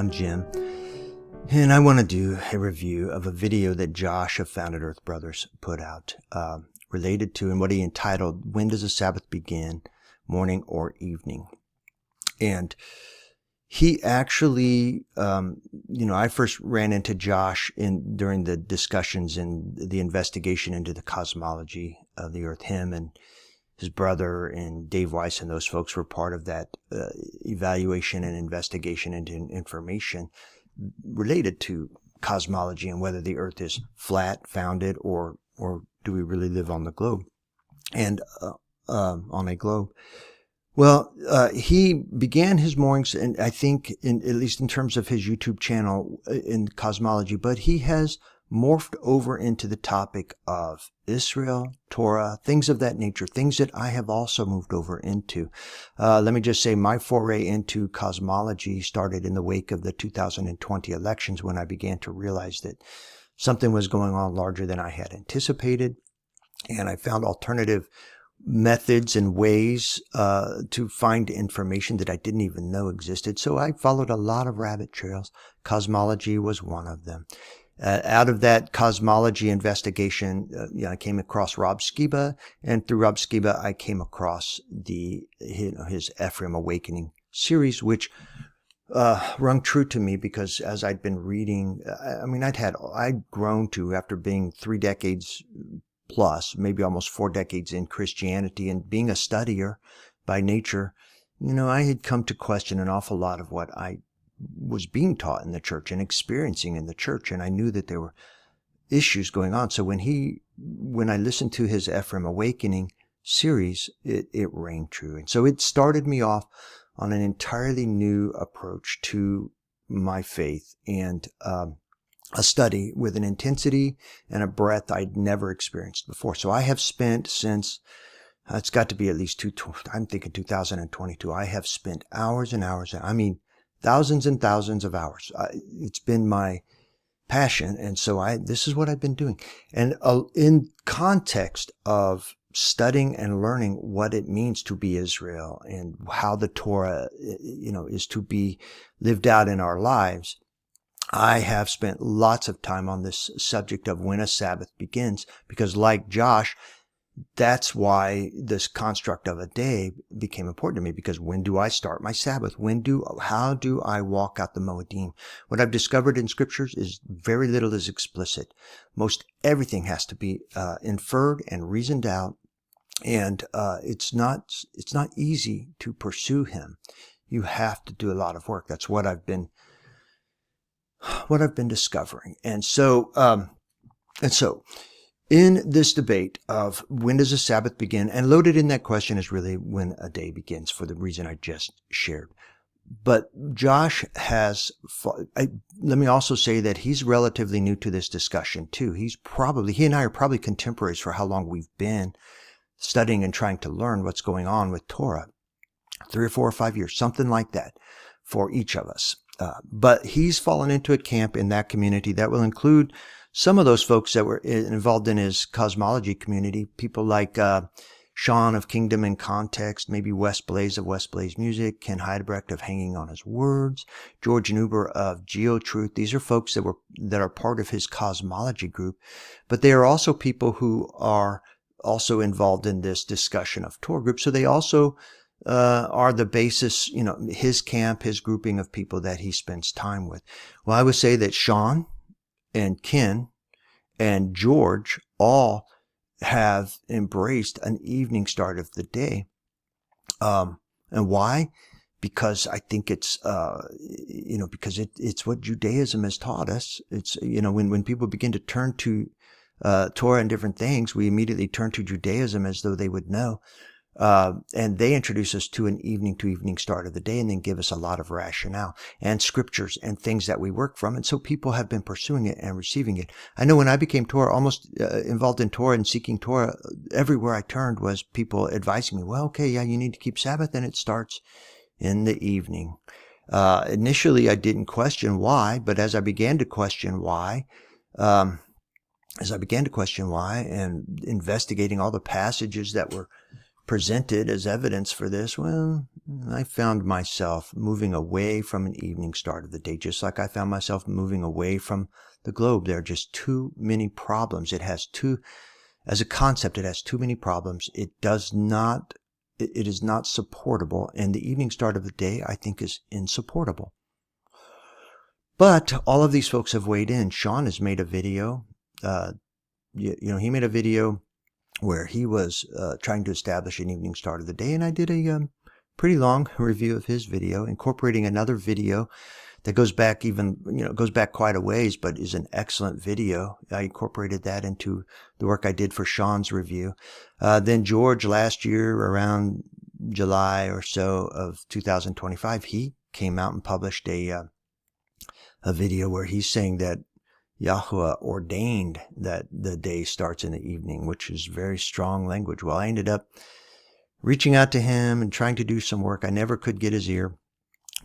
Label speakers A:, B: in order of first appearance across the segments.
A: I'm Jim, and I want to do a review of a video that Josh of Founded Earth Brothers put out related to, and what he entitled, When Does the Sabbath Begin, Morning or Evening? And he actually, I first ran into Josh during the discussions and the investigation into the cosmology of the earth. Him and his brother and Dave Weiss and those folks were part of that evaluation and investigation into information related to cosmology and whether the earth is flat, founded, or do we really live on the globe and on a globe. Well, he began his mornings, and I think, at least in terms of his YouTube channel, in cosmology, but he has morphed over into the topic of Israel, Torah, things of that nature, things that I have also moved over into. Let me just say my foray into cosmology started in the wake of the 2020 elections, when I began to realize that something was going on larger than I had anticipated, and I found alternative methods and ways to find information that I didn't even know existed. So I followed a lot of rabbit trails. Cosmology was one of them. Out of that cosmology investigation, I came across Rob Skiba, and through Rob Skiba, I came across his Ephraim Awakening series, which rung true to me, because as I'd been reading, I'd grown to, after being 3 decades plus, maybe almost 4 decades in Christianity, and being a studier by nature, I had come to question an awful lot of what I was being taught in the church and experiencing in the church. And I knew that there were issues going on. So when I listened to his Ephraim Awakening series, it rang true. And so it started me off on an entirely new approach to my faith, and a study with an intensity and a breadth I'd never experienced before. So I have spent, since it's got to be at least 2022, I have spent hours and hours, thousands and thousands of hours. It's been my passion, and so this is what I've been doing. And in context of studying and learning what it means to be Israel, and how the Torah, is to be lived out in our lives, I have spent lots of time on this subject of when a Sabbath begins, because like Josh, that's why this construct of a day became important to me, because when do I start my Sabbath? How do I walk out the Moedim? What I've discovered in scriptures is very little is explicit. Most everything has to be inferred and reasoned out, and it's not easy to pursue him. You have to do a lot of work. That's what I've been discovering. And so in this debate of when does the Sabbath begin, and loaded in that question is really when a day begins, for the reason I just shared. But Josh let me also say that he's relatively new to this discussion too. He and I are probably contemporaries for how long we've been studying and trying to learn what's going on with Torah. 3 or 4 or 5 years, something like that, for each of us. But he's fallen into a camp in that community that will include some of those folks that were involved in his cosmology community, people like Sean of Kingdom and Context, maybe Wes Blaze of Wes Blaze Music, Ken Heidebrecht of Hanging on His Words, George Nuber of GeoTruth. These are folks that are part of his cosmology group, but they are also people who are also involved in this discussion of Torah group. So they also are the basis, his camp, his grouping of people that he spends time with. Well, I would say that Sean and Ken and George all have embraced an evening start of the day. And why? Because I think it's, because it's what Judaism has taught us. It's, when people begin to turn to Torah and different things, we immediately turn to Judaism as though they would know. And they introduce us to an evening to evening start of the day, and then give us a lot of rationale and scriptures and things that we work from. And so people have been pursuing it and receiving it. I know when I became Torah, almost involved in Torah and seeking Torah, everywhere I turned was people advising me, well, okay, yeah, you need to keep Sabbath, and it starts in the evening. Initially, I didn't question why, but as I began to question why, and investigating all the passages that were presented as evidence for this? Well, I found myself moving away from an evening start of the day, just like I found myself moving away from the globe. There are just too many problems. As a concept, it has too many problems. It is not supportable. And the evening start of the day, I think, is insupportable. But all of these folks have weighed in. Sean has made a video. He made a video where he was trying to establish an evening start of the day, and I did a pretty long review of his video, incorporating another video that goes back quite a ways, but is an excellent video. I incorporated that into the work I did for Sean's review. Then George, last year around July or so of 2025, he came out and published a video where he's saying that Yahuwah ordained that the day starts in the evening, which is very strong language. Well, I ended up reaching out to him and trying to do some work. I never could get his ear,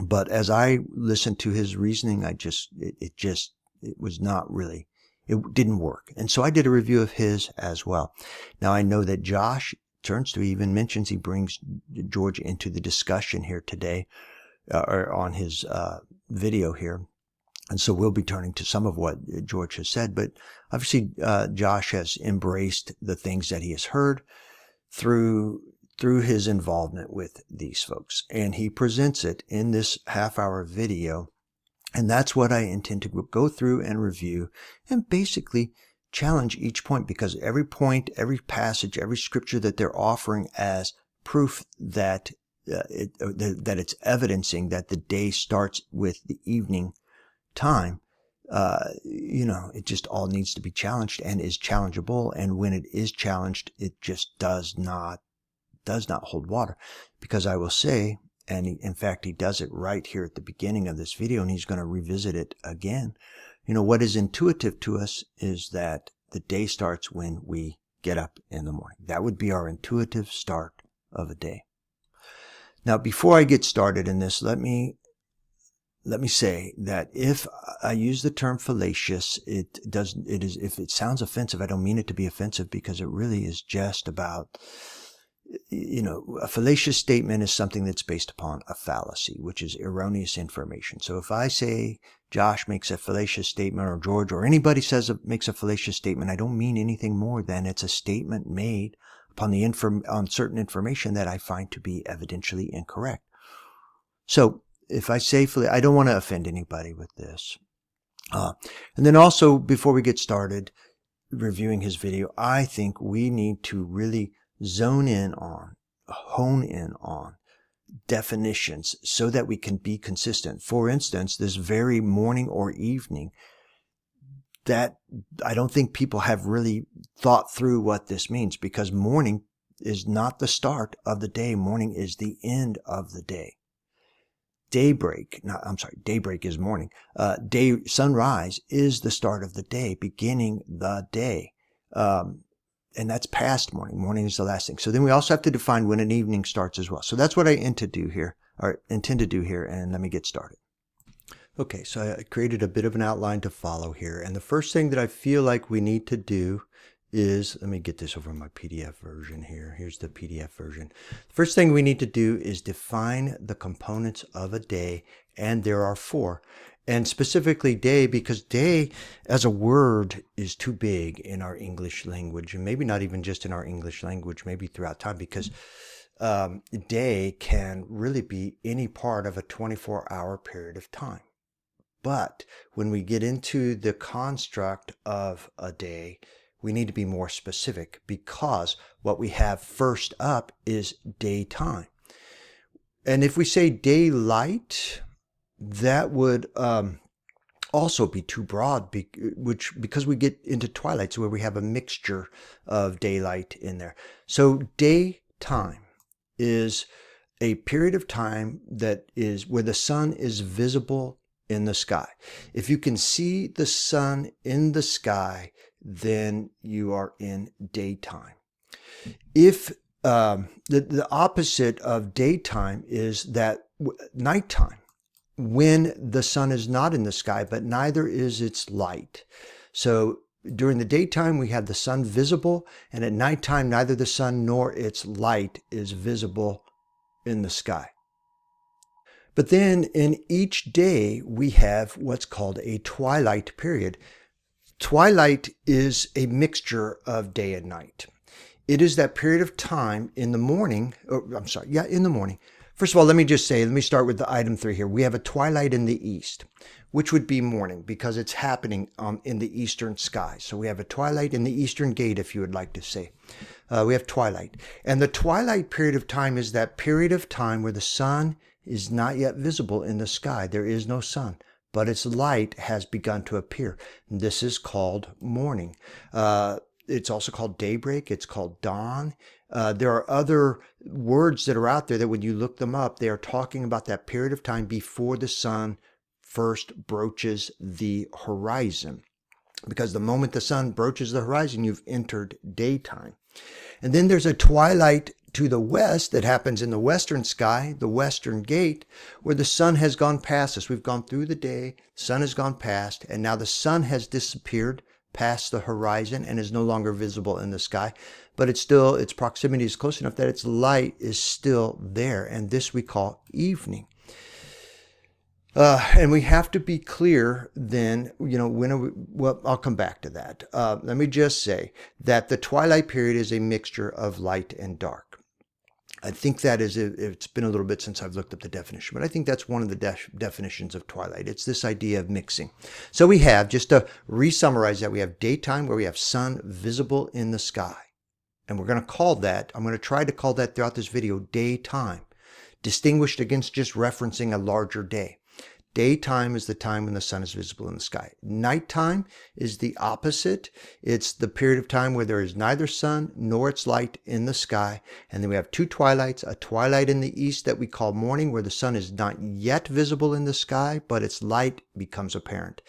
A: but as I listened to his reasoning, it didn't work. And so I did a review of his as well. Now I know that Josh even mentions he brings George into the discussion here today, or on his video here. And so we'll be turning to some of what George has said, but obviously Josh has embraced the things that he has heard through his involvement with these folks. And he presents it in this half-hour video. And that's what I intend to go through and review and basically challenge each point, because every point, every passage, every scripture that they're offering as proof that it's evidencing that the day starts with the evening time, it just all needs to be challenged and is challengeable. And when it is challenged, it just does not hold water. Because I will say, and in fact, he does it right here at the beginning of this video, and he's going to revisit it again. What is intuitive to us is that the day starts when we get up in the morning. That would be our intuitive start of a day. Now, before I get started in this, let me say that if I use the term fallacious, if it sounds offensive, I don't mean it to be offensive, because it really is just about, a fallacious statement is something that's based upon a fallacy, which is erroneous information. So if I say Josh makes a fallacious statement, or George, or anybody makes a fallacious statement, I don't mean anything more than it's a statement made upon on certain information that I find to be evidentially incorrect. So if I say, I don't want to offend anybody with this. And then also, before we get started reviewing his video, I think we need to really hone in on definitions so that we can be consistent. For instance, this very morning or evening, that I don't think people have really thought through what this means, because morning is not the start of the day. Morning is the end of the day. Daybreak is morning. Sunrise is the start of the day, beginning the day. And that's past morning. Morning is the last thing. So then we also have to define when an evening starts as well. So that's what I intend to do here, and let me get started. Okay, so I created a bit of an outline to follow here. And the first thing that I feel like we need to do is, let me get this over my PDF version here. Here's the PDF version. The first thing we need to do is define the components of a day, and there are 4. And specifically day, because day as a word is too big in our English language, and maybe not even just in our English language, maybe throughout time, because day can really be any part of a 24-hour period of time. But when we get into the construct of a day, we need to be more specific, because what we have first up is daytime. And if we say daylight, that would also be too broad, because we get into twilights where we have a mixture of daylight in there. So daytime is a period of time that is where the sun is visible in the sky. If you can see the sun in the sky, then you are in daytime. If the opposite of daytime is that nighttime, when the sun is not in the sky, but neither is its light. So during the daytime, we have the sun visible, and at nighttime, neither the sun nor its light is visible in the sky. But then in each day, we have what's called a twilight period. Twilight is a mixture of day and night. It is that period of time in the morning, in the morning. First of all, let me start with the item 3 here. We have a twilight in the east, which would be morning because it's happening in the eastern sky. So we have a twilight in the eastern gate, if you would like to say. We have twilight. And the twilight period of time is that period of time where the sun is not yet visible in the sky. There is no sun, but its light has begun to appear. This is called morning. It's also called daybreak. It's called dawn. There are other words that are out there that when you look them up, they are talking about that period of time before the sun first broaches the horizon. Because the moment the sun broaches the horizon, you've entered daytime. And then there's a twilight to the west that happens in the western sky, the western gate, where the sun has gone past us. We've gone through the day, the sun has gone past, and now the sun has disappeared past the horizon and is no longer visible in the sky. But its proximity is close enough that its light is still there. And this we call evening. And we have to be clear then, I'll come back to that. Let me just say that the twilight period is a mixture of light and dark. I think that it's been a little bit since I've looked up the definition, but I think that's one of the definitions of twilight. It's this idea of mixing. So we have, just to re-summarize that, we have daytime where we have sun visible in the sky. And I'm going to try to call that throughout this video, daytime, distinguished against just referencing a larger day. Daytime is the time when the sun is visible in the sky. Nighttime is the opposite. It's the period of time where there is neither sun nor its light in the sky. And then we have two twilights, a twilight in the east that we call morning, where the sun is not yet visible in the sky, but its light becomes apparent.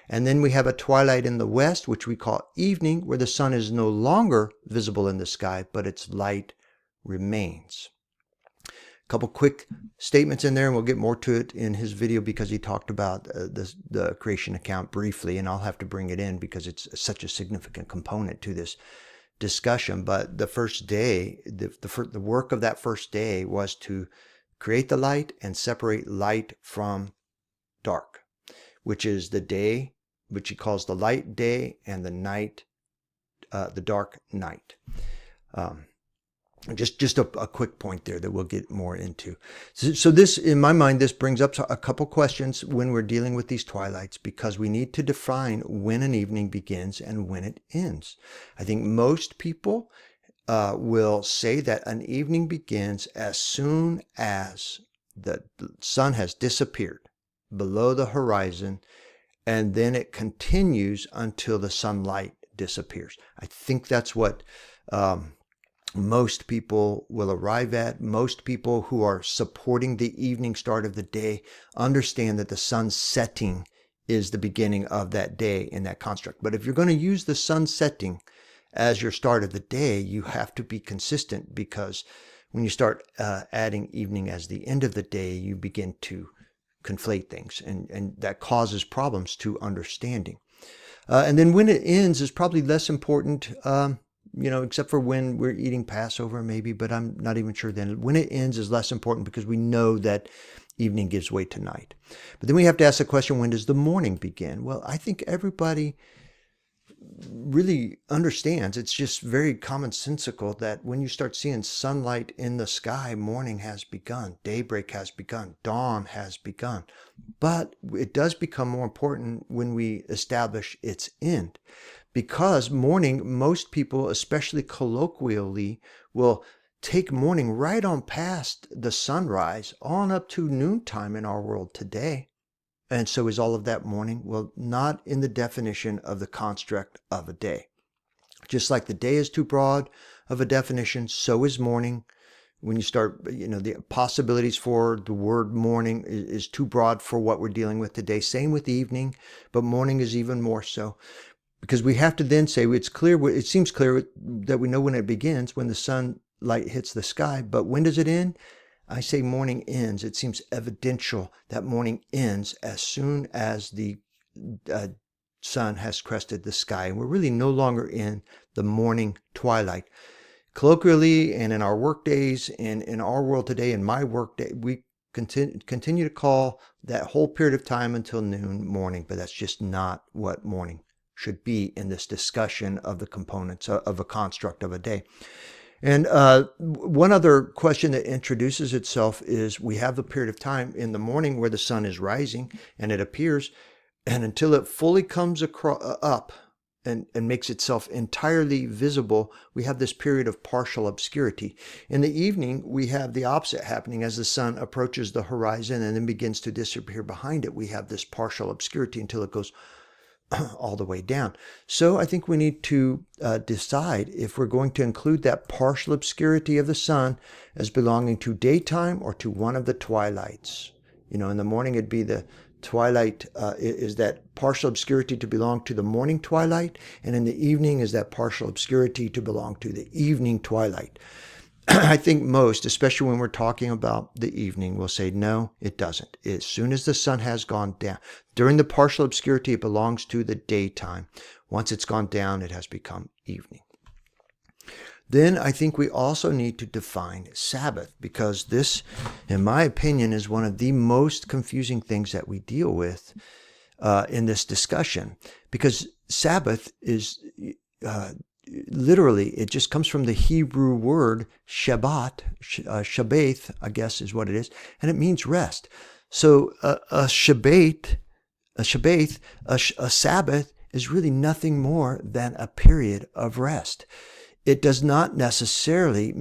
A: And then we have a twilight in the west, which we call evening, where the sun is no longer visible in the sky, but its light remains. A couple quick statements in there, and we'll get more to it in his video because he talked about the creation account briefly, and I'll have to bring it in because it's such a significant component to this discussion. But the first day, the work of that first day was to create the light and separate light from dark, which is the day, which he calls the light day, and the night, the dark night. Just a quick point there that we'll get more into. So this, in my mind, this brings up a couple questions when we're dealing with these twilights, because we need to define when an evening begins and when it ends. I think most people will say that an evening begins as soon as the sun has disappeared below the horizon, and then it continues until the sunlight disappears. I think that's what most people will arrive at. Most people who are supporting the evening start of the day understand that the sun setting is the beginning of that day in that construct. But if you're going to use the sun setting as your start of the day, you have to be consistent, because when you start adding evening as the end of the day, you begin to conflate things, and that causes problems to understanding. And then when it ends is probably less important, except for when we're eating Passover maybe, but I'm not even sure then. When it ends is less important because we know that evening gives way to night. But then we have to ask the question, when does the morning begin? Well, I think everybody really understands. It's just very commonsensical that when you start seeing sunlight in the sky, morning has begun, daybreak has begun, dawn has begun. But it does become more important when we establish its end. Because morning, most people, especially colloquially, will take morning right on past the sunrise on up to noontime in our world today. And so is all of that morning? Well, not in the definition of the construct of a day. Just like the day is too broad of a definition, so is morning. When you start, the possibilities for the word morning is too broad for what we're dealing with today. Same with evening, but morning is even more so. Because we have to then say it seems clear that we know when it begins, when the sunlight hits the sky, but when does it end? I say morning ends. It seems evidential that morning ends as soon as the sun has crested the sky. And we're really no longer in the morning twilight. Colloquially, and in our work days, and in our world today, in my work day, we continue to call that whole period of time until noon morning, but that's just not what morning should be in this discussion of the components of a construct of a day. And one other question that introduces itself is we have the period of time in the morning where the sun is rising and it appears, and until it fully comes up and makes itself entirely visible, we have this period of partial obscurity. In the evening, we have the opposite happening as the sun approaches the horizon and then begins to disappear behind it. We have this partial obscurity until it goes all the way down. So I think we need to decide if we're going to include that partial obscurity of the sun as belonging to daytime or to one of the twilights. You know, in the morning it'd be the twilight, is that partial obscurity to belong to the morning twilight, and in the evening is that partial obscurity to belong to the evening twilight. I think most, especially when we're talking about the evening, will say, no, it doesn't. As soon as the sun has gone down, during the partial obscurity, it belongs to the daytime. Once it's gone down, it has become evening. Then I think we also need to define Sabbath, because this, in my opinion, is one of the most confusing things that we deal with in this discussion. Because Sabbath is literally, it just comes from the Hebrew word Shabbat, Shabbath, I guess is what it is, and it means rest. So a Sabbath is really nothing more than a period of rest. It does not necessarily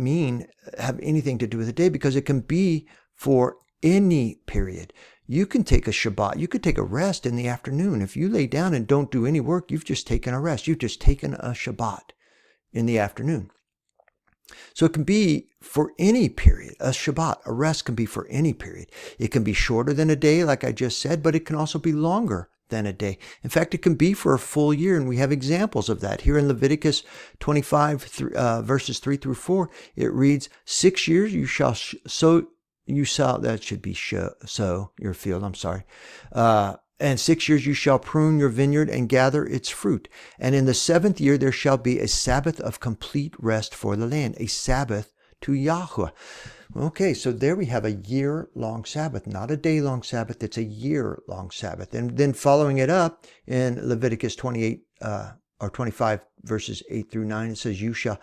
A: have anything to do with a day, because it can be for any period. You can take a Shabbat, you could take a rest in the afternoon. If you lay down and don't do any work, you've just taken a rest. You've just taken a Shabbat in the afternoon. So it can be for any period. A Shabbat, a rest, can be for any period. It can be shorter than a day, like I just said, but it can also be longer than a day. In fact, it can be for a full year, and we have examples of that. Here in Leviticus 25, verses 3 through 4, it reads, 6 years you shall sow, that should be sow your field, I'm sorry. And 6 years you shall prune your vineyard and gather its fruit. And in the 7th year there shall be a Sabbath of complete rest for the land, a Sabbath to Yahweh. Okay, so there we have a year-long Sabbath, not a day-long Sabbath. It's a year-long Sabbath. And then following it up in Leviticus 28 or 25 verses 8 through 9, it says, you shall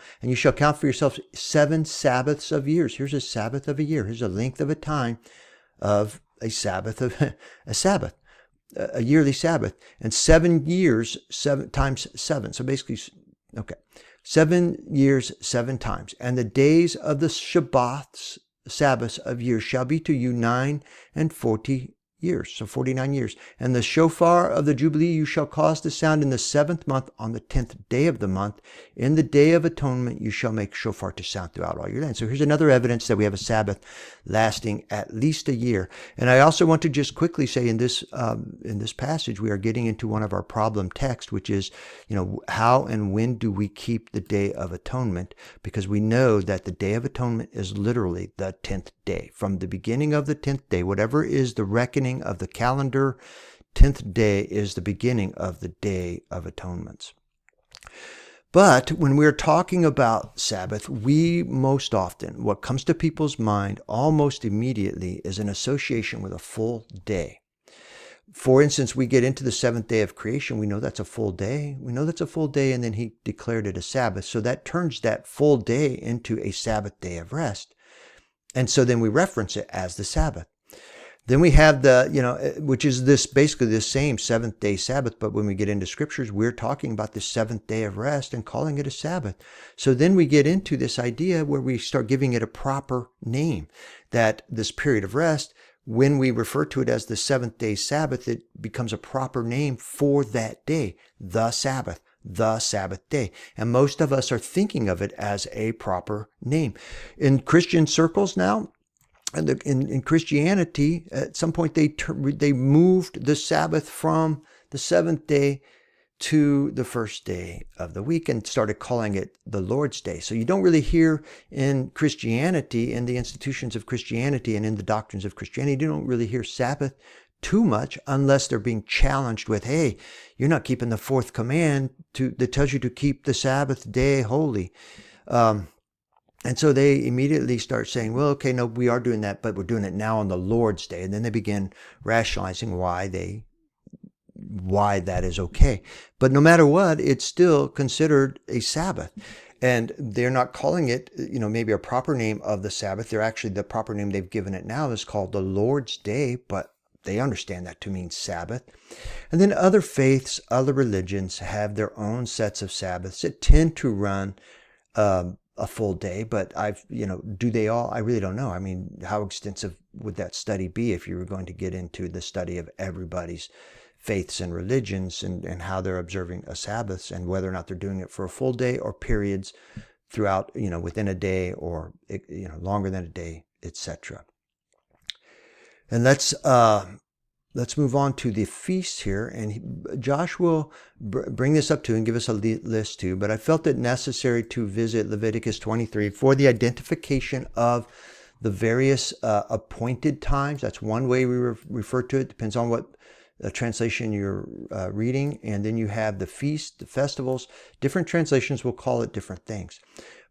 A: count for yourselves 7 Sabbaths of years. Here's a Sabbath of a year. Here's a length of a time of a Sabbath a yearly Sabbath. And 7 years, 7 times 7. So basically, okay, 7 years, 7 times. And the days of the Sabbaths of years shall be to you 9 and 40 years, so 49 years. And the shofar of the Jubilee you shall cause to sound in the 7th month on the 10th day of the month. In the day of atonement you shall make shofar to sound throughout all your land. So here's another evidence that we have a Sabbath lasting at least a year. And I also want to just quickly say in this passage, we are getting into one of our problem texts, which is, how and when do we keep the Day of Atonement? Because we know that the Day of Atonement is literally the 10th day. From the beginning of the 10th day, whatever is the reckoning of the calendar, 10th day is the beginning of the Day of Atonements. But when we're talking about Sabbath, we most often, what comes to people's mind almost immediately is an association with a full day. For instance, we get into the 7th day of creation. We know that's a full day. We know that's a full day, and then he declared it a Sabbath. So that turns that full day into a Sabbath day of rest. And so then we reference it as the Sabbath. Then we have which is basically the same 7th day Sabbath, but when we get into scriptures, we're talking about the 7th day of rest and calling it a Sabbath. So then we get into this idea where we start giving it a proper name, that this period of rest, when we refer to it as the 7th day Sabbath, it becomes a proper name for that day, the Sabbath day. And most of us are thinking of it as a proper name. In Christian circles now, and in Christianity, at some point they moved the Sabbath from the 7th day to the first day of the week and started calling it the Lord's Day. So you don't really hear in Christianity, in the institutions of Christianity and in the doctrines of Christianity, you don't really hear Sabbath too much unless they're being challenged with, hey, you're not keeping the fourth command that tells you to keep the Sabbath day holy. And so they immediately start saying, well, okay, no, we are doing that, but we're doing it now on the Lord's day. And then they begin rationalizing why that is okay. But no matter what, it's still considered a Sabbath. And they're not calling it, maybe a proper name of the Sabbath. They're actually, the proper name they've given it now is called the Lord's Day, but they understand that to mean Sabbath. And then other faiths, other religions have their own sets of Sabbaths that tend to run a full day, but do they all? I really don't know. I mean, how extensive would that study be if you were going to get into the study of everybody's faiths and religions and how they're observing a Sabbath and whether or not they're doing it for a full day or periods throughout, within a day or, longer than a day, etc. And let's move on to the feasts here. And Josh will bring this up too and give us a list too. But I felt it necessary to visit Leviticus 23 for the identification of the various appointed times. That's one way we refer to it. Depends on what translation you're reading. And then you have the feast, the festivals. Different translations will call it different things.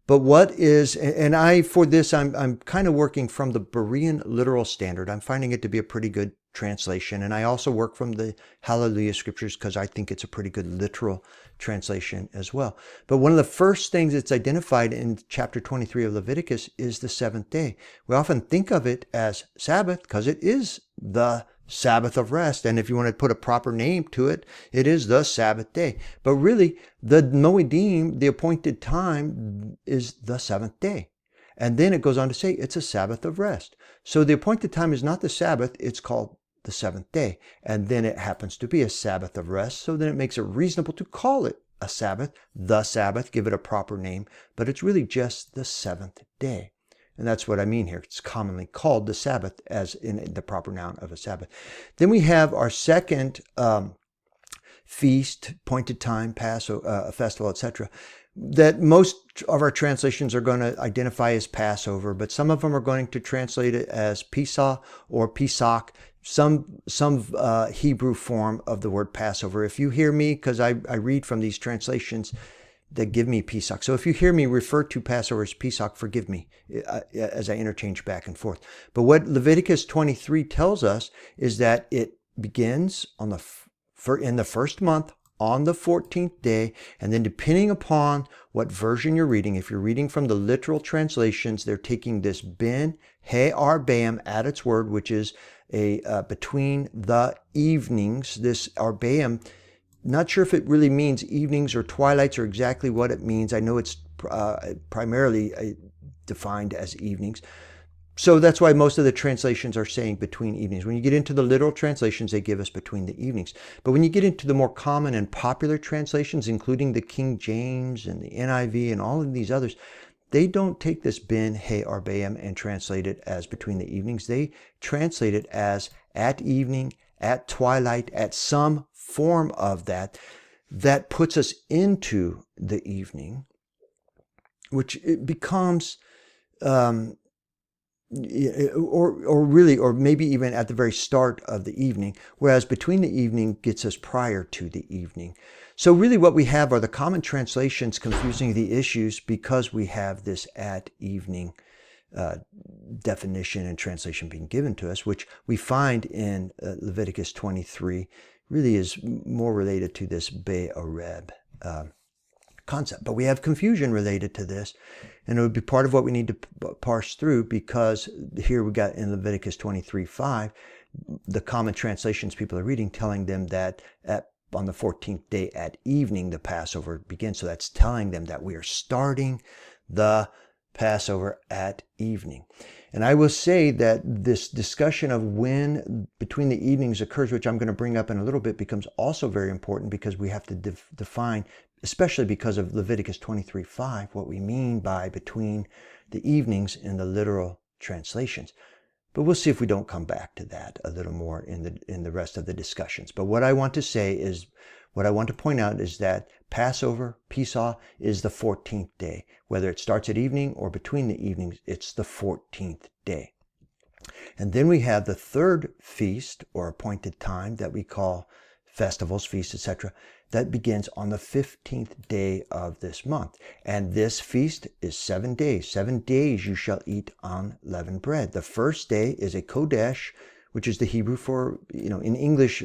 A: But what is, and I'm kind of working from the Berean Literal Standard. I'm finding it to be a pretty good translation. And I also work from the Hallelujah Scriptures because I think it's a pretty good literal translation as well. But one of the first things that's identified in chapter 23 of Leviticus is the seventh day. We often think of it as Sabbath because it is the Sabbath of rest. And if you want to put a proper name to it, it is the Sabbath day. But really, the Moedim, the appointed time, is the seventh day. And then it goes on to say it's a Sabbath of rest. So the appointed time is not the Sabbath, it's called the seventh day. And then it happens to be a Sabbath of rest. So then it makes it reasonable to call it a Sabbath, the Sabbath, give it a proper name. But it's really just the seventh day. And that's what I mean here. It's commonly called the Sabbath as in the proper noun of a Sabbath. Then we have our second feast, appointed time, Passover, festival, etc. That most of our translations are going to identify as Passover, but some of them are going to translate it as Pesach or Pesach, some Hebrew form of the word Passover. If you hear me, because I read from these translations that give me Pesach. So if you hear me refer to Passover as Pesach, forgive me as I interchange back and forth. But what Leviticus 23 tells us is that it begins in the first month on the 14th day, and then depending upon what version you're reading, if you're reading from the literal translations, they're taking this ben he arbaim at its word, which is a between the evenings. This arbaim, not sure if it really means evenings or twilights or exactly what it means. I know it's primarily defined as evenings. So that's why most of the translations are saying between evenings. When you get into the literal translations, they give us between the evenings. But when you get into the more common and popular translations, including the King James and the NIV and all of these others, they don't take this ben he arbaim and translate it as between the evenings. They translate it as at evening, at twilight, at some form of that puts us into the evening, which it becomes or maybe even at the very start of the evening, whereas between the evening gets us prior to the evening. So really what we have are the common translations confusing the issues because we have this at evening definition and translation being given to us, which we find in Leviticus 23 really is more related to this Be'oreb concept. But we have confusion related to this, and it would be part of what we need to parse through, because here we got in Leviticus 23:5, the common translations people are reading telling them that on the 14th day at evening the Passover begins. So that's telling them that we are starting the Passover at evening. And I will say that this discussion of when between the evenings occurs, which I'm going to bring up in a little bit, becomes also very important because we have to define, especially because of Leviticus 23:5, what we mean by between the evenings in the literal translations. But we'll see if we don't come back to that a little more in the rest of the discussions. But what I want to say is, what I want to point out is that Passover, Pesach, is the 14th day. Whether it starts at evening or between the evenings, it's the 14th day. And then we have the third feast or appointed time that we call festivals, feasts, etc. That begins on the 15th day of this month. And this feast is 7 days. 7 days you shall eat unleavened bread. The first day is a Kodesh, which is the Hebrew for, in English,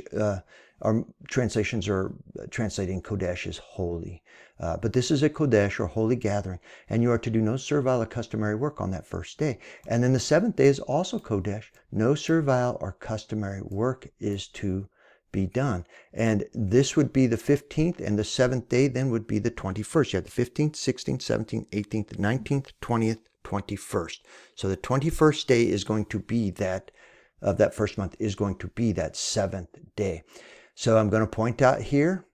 A: our translations are translating Kodesh as holy. But this is a Kodesh or holy gathering, and you are to do no servile or customary work on that first day. And then the 7th day is also Kodesh. No servile or customary work is to be done. And this would be the 15th, and the 7th day then would be the 21st. You have the 15th, 16th, 17th, 18th, 19th, 20th, 21st. So the 21st day is going to be that first month is going to be that 7th day. So I'm going to point out here,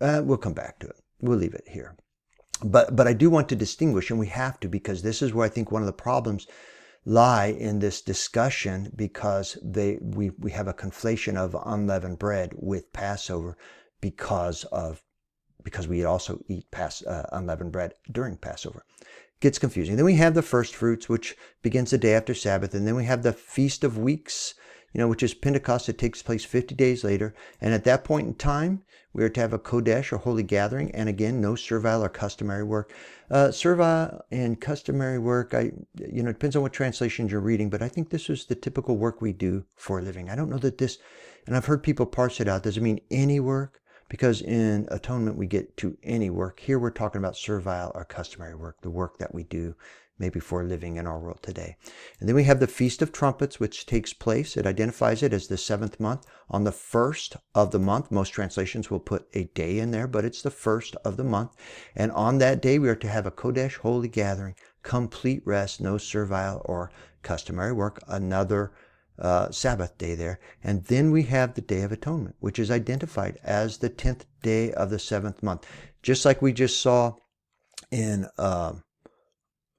A: we'll come back to it. We'll leave it here. But I do want to distinguish, and we have to, because this is where I think one of the problems lie in this discussion, because we have a conflation of unleavened bread with Passover because we also eat unleavened bread during Passover. Gets confusing. Then we have the first fruits, which begins the day after Sabbath, and then we have the Feast of Weeks, which is Pentecost. It takes place 50 days later, and at that point in time, we are to have a Kodesh or holy gathering, and again, no servile or customary work. Servile and customary work, it depends on what translations you're reading, but I think this is the typical work we do for a living. I don't know that this, and I've heard people parse it out. Does it mean any work? Because in atonement, we get to any work. Here, we're talking about servile or customary work, the work that we do maybe for a living in our world today. And then we have the Feast of Trumpets, which takes place. It identifies it as the 7th month. On the 1st of the month, most translations will put a day in there, but it's the 1st of the month. And on that day, we are to have a Kodesh, holy gathering, complete rest, no servile or customary work, another Sabbath day there. And then we have the Day of Atonement, which is identified as the 10th day of the 7th month. Just like we just saw in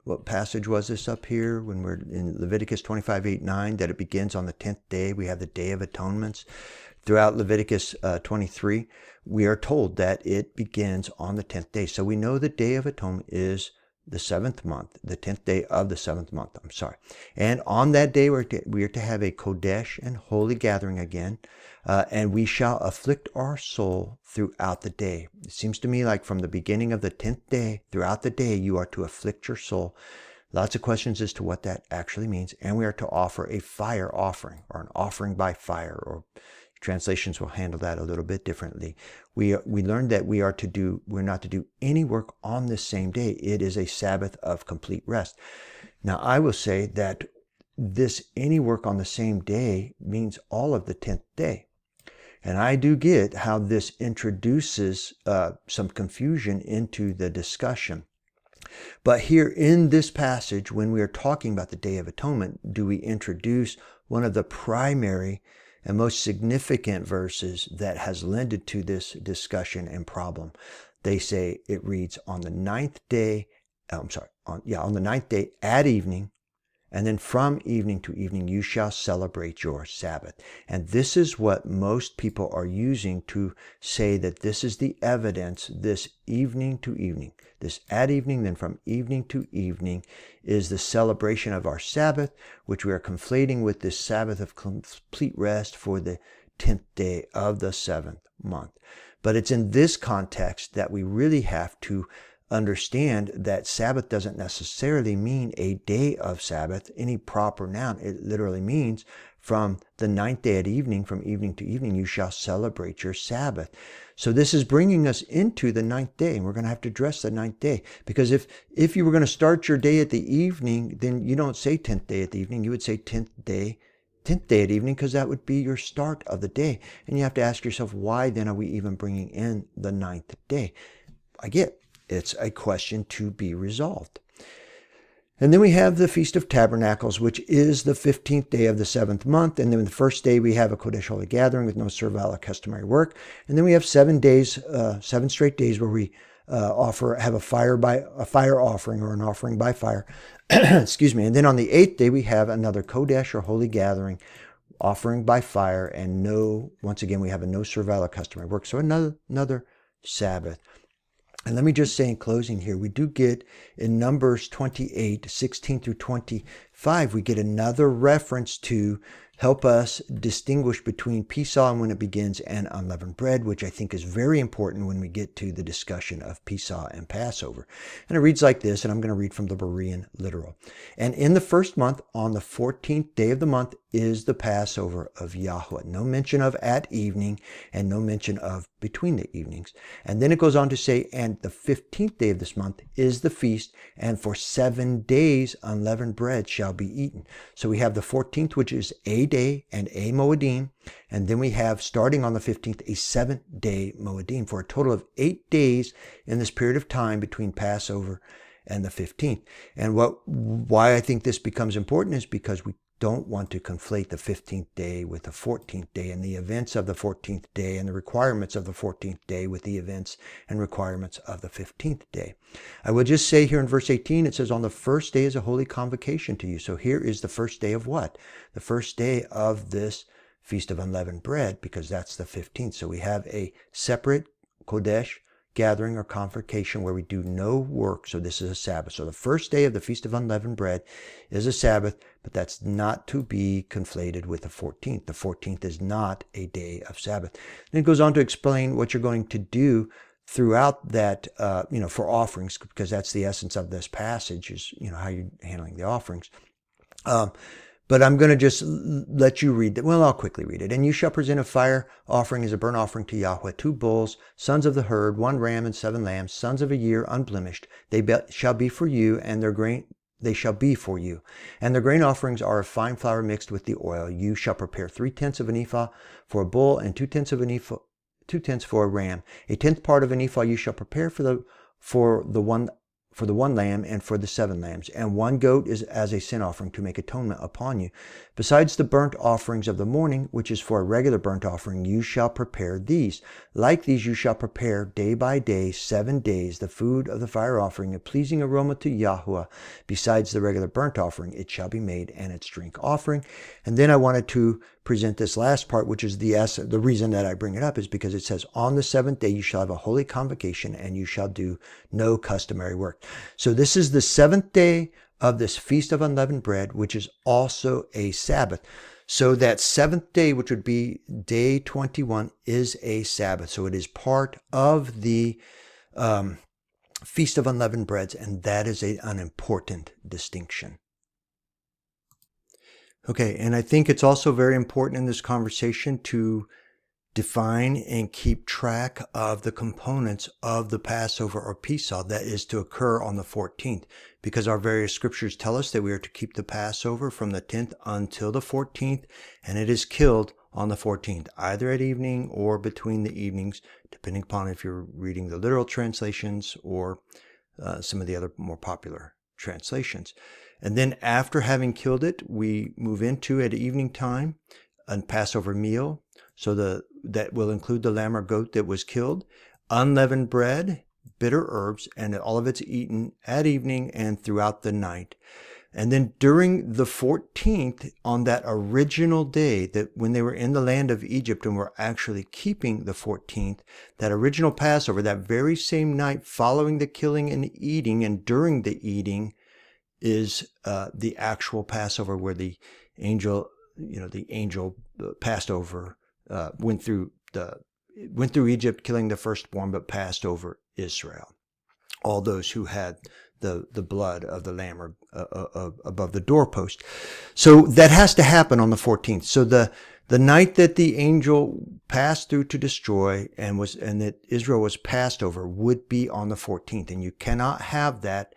A: what passage was this up here when we're in Leviticus 25:8-9, that it begins on the 10th day. We have the Day of Atonements. Throughout Leviticus 23, we are told that it begins on the 10th day. So we know the Day of Atonement is the 7th month, the 10th day of the 7th month, And on that day, we are to have a Kodesh and holy gathering again, and we shall afflict our soul throughout the day. It seems to me like from the beginning of the 10th day, throughout the day, you are to afflict your soul. Lots of questions as to what that actually means. And we are to offer a fire offering, or an offering by fire, or translations will handle that a little bit differently. We learned that we're not to do any work on this same day. It is a Sabbath of complete rest. Now, I will say that this any work on the same day means all of the 10th day. And I do get how this introduces some confusion into the discussion. But here in this passage, when we are talking about the Day of Atonement, do we introduce one of the primary and most significant verses that has lended to this discussion and problem. They say it reads on the 9th day, on the 9th day at evening, and then from evening to evening you shall celebrate your Sabbath. And this is what most people are using to say that this is the evidence, this evening to evening, this at evening, then from evening to evening is the celebration of our Sabbath, which we are conflating with this Sabbath of complete rest for the 10th day of the 7th month. But it's in this context that we really have to understand that Sabbath doesn't necessarily mean a day of Sabbath, any proper noun. It literally means from the 9th day at evening, from evening to evening, you shall celebrate your Sabbath. So this is bringing us into the 9th day, and we're going to have to address the 9th day. Because if you were going to start your day at the evening, then you don't say 10th day at the evening. You would say 10th day at evening, because that would be your start of the day. And you have to ask yourself, why then are we even bringing in the 9th day? I get it's a question to be resolved. And then we have the Feast of Tabernacles, which is the 15th day of the 7th month. And then the first day we have a Kodesh Holy Gathering with no servile or customary work. And then we have 7 straight days where we have a fire offering, or an offering by fire. Excuse me. And then on the 8th day we have another Kodesh or Holy Gathering, offering by fire, and once again we have a no servile or customary work. So another Sabbath. And let me just say in closing here, we do get in Numbers 28, 16 through 20, 5, we get another reference to help us distinguish between Pesach and when it begins and unleavened bread, which I think is very important when we get to the discussion of Pesach and Passover. And it reads like this, and I'm going to read from the Berean literal. And in the first month, on the 14th day of the month, is the Passover of Yahweh. No mention of at evening and no mention of between the evenings. And then it goes on to say, and the 15th day of this month is the feast, and for 7 days unleavened bread shall be eaten. So we have the 14th, which is a day and a Moedim, and then we have, starting on the 15th, a 7-day Moedim, for a total of 8 days in this period of time between Passover and the 15th. And why I think this becomes important is because we don't want to conflate the 15th day with the 14th day and the events of the 14th day and the requirements of the 14th day with the events and requirements of the 15th day. I will just say here in verse 18, it says, on the first day is a holy convocation to you. So here is the first day of what? The first day of this Feast of Unleavened Bread, because that's the 15th. So we have a separate Kodesh gathering or convocation where we do no work. So this is a Sabbath. So the first day of the Feast of Unleavened Bread is a Sabbath, but that's not to be conflated with the 14th. The 14th is not a day of Sabbath. And it goes on to explain what you're going to do throughout that, for offerings, because that's the essence of this passage is, how you're handling the offerings. But I'm going to just let you read it. Well, I'll quickly read it. And you shall present a fire offering as a burnt offering to Yahweh, 2 bulls, sons of the herd, 1 ram and 7 lambs, sons of a year, unblemished. They shall be for you, and their grain they shall be for you. And their grain offerings are of fine flour mixed with the oil. You shall prepare 3/10 of an ephah for a bull, and 2/10 of an ephah, 2/10 for a ram. A 10th part of an ephah you shall prepare for the one lamb and for the 7 lambs, and 1 goat is as a sin offering to make atonement upon you. Besides the burnt offerings of the morning, which is for a regular burnt offering, you shall prepare these. Like these you shall prepare day by day, 7 days, the food of the fire offering, a pleasing aroma to Yahweh. Besides the regular burnt offering, it shall be made, and its drink offering. And then I wanted to present this last part, which is the reason that I bring it up is because it says, on the 7th day you shall have a holy convocation, and you shall do no customary work. So this is the 7th day of this Feast of Unleavened Bread, which is also a Sabbath. So that 7th day, which would be day 21, is a Sabbath. So it is part of the Feast of Unleavened Breads, and that is an important distinction. Okay, and I think it's also very important in this conversation to define and keep track of the components of the Passover or Pesach that is to occur on the 14th, because our various scriptures tell us that we are to keep the Passover from the 10th until the 14th, and it is killed on the 14th, either at evening or between the evenings, depending upon if you're reading the literal translations or some of the other more popular translations. And then after having killed it, we move into, at evening time, a Passover meal. So that will include the lamb or goat that was killed, unleavened bread, bitter herbs, and all of it's eaten at evening and throughout the night. And then during the 14th, on that original day, that when they were in the land of Egypt and were actually keeping the 14th, that original Passover, that very same night following the killing and eating and during the eating, is the actual Passover where the angel passed over, went through Egypt, killing the firstborn, but passed over Israel. All those who had the blood of the lamb above the doorpost. So that has to happen on the 14th. So the night that the angel passed through to destroy and that Israel was passed over would be on the 14th, and you cannot have that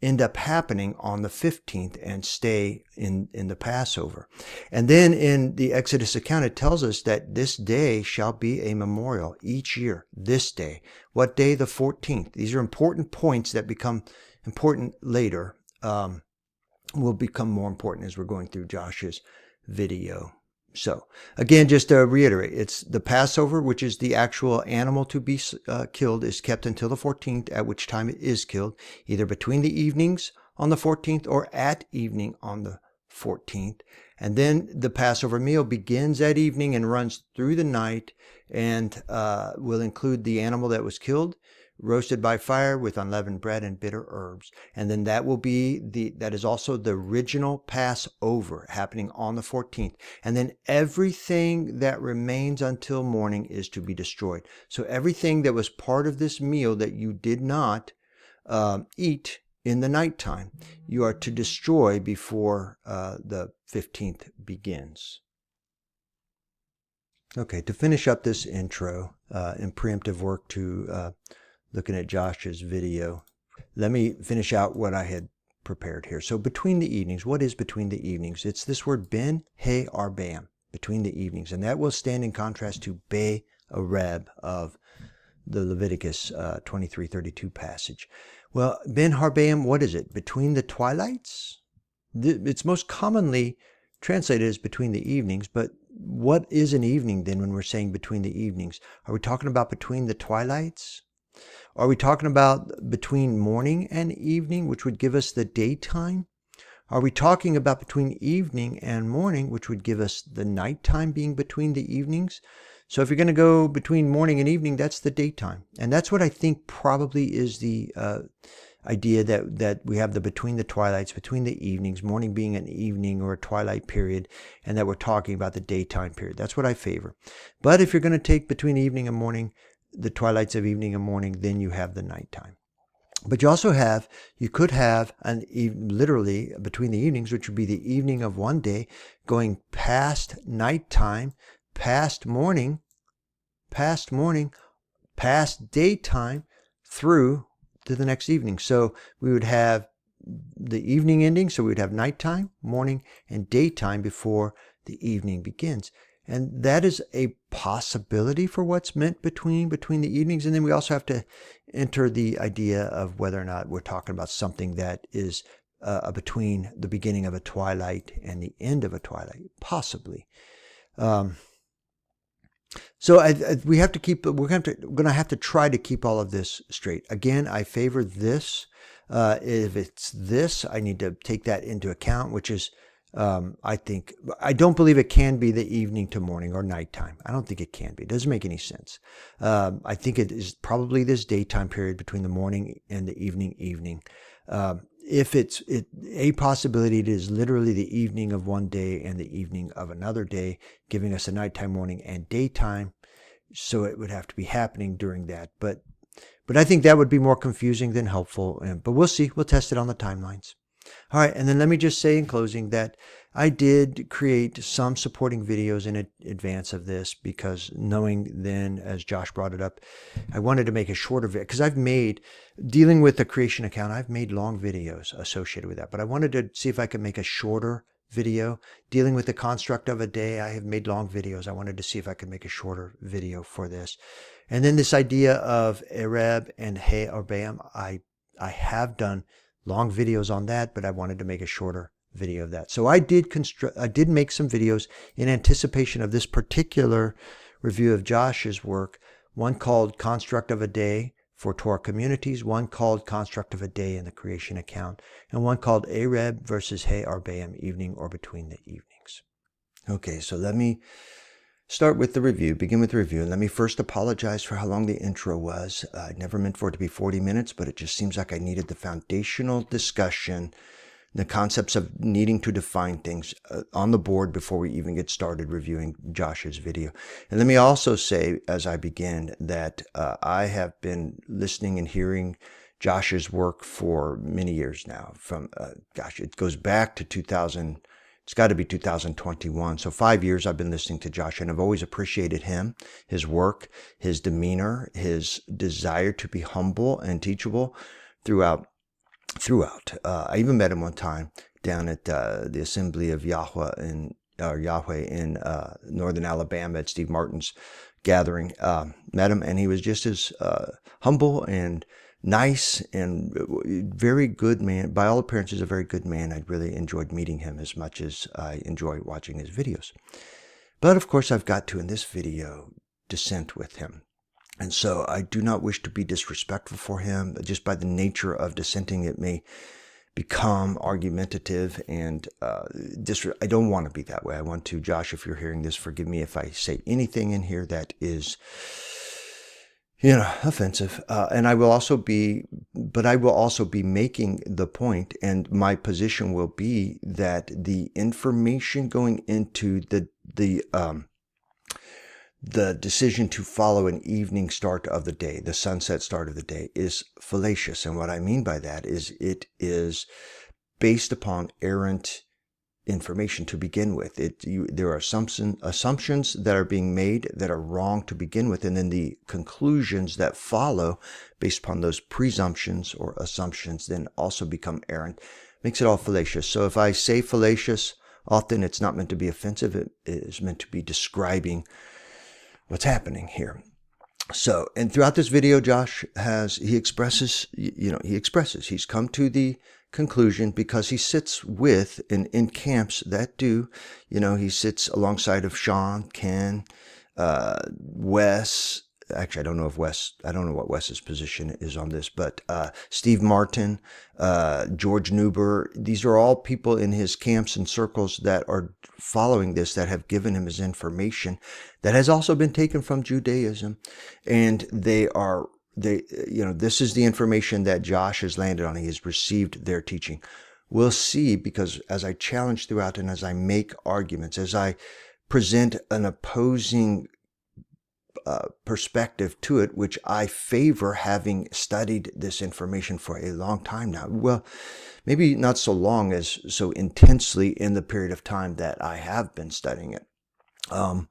A: end up happening on the 15th and stay in the Passover. And then in the Exodus account, it tells us that this day shall be a memorial each year. This day. What day? The 14th. These are important points that become important later, will become more important as we're going through Josh's video. So again, just to reiterate, it's the Passover, which is the actual animal to be killed, is kept until the 14th, at which time it is killed, either between the evenings on the 14th or at evening on the 14th. And then the Passover meal begins at evening and runs through the night, and will include the animal that was killed, roasted by fire with unleavened bread and bitter herbs. And then that is also the original Passover happening on the 14th. And then everything that remains until morning is to be destroyed. So everything that was part of this meal that you did not eat in the nighttime, you are to destroy before the 15th begins. Okay, to finish up this intro and preemptive work to looking at Josh's video, let me finish out what I had prepared here. So between the evenings, what is between the evenings? It's this word ben he arbam, between the evenings, and that will stand in contrast to be areb of the Leviticus 23:32 passage. Well, ben harbam, what is it? Between the twilights? It's most commonly translated as between the evenings, but what is an evening then when we're saying between the evenings? Are we talking about between the twilights? Are we talking about between morning and evening, which would give us the daytime? Are we talking about between evening and morning, which would give us the nighttime being between the evenings? So if you're going to go between morning and evening, that's the daytime. And that's what I think probably is the idea that we have the between the twilights, between the evenings, morning being an evening or a twilight period, and that we're talking about the daytime period. That's what I favor. But if you're going to take between evening and morning, the twilights of evening and morning, then you have the nighttime. But you could have literally between the evenings, which would be the evening of one day, going past nighttime, past morning, past daytime, through to the next evening. So we would have the evening ending, so we would have nighttime, morning, and daytime before the evening begins. And that is a possibility for what's meant between the evenings. And then we also have to enter the idea of whether or not we're talking about something that is between the beginning of a twilight and the end of a twilight, possibly. So we're going to have to try to keep all of this straight. Again, I favor this. If it's this, I need to take that into account, which is, I don't believe it can be the evening to morning or nighttime. I don't think it can be. It doesn't make any sense. I think it is probably this daytime period between the morning and the evening. If it's a possibility, it is literally the evening of one day and the evening of another day, giving us a nighttime, morning, and daytime. So it would have to be happening during that. But I think that would be more confusing than helpful. But we'll see. We'll test it on the timelines. All right, and then let me just say in closing that I did create some supporting videos in advance of this because knowing then, as Josh brought it up, I wanted to make a shorter video because dealing with the creation account, I've made long videos associated with that, but I wanted to see if I could make a shorter video. Dealing with the construct of a day, I have made long videos. I wanted to see if I could make a shorter video for this. And then this idea of Arab and He Arbam, I have done long videos on that, but I wanted to make a shorter video of that. So I did make some videos in anticipation of this particular review of Josh's work, one called Construct of a Day for Torah Communities, one called Construct of a Day in the Creation Account, and one called Arab versus He Arbam, Evening or Between the Evenings. Okay, so let me begin with the review. And let me first apologize for how long the intro was. I never meant for it to be 40 minutes, but it just seems like I needed the foundational discussion, the concepts of needing to define things on the board before we even get started reviewing Josh's video. And let me also say, as I begin, that I have been listening and hearing Josh's work for many years now. It goes back to 2000. It's got to be 2021. So 5 years I've been listening to Josh, and I've always appreciated him, his work, his demeanor, his desire to be humble and teachable throughout. I even met him one time down at the Assembly of Yahweh in northern Alabama at Steve Martin's gathering. Met him, and he was just as humble and nice and very good man. By all appearances, a very good man. I really enjoyed meeting him as much as I enjoy watching his videos. But of course, I've got to, in this video, dissent with him. And so I do not wish to be disrespectful for him. Just by the nature of dissenting, it may become argumentative, and I don't want to be that way. I want to, Josh, if you're hearing this, forgive me if I say anything in here that is offensive. And I will also be, but I will also be making the point, and my position will be that the information going into the decision to follow an evening start of the day, the sunset start of the day, is fallacious. And what I mean by that is it is based upon errant information to begin with. There are assumptions that are being made that are wrong to begin with, and then the conclusions that follow based upon those presumptions or assumptions then also become errant. Makes it all fallacious. So if I say fallacious, often it's not meant to be offensive. It is meant to be describing what's happening here. So, and throughout this video, Josh expresses, he's come to the conclusion because he sits with and in camps that do, he sits alongside of Sean, Ken, Wes. Actually, I don't know what Wes's position is on this, but Steve Martin, George Newber, these are all people in his camps and circles that are following this, that have given him his information that has also been taken from Judaism. And this is the information that Josh has landed on. He has received their teaching. We'll see, because as I challenge throughout and as I make arguments, as I present an opposing perspective to it, which I favor, having studied this information for a long time now. Well, maybe not so long as so intensely in the period of time that I have been studying it. I'm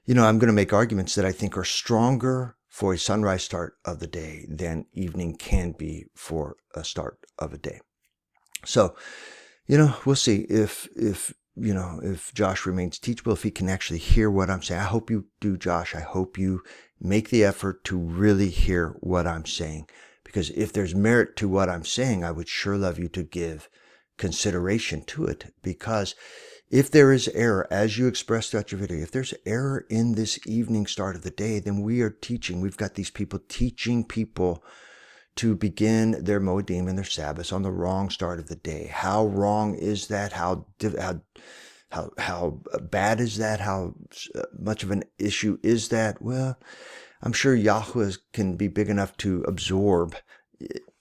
A: going to make arguments that I think are stronger for a sunrise start of the day than evening can be for a start of a day. So, we'll see if Josh remains teachable, if he can actually hear what I'm saying. I hope you do, Josh. I hope you make the effort to really hear what I'm saying, because if there's merit to what I'm saying, I would sure love you to give consideration to it, because if there is error, as you expressed throughout your video, if there's error in this evening start of the day, then we've got these people teaching people to begin their Moedim and their Sabbaths on the wrong start of the day. How wrong is that? How bad is that? How much of an issue is that? Well, I'm sure Yahweh can be big enough to absorb,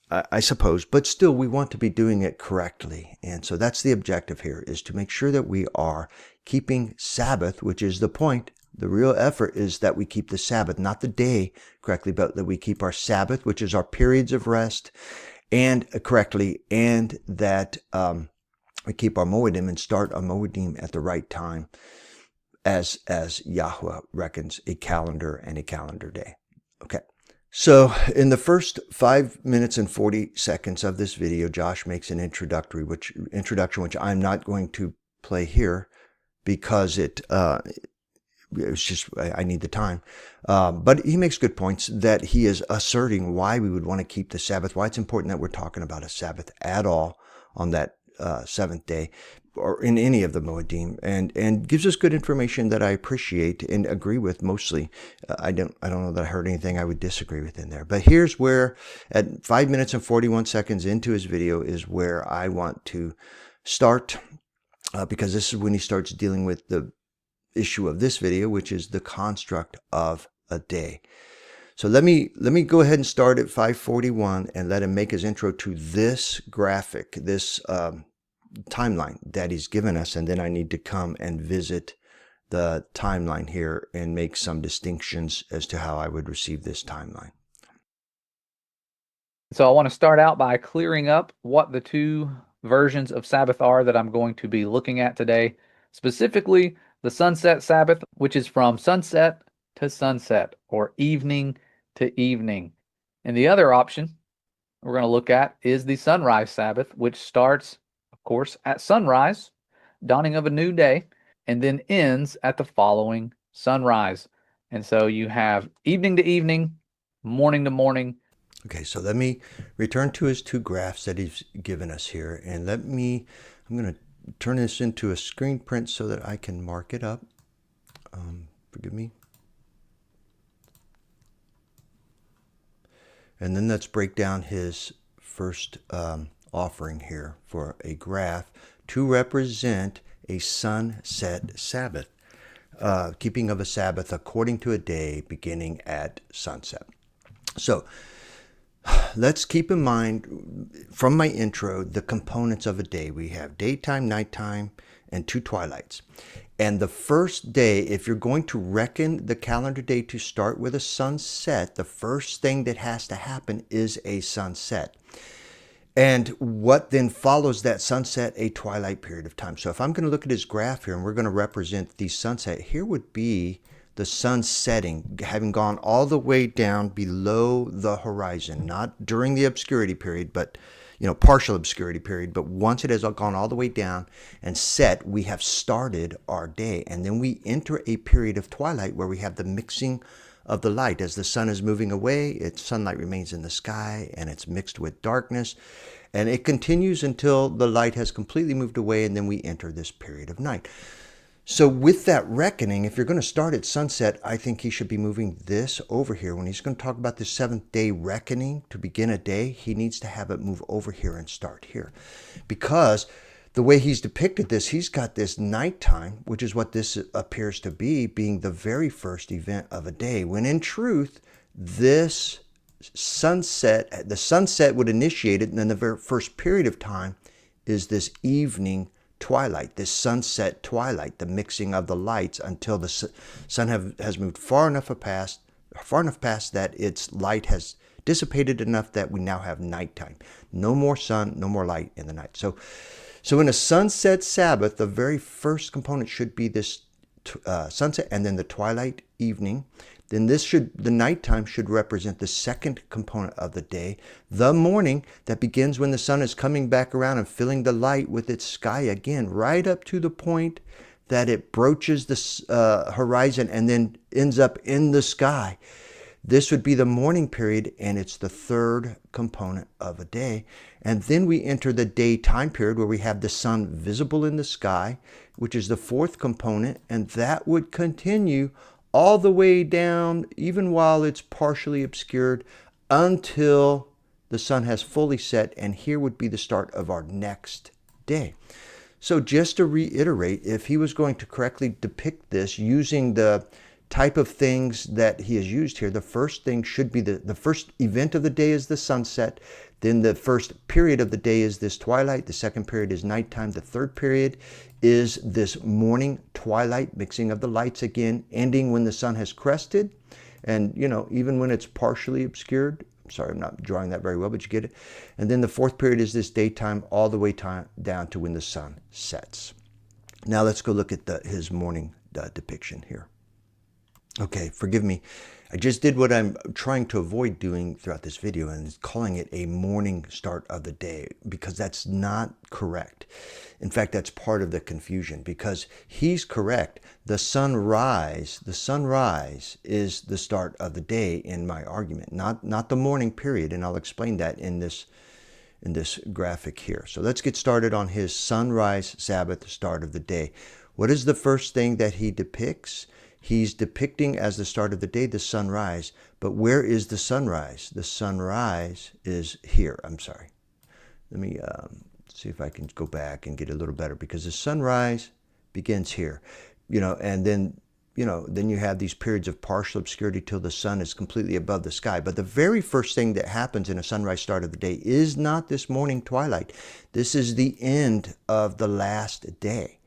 A: I suppose, but still we want to be doing it correctly. And so that's the objective here, is to make sure that we are keeping Sabbath, which is the point. The real effort is that we keep the Sabbath, not the day correctly, but that we keep our Sabbath, which is our periods of rest, and correctly, and that we keep our Moedim and start our Moedim at the right time, as Yahweh reckons a calendar and a calendar day. Okay. So in the first 5 minutes and 40 seconds of this video, Josh makes an introduction, which I'm not going to play here because it's just, I need the time. But he makes good points that he is asserting why we would want to keep the Sabbath, why it's important that we're talking about a Sabbath at all on that seventh day, or in any of the Moedim, and gives us good information that I appreciate and agree with mostly. I don't know that I heard anything I would disagree with in there. But here's where, at 5 minutes and 41 seconds into his video, is where I want to start, because this is when he starts dealing with the issue of this video, which is the construct of a day. So let me go ahead and start at 5:41 and let him make his intro to this graphic, this timeline that he's given us, and then I need to come and visit the timeline here and make some distinctions as to how I would receive this timeline.
B: So I want to start out by clearing up what the two versions of Sabbath are that I'm going to be looking at today. Specifically, the sunset Sabbath, which is from sunset to sunset, or evening to evening. And the other option we're going to look at is the sunrise Sabbath, which starts, of course, at sunrise, dawning of a new day, and then ends at the following sunrise. And so you have evening to evening, morning to morning.
A: Okay, so let me return to his two graphs that he's given us here, and I'm going to turn this into a screen print so that I can mark it up. Forgive me. And then let's break down his first offering here for a graph to represent a sunset Sabbath. keeping of a Sabbath according to a day beginning at sunset. So let's keep in mind from my intro the components of a day. We have daytime, nighttime, and 2 twilights. And the first day, if you're going to reckon the calendar day to start with a sunset, the first thing that has to happen is a sunset. And what then follows that sunset? A twilight period of time. So if I'm going to look at his graph here and we're going to represent the sunset, here would be the sun setting, having gone all the way down below the horizon, not during the obscurity period, but partial obscurity period. But once it has gone all the way down and set, we have started our day. And then we enter a period of twilight where we have the mixing of the light. As the sun is moving away, its sunlight remains in the sky and it's mixed with darkness. And it continues until the light has completely moved away, and then we enter this period of night. So with that reckoning, if you're going to start at sunset, I think he should be moving this over here. When he's going to talk about the 7th day reckoning to begin a day, he needs to have it move over here and start here. Because the way he's depicted this, he's got this nighttime, which is what this appears to be, being the very first event of a day, when in truth, this sunset, the sunset would initiate it, and then the very first period of time is this evening twilight, this sunset twilight, the mixing of the lights until the sun has moved far enough past that its light has dissipated enough that we now have nighttime. No more sun, no more light in the night. So in a sunset Sabbath, the very first component should be this sunset, and then the twilight evening. Then the nighttime should represent the second component of the day, the morning that begins when the sun is coming back around and filling the light with its sky again, right up to the point that it broaches the horizon and then ends up in the sky. This would be the morning period, and it's the third component of a day. And then we enter the daytime period where we have the sun visible in the sky, which is the fourth component, and that would continue all the way down, even while it's partially obscured, until the sun has fully set, and here would be the start of our next day. So just to reiterate, if he was going to correctly depict this using the type of things that he has used here, the first thing should be the first event of the day is the sunset. Then the first period of the day is this twilight. The second period is nighttime. The third period is this morning twilight, mixing of the lights again, ending when the sun has crested. And, even when it's partially obscured. Sorry, I'm not drawing that very well, but you get it. And then the fourth period is this daytime all the way down to when the sun sets. Now let's go look at his morning depiction here. Okay, forgive me. I just did what I'm trying to avoid doing throughout this video, and calling it a morning start of the day, because that's not correct. In fact, that's part of the confusion, because he's correct. The sunrise is the start of the day in my argument, not the morning period, and I'll explain that in this graphic here. So let's get started on his sunrise Sabbath, start of the day. What is the first thing that he depicts? He's depicting as the start of the day the sunrise, but where is the sunrise? The sunrise is here. I'm sorry. Let me see if I can go back and get a little better, because the sunrise begins here, and then you have these periods of partial obscurity till the sun is completely above the sky. But the very first thing that happens in a sunrise start of the day is not this morning twilight. This is the end of the last day.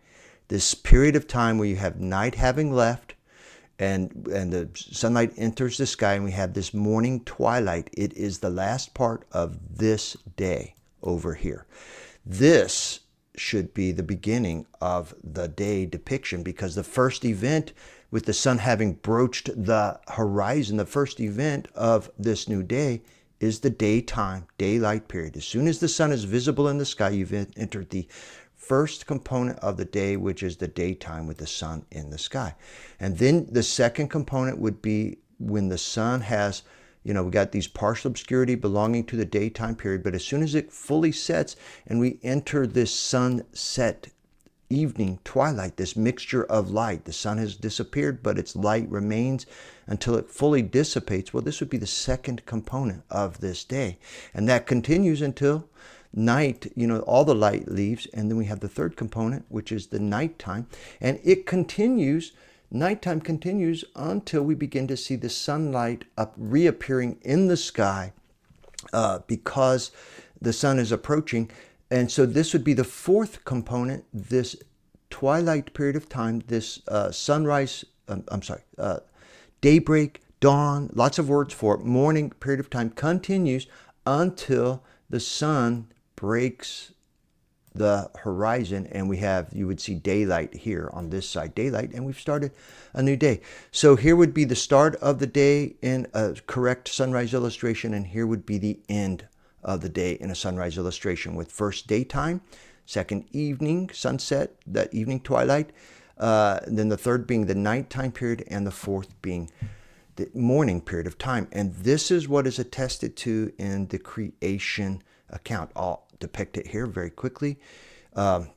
A: This period of time where you have night having left, and the sunlight enters the sky, and we have this morning twilight. It is the last part of this day over here. This should be the beginning of the day depiction, because the first event, with the sun having broached the horizon, the first event of this new day is the daytime, daylight period. As soon as the sun is visible in the sky, you've entered the first component of the day, which is the daytime with the sun in the sky. And then the second component would be when the sun has, we got these partial obscurity belonging to the daytime period, but as soon as it fully sets and we enter this sunset evening twilight, this mixture of light, the sun has disappeared, but its light remains until it fully dissipates. Well, this would be the second component of this day. And that continues until night, all the light leaves, and then we have the third component, which is the nighttime, and it continues Nighttime continues until we begin to see the sunlight reappearing in the sky because the sun is approaching. And so this would be the fourth component, this twilight period of time, this daybreak, dawn, lots of words for it, morning period of time continues until the sun breaks the horizon, and you would see daylight here on this side, daylight, and we've started a new day. So here would be the start of the day in a correct sunrise illustration, and here would be the end of the day in a sunrise illustration, with first daytime, second evening, sunset, that evening twilight, then the third being the nighttime period, and the fourth being the morning period of time. And this is what is attested to in the creation account. I'll depict it here very quickly.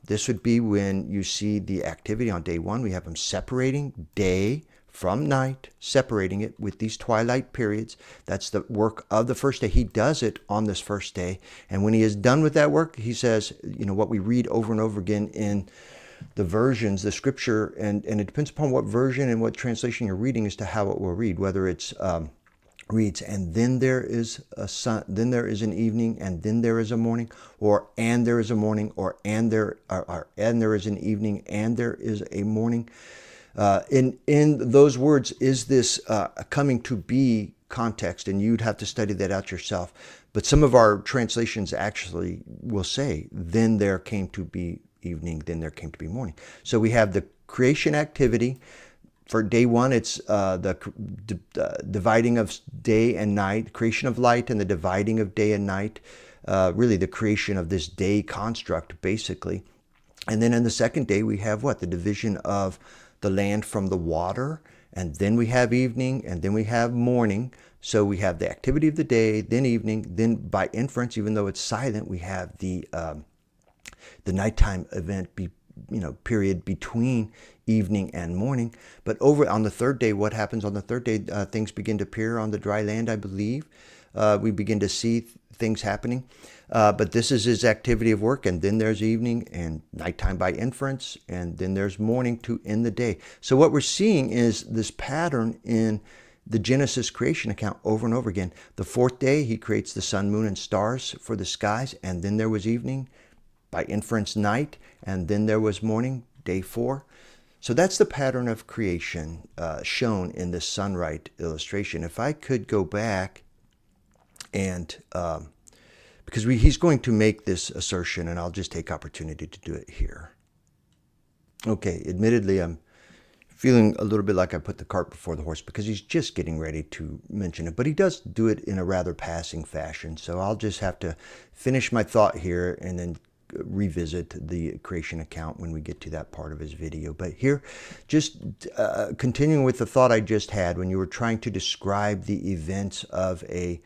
A: This would be when you see the activity on day one. We have him separating day from night, separating it with these twilight periods. That's the work of the first day. He does it on this first day. And when he is done with that work, he says, what we read over and over again in the versions, the scripture, and it depends upon what version and what translation you're reading as to how it will read, whether it's reads, and then there is then there is an evening, and then there is a morning, or and there is a morning, or and there is an evening, and there is a morning. In those words is this coming to be context, and you'd have to study that out yourself. But some of our translations actually will say, then there came to be evening, then there came to be morning. So we have the creation activity. For day one, it's the dividing of day and night, creation of light and the dividing of day and night, really the creation of this day construct, basically. And then in the second day, we have what? The division of the land from the water, and then we have evening, and then we have morning. So we have the activity of the day, then evening, then by inference, even though it's silent, we have the nighttime event period between evening and morning. But over on the third day, what happens on the third day? Things begin to appear on the dry land, I believe. We begin to see things happening. But this is his activity of work, and then there's evening and nighttime by inference, and then there's morning to end the day. So what we're seeing is this pattern in the Genesis creation account over and over again. The fourth day, he creates the sun, moon, and stars for the skies, and then there was evening, by inference night, and then there was morning, day 4. So that's the pattern of creation shown in the sunrise illustration. If I could go back and, because he's going to make this assertion, and I'll just take opportunity to do it here. Okay, admittedly, I'm feeling a little bit like I put the cart before the horse because he's just getting ready to mention it, but he does do it in a rather passing fashion. So I'll just have to finish my thought here and then revisit the creation account when we get to that part of his video. But here, just continuing with the thought I just had when you were trying to describe the events of the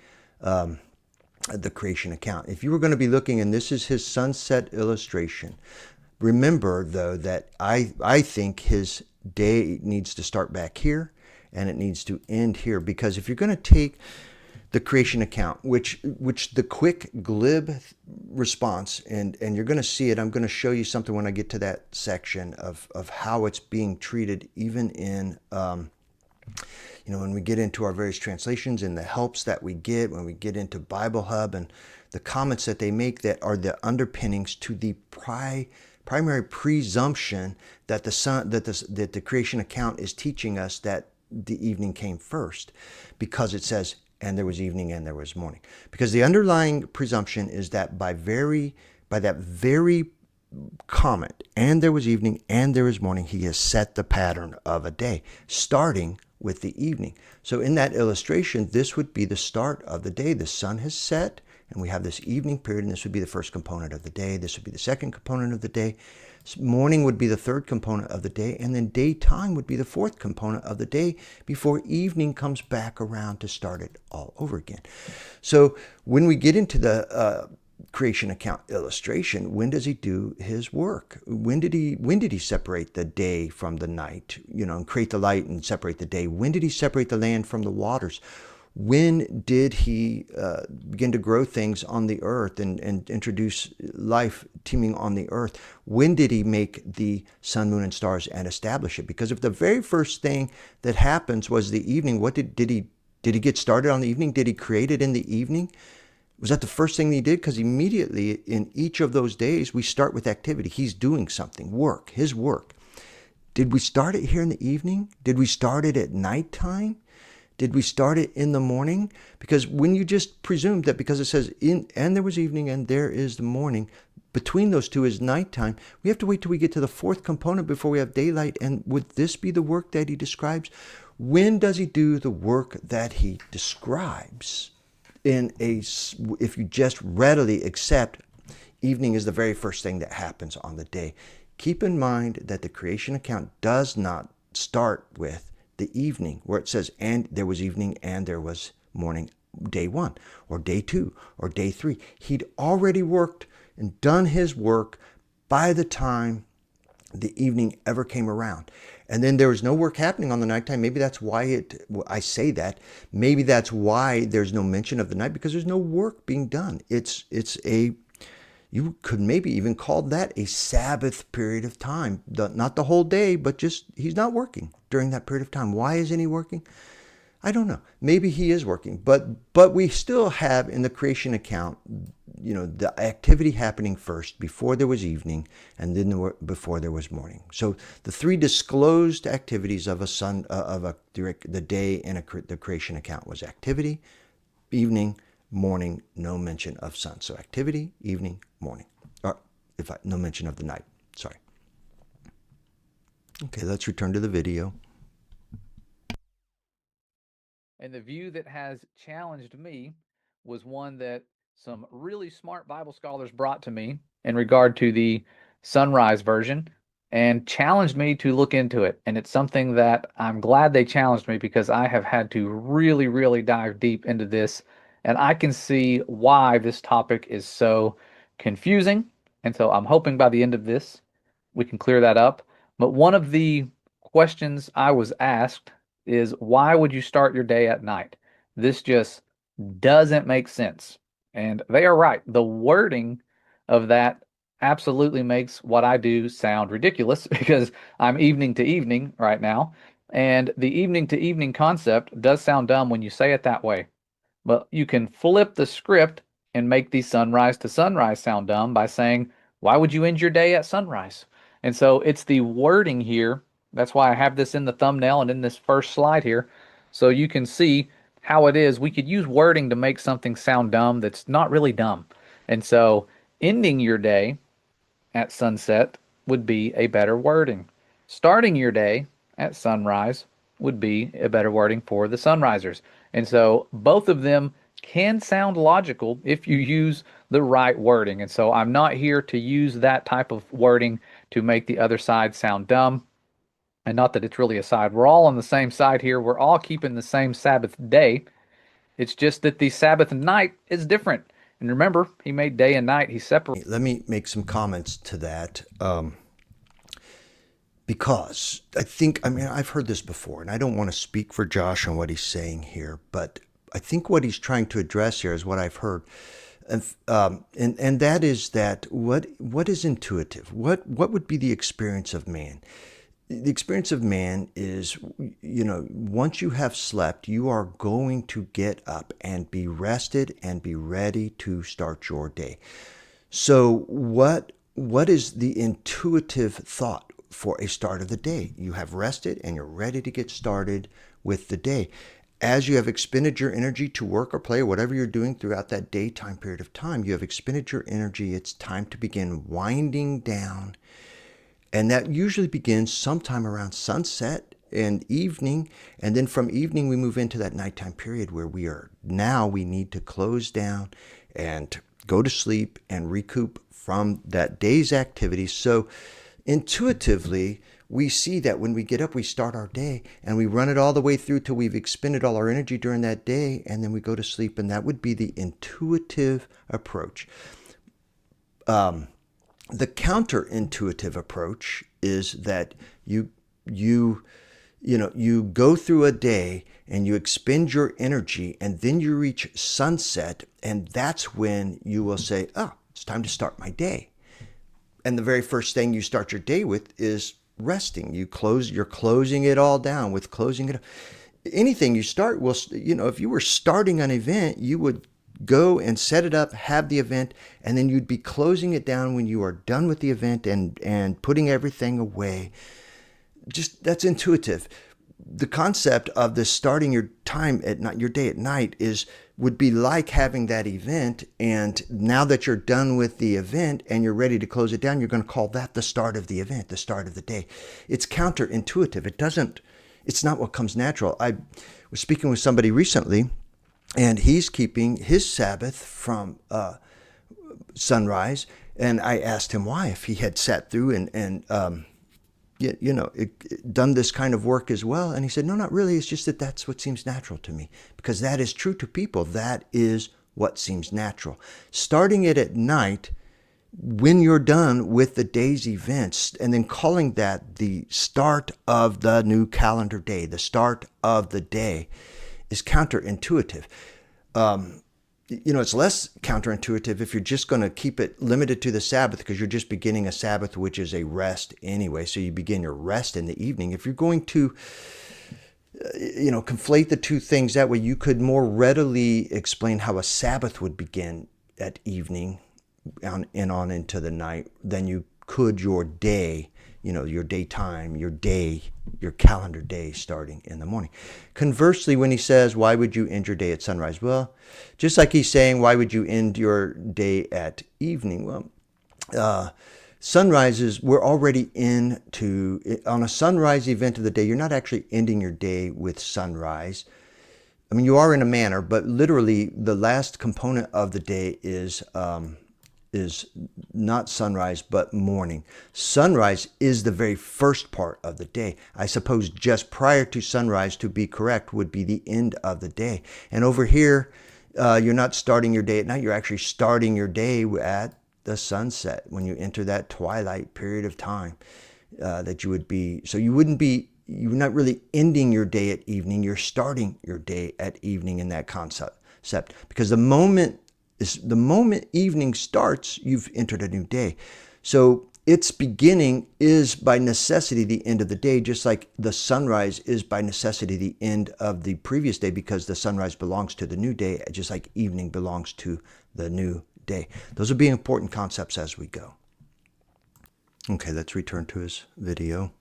A: creation account. If you were going to be looking, and this is his sunset illustration, remember though that I think his day needs to start back here and it needs to end here, because if you're going to take the creation account, which the quick glib response, and you're going to see it. I'm going to show you something when I get to that section of how it's being treated, even in when we get into our various translations and the helps that we get, when we get into Bible Hub and the comments that they make that are the underpinnings to the primary presumption that the creation account is teaching us that the evening came first, because it says, and there was evening and there was morning. Because the underlying presumption is that by that very comment, and there was evening and there was morning, he has set the pattern of a day, starting with the evening. So in that illustration, this would be the start of the day. The sun has set, and we have this evening period, and this would be the first component of the day. This would be the second component of the day. Morning would be the third component of the day, and then daytime would be the fourth component of the day before evening comes back around to start it all over again. So when we get into the creation account illustration, when does he do his work? When did he separate the day from the night, and create the light and separate the day? When did he separate the land from the waters? When did he begin to grow things on the earth and introduce life teeming on the earth? When did he make the sun, moon, and stars and establish it? Because if the very first thing that happens was the evening, what did he get started on the evening? Did he create it in the evening? Was that the first thing he did? Because immediately in each of those days, we start with activity. He's doing something, work, his work. Did we start it here in the evening? Did we start it at nighttime? Did we start it in the morning? Because when you just presume that because it says and there was evening and there is the morning, between those two is nighttime, we have to wait till we get to the fourth component before we have daylight. And would this be the work that he describes? When does he do the work that he describes? If you just readily accept evening is the very first thing that happens on the day. Keep in mind that the creation account does not start with the evening where it says, and there was evening and there was morning, day 1 or day 2 or day 3. He'd already worked and done his work by the time the evening ever came around. And then there was no work happening on the nighttime. Maybe that's why I say that. Maybe that's why there's no mention of the night, because there's no work being done. You could maybe even call that a Sabbath period of time. Not the whole day, but just he's not working during that period of time. Why isn't he working? I don't know. Maybe he is working, but we still have in the creation account, the activity happening first before there was evening, and then before there was morning. So the three disclosed activities of the day in the creation account was activity, evening, morning, no mention of sun. So activity, evening, morning, or no mention of the night. Sorry. Okay, let's return to the video.
B: And the view that has challenged me was one that some really smart Bible scholars brought to me in regard to the sunrise version and challenged me to look into it. And it's something that I'm glad they challenged me, because I have had to really, really dive deep into this. And I can see why this topic is so confusing. And so I'm hoping by the end of this, we can clear that up. But one of the questions I was asked is, why would you start your day at night? This just doesn't make sense. And they are right. The wording of that absolutely makes what I do sound ridiculous, because I'm evening to evening right now. And the evening to evening concept does sound dumb when you say it that way. But you can flip the script and make the sunrise to sunrise sound dumb by saying, why would you end your day at sunrise? And so it's the wording here. That's why I have this in the thumbnail and in this first slide here. So you can see how it is. We could use wording to make something sound dumb that's not really dumb. And so ending your day at sunset would be a better wording. Starting your day at sunrise would be a better wording for the sunrisers. And so both of them can sound logical if you use the right wording. And so I'm not here to use that type of wording to make the other side sound dumb. And not that it's really a side. We're all on the same side here. We're all keeping the same Sabbath day. It's just that the Sabbath night is different. And remember, he made day and night. He separated.
A: Let me make some comments to that. Because I've heard this before, and I don't want to speak for Josh on what he's saying here, but I think what he's trying to address here is what I've heard. And that is that what is intuitive? What would be the experience of man? The experience of man is, once you have slept, you are going to get up and be rested and be ready to start your day. So what is the intuitive thought for a start of the day? You have rested and you're ready to get started with the day. As you have expended your energy to work or play or whatever you're doing throughout that daytime period of time, you have expended your energy. It's time to begin winding down. And that usually begins sometime around sunset and evening. And then from evening, we move into that nighttime period where we need to close down and go to sleep and recoup from that day's activities. So intuitively, we see that when we get up, we start our day and we run it all the way through till we've expended all our energy during that day. And then we go to sleep. And that would be the intuitive approach. The counterintuitive approach is that you You go through a day and you expend your energy, and then you reach sunset, and that's when you will say, oh, it's time to start my day. And the very first thing you start your day with is resting. You're closing it all down with closing it. Anything you start will, if you were starting an event, you would go and set it up, have the event, and then you'd be closing it down when you are done with the event and putting everything away. Just that's intuitive. The concept of this starting your time at night, your day at night, would be like having that event, and now that you're done with the event and you're ready to close it down, you're going to call that the start of the event, the start of the day. It's counterintuitive. It's not what comes natural. I was speaking with somebody recently, and he's keeping his Sabbath from sunrise, and I asked him why, if he had sat through and done this kind of work as well. And he said, no, not really. It's just that's what seems natural to me, because that is true to people. That is what seems natural. Starting it at night when you're done with the day's events, and then calling that the start of the new calendar day, the start of the day, is counterintuitive. It's less counterintuitive if you're just going to keep it limited to the Sabbath, because you're just beginning a Sabbath, which is a rest anyway. So you begin your rest in the evening. If you're going to, conflate the two things, that way you could more readily explain how a Sabbath would begin at evening on into the night than you could your day, your daytime, your day, your calendar day starting in the morning. Conversely, when he says, why would you end your day at sunrise? Well, just like he's saying, why would you end your day at evening? Well, sunrises, we're already on a sunrise event of the day, you're not actually ending your day with sunrise. I mean, you are in a manner, but literally the last component of the day is not sunrise, but morning. Sunrise is the very first part of the day. I suppose just prior to sunrise, to be correct, would be the end of the day. And over here, you're not starting your day at night. You're actually starting your day at the sunset, when you enter that twilight period of time that you would be. So you're not really ending your day at evening. You're starting your day at evening in that concept, because the moment evening starts, you've entered a new day. So its beginning is by necessity the end of the day, just like the sunrise is by necessity the end of the previous day, because the sunrise belongs to the new day, just like evening belongs to the new day. Those will be important concepts as we go. Okay, let's return to his video.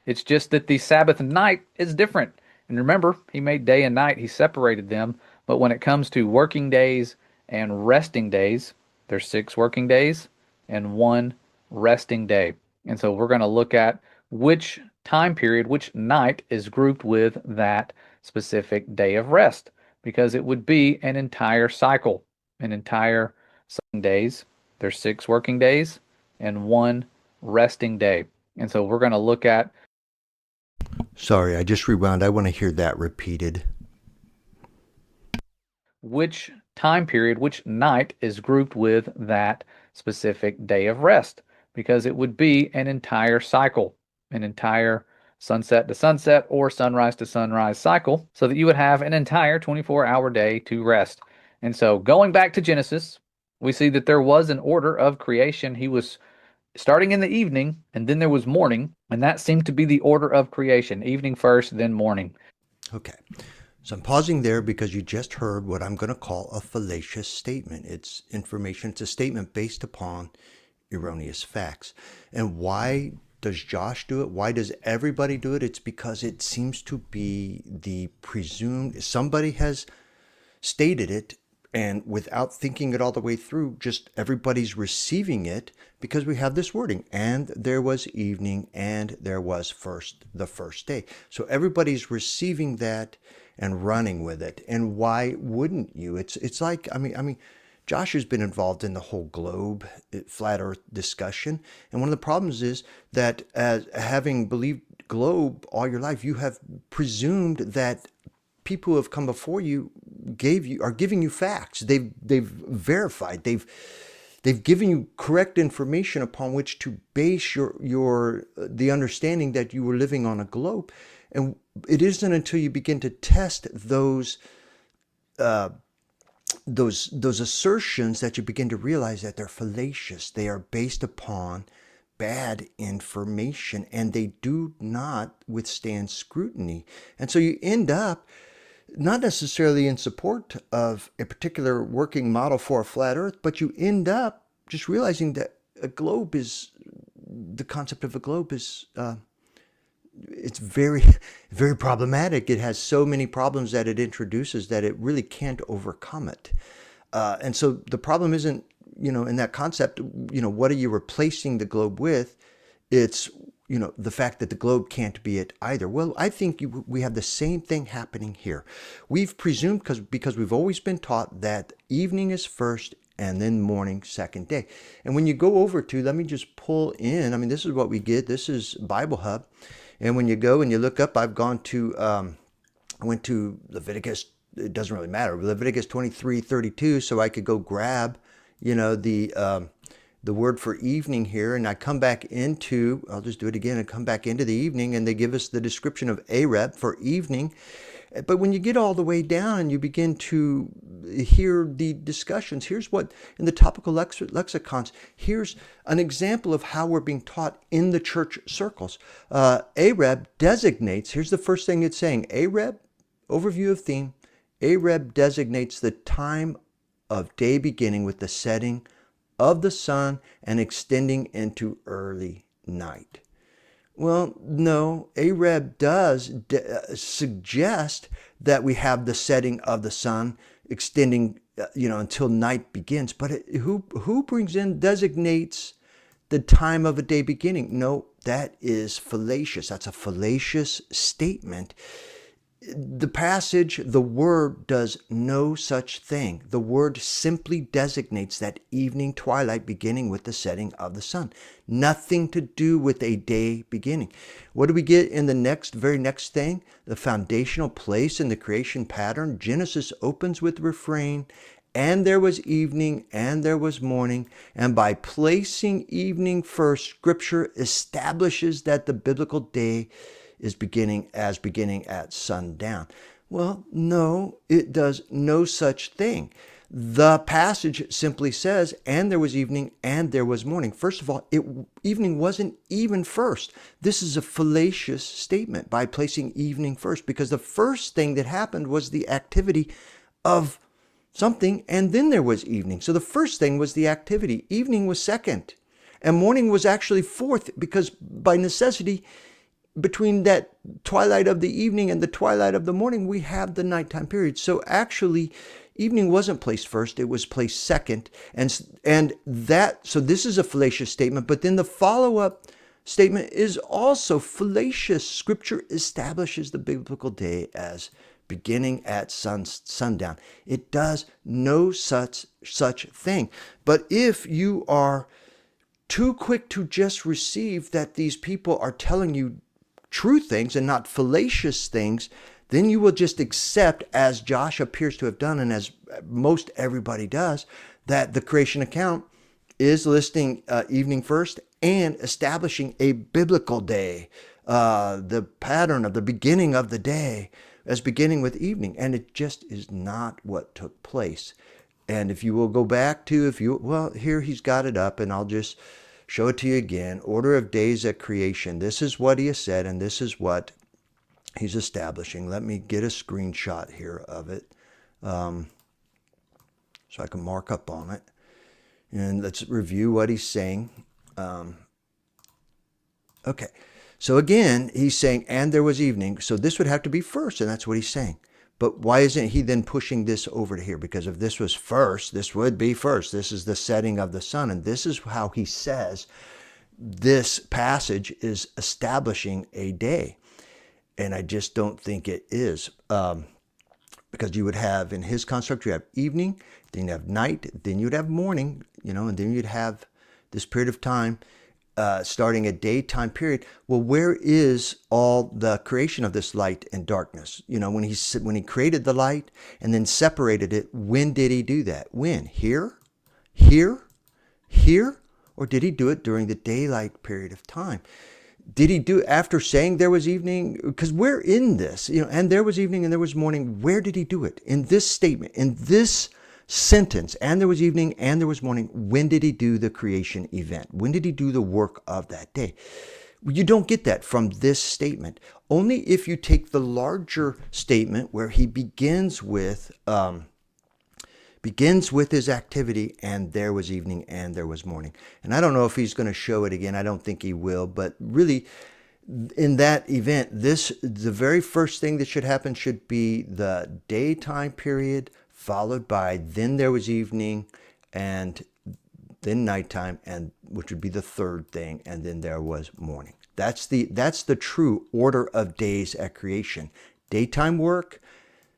B: It's just that the Sabbath night is different. And remember, he made day and night, he separated them. But when it comes to working days and resting days, there's 6 working days and 1 resting day. And so we're going to look at which time period, which night is grouped with that specific day of rest, because it would be an entire cycle, an entire 7 days. There's 6 working days and 1 resting day. And so we're going to look at.
A: Sorry, I just rewound. I want to hear that repeated.
B: Which time period, which night is grouped with that specific day of rest, because it would be an entire cycle, an entire sunset to sunset or sunrise to sunrise cycle, so that you would have an entire 24-hour day to rest. And so going back to Genesis, we see that there was an order of creation. He was starting in the evening, and then there was morning, and that seemed to be the order of creation: evening first, then morning.
A: Okay. So I'm pausing there because you just heard what I'm going to call a fallacious statement. It's information. It's a statement based upon erroneous facts. And why does Josh do it? Why does everybody do it? It's because it seems to be the presumed, somebody has stated it, and without thinking it all the way through, just everybody's receiving it, because we have this wording, and there was evening, and there was the first day. So everybody's receiving that and running with it. And why wouldn't you? It's like, I mean, Josh has been involved in the whole globe, flat earth discussion. And one of the problems is that, as having believed globe all your life, you have presumed that people who have come before you are giving you facts. They've verified. They've given you correct information upon which to base the understanding that you were living on a globe. And it isn't until you begin to test those assertions that you begin to realize that they're fallacious. They are based upon bad information, and they do not withstand scrutiny. And so you end up not necessarily in support of a particular working model for a flat earth, but you end up just realizing that the concept of a globe is, it's very, very problematic. It has so many problems that it introduces that it really can't overcome it. And so the problem isn't, in that concept, what are you replacing the globe with? It's, the fact that the globe can't be it either. Well, I think we have the same thing happening here. We've presumed, because we've always been taught that evening is first and then morning second day. And when you go over to, let me just pull in, this is what we get. This is Bible Hub. And when you go and you look up, I went to Leviticus, it doesn't really matter, Leviticus 23:32, so I could go grab, the word for evening here, and I come back into, I'll just do it again, and come back into the evening, and they give us the description of Areb for evening. But when you get all the way down and you begin to hear the discussions, here's what, in the topical lexicons, here's an example of how we're being taught in the church circles. Areb designates, here's the first thing it's saying, Areb, overview of theme, Areb designates the time of day beginning with the setting of the sun and extending into early night. Well, no, Areb does suggest that we have the setting of the sun extending, until night begins. But who designates the time of a day beginning? No, that is fallacious. That's a fallacious statement. The passage, the word does no such thing. The word simply designates that evening twilight beginning with the setting of the sun. Nothing to do with a day beginning. What do we get in the very next thing? The foundational place in the creation pattern. Genesis opens with the refrain, and there was evening, and there was morning. And by placing evening first, Scripture establishes that the biblical day is beginning at sundown. Well, no, it does no such thing. The passage simply says, and there was evening and there was morning. First of all, evening wasn't even first. This is a fallacious statement by placing evening first, because the first thing that happened was the activity of something, and then there was evening. So the first thing was the activity. Evening was second, and morning was actually fourth, because by necessity, between that twilight of the evening and the twilight of the morning, we have the nighttime period. So actually, evening wasn't placed first, it was placed second. So this is a fallacious statement, but then the follow-up statement is also fallacious. Scripture establishes the biblical day as beginning at sundown. It does no such thing. But if you are too quick to just receive that these people are telling you true things and not fallacious things, then you will just accept, as Josh appears to have done, and as most everybody does, that the creation account is listing evening first and establishing a biblical day, the pattern of the beginning of the day as beginning with evening. And it just is not what took place. And if you will go back to, here he's got it up, and I'll just show it to you again. Order of days at creation. This is what he has said, and this is what he's establishing. Let me get a screenshot here of it so I can mark up on it. And let's review what he's saying. Okay. So again, he's saying, and there was evening. So this would have to be first, and that's what he's saying. But why isn't he then pushing this over to here? Because if this was first, this would be first. This is the setting of the sun. And this is how he says this passage is establishing a day. And I just don't think it is. Because you would have, in his construct, you have evening, then you have night, then you'd have morning, and then you'd have this period of time starting a daytime period. Well, where is all the creation of this light and darkness? When he created the light and then separated it, when did he do that? When? Here, here, or did he do it during the daylight period of time? Did he do it after saying there was evening? Because we're in this, and there was evening and there was morning. Where did he do it? In this statement, in this sentence, and there was evening and there was morning. When did he do the creation event? When did he do the work of that day? You don't get that from this statement. Only if you take the larger statement where he begins with his activity, and there was evening and there was morning. And I don't know if he's going to show it again. I don't think he will. But really, in that event, the very first thing that should happen should be the daytime period, followed by then there was evening, and then nighttime, and which would be the third thing, and then there was morning. That's the true order of days at creation. Daytime work,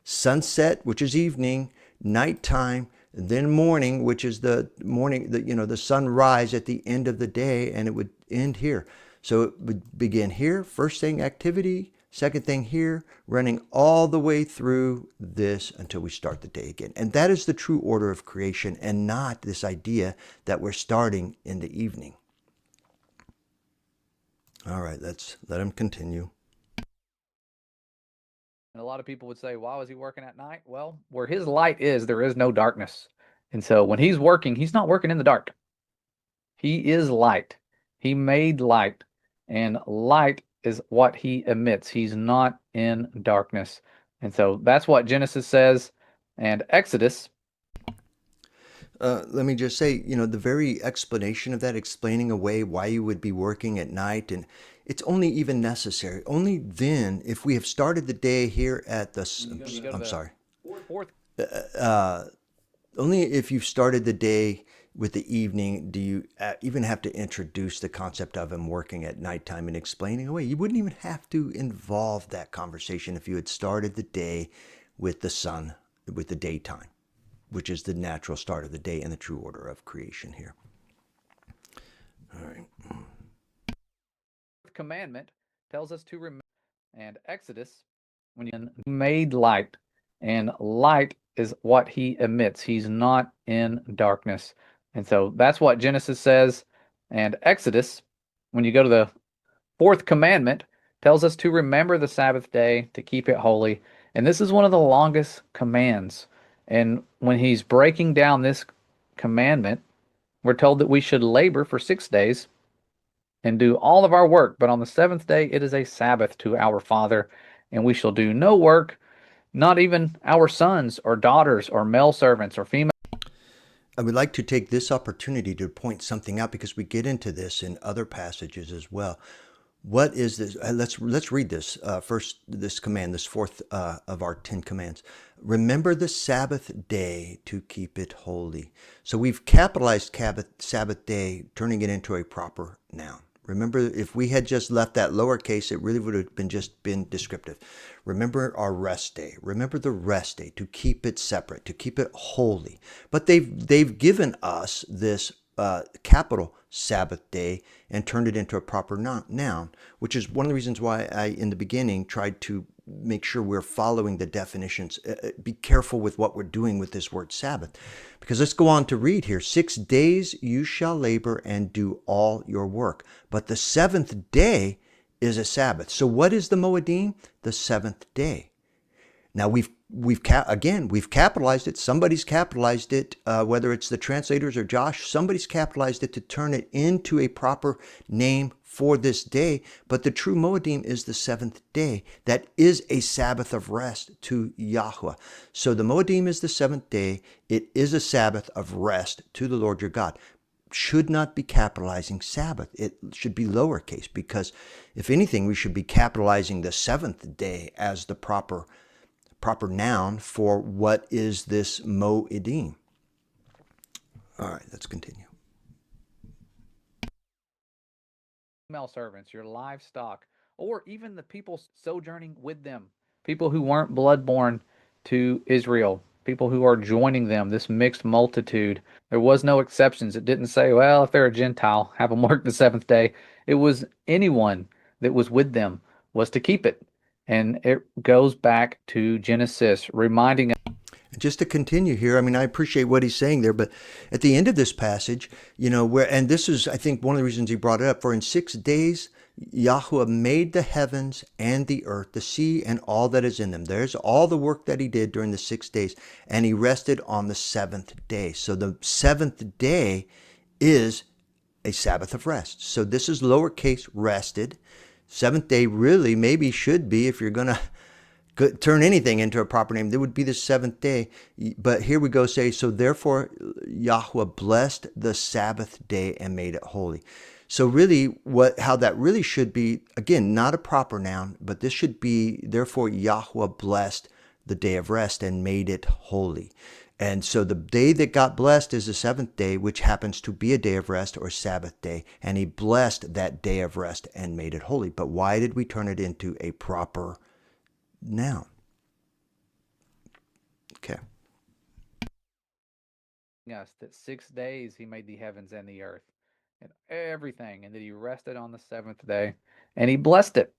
A: sunset, which is evening, nighttime, then morning, which is the morning, the sunrise at the end of the day, and it would end here. So it would begin here, first thing activity, second thing here, running all the way through this until we start the day again. And that is the true order of creation, and not this idea that we're starting in the evening. All right, let's let him continue.
B: And a lot of people would say, why was he working at night? Well, where his light is, there is no darkness. And so when he's working, he's not working in the dark. He is light. He made light, and light is what he emits. He's not in darkness. And so that's what Genesis says. And Exodus.
A: Let me just say, the very explanation of that, explaining away why you would be working at night, and it's only even necessary. Only then, if we have started the day here at the, I'm sorry.
B: Fourth.
A: Only if you've started the day with the evening do you even have to introduce the concept of him working at nighttime and explaining away. You wouldn't even have to involve that conversation if you had started the day with the sun, with the daytime, which is the natural start of the day and the true order of creation here. All right.
B: Commandment tells us to remember, and Exodus, when you made light, and light is what he emits. He's not in darkness. And so that's what Genesis says. And Exodus, when you go to the fourth commandment, tells us to remember the Sabbath day, to keep it holy. And this is one of the longest commands. And when he's breaking down this commandment, we're told that we should labor for 6 days and do all of our work. But on the seventh day, it is a Sabbath to our Father, and we shall do no work, not even our sons or daughters or male servants or female.
A: I would like to take this opportunity to point something out, because we get into this in other passages as well. What is this? Let's read this first. This command, this fourth of our 10 commands. Remember the Sabbath day to keep it holy. So we've capitalized Sabbath day, turning it into a proper noun. Remember, if we had just left that lowercase, it really would have been descriptive. Remember our rest day. Remember the rest day, to keep it separate, to keep it holy. But they've given us this capital Sabbath day and turned it into a proper noun, which is one of the reasons why I, in the beginning, tried to make sure we're following the definitions. Be careful with what we're doing with this word Sabbath, because let's go on to read here. 6 days you shall labor and do all your work, but the seventh day is a Sabbath. So what is the Moedim? The seventh day. Now we've capitalized it. Somebody's capitalized it, whether it's the translators or Josh. Somebody's capitalized it to turn it into a proper name for this day. But the true Moedim is the seventh day. That is a Sabbath of rest to Yahweh. So the Moedim is the seventh day. It is a Sabbath of rest to the Lord your God. Should not be capitalizing Sabbath. It should be lowercase, because if anything, we should be capitalizing the seventh day as the proper noun for what is this Moedim. All right, let's continue.
B: Female servants, your livestock, or even the people sojourning with them, people who weren't bloodborn to Israel, people who are joining them, this mixed multitude. There was no exceptions. It didn't say, well, if they're a Gentile, have them work the seventh day. It was anyone that was with them was to keep it. And it goes back to Genesis, reminding us.
A: Just to continue here, I mean, I appreciate what he's saying there, but at the end of this passage, and this is, I think, one of the reasons he brought it up, for in 6 days, Yahweh made the heavens and the earth, the sea, and all that is in them. There's all the work that he did during the 6 days, and he rested on the seventh day. So the seventh day is a Sabbath of rest. So this is lowercase rested. Seventh day really maybe should be, if you're going to turn anything into a proper name, there would be the seventh day. But here we go, say, so therefore Yahweh blessed the Sabbath day and made it holy. So really how that really should be, again, not a proper noun, but this should be, therefore Yahweh blessed the day of rest and made it holy. And so the day that got blessed is the seventh day, which happens to be a day of rest or Sabbath day. And he blessed that day of rest and made it holy. But why did we turn it into a proper noun? Okay.
B: Us that 6 days he made the heavens and the earth and everything, and that he rested on the seventh day and he blessed it.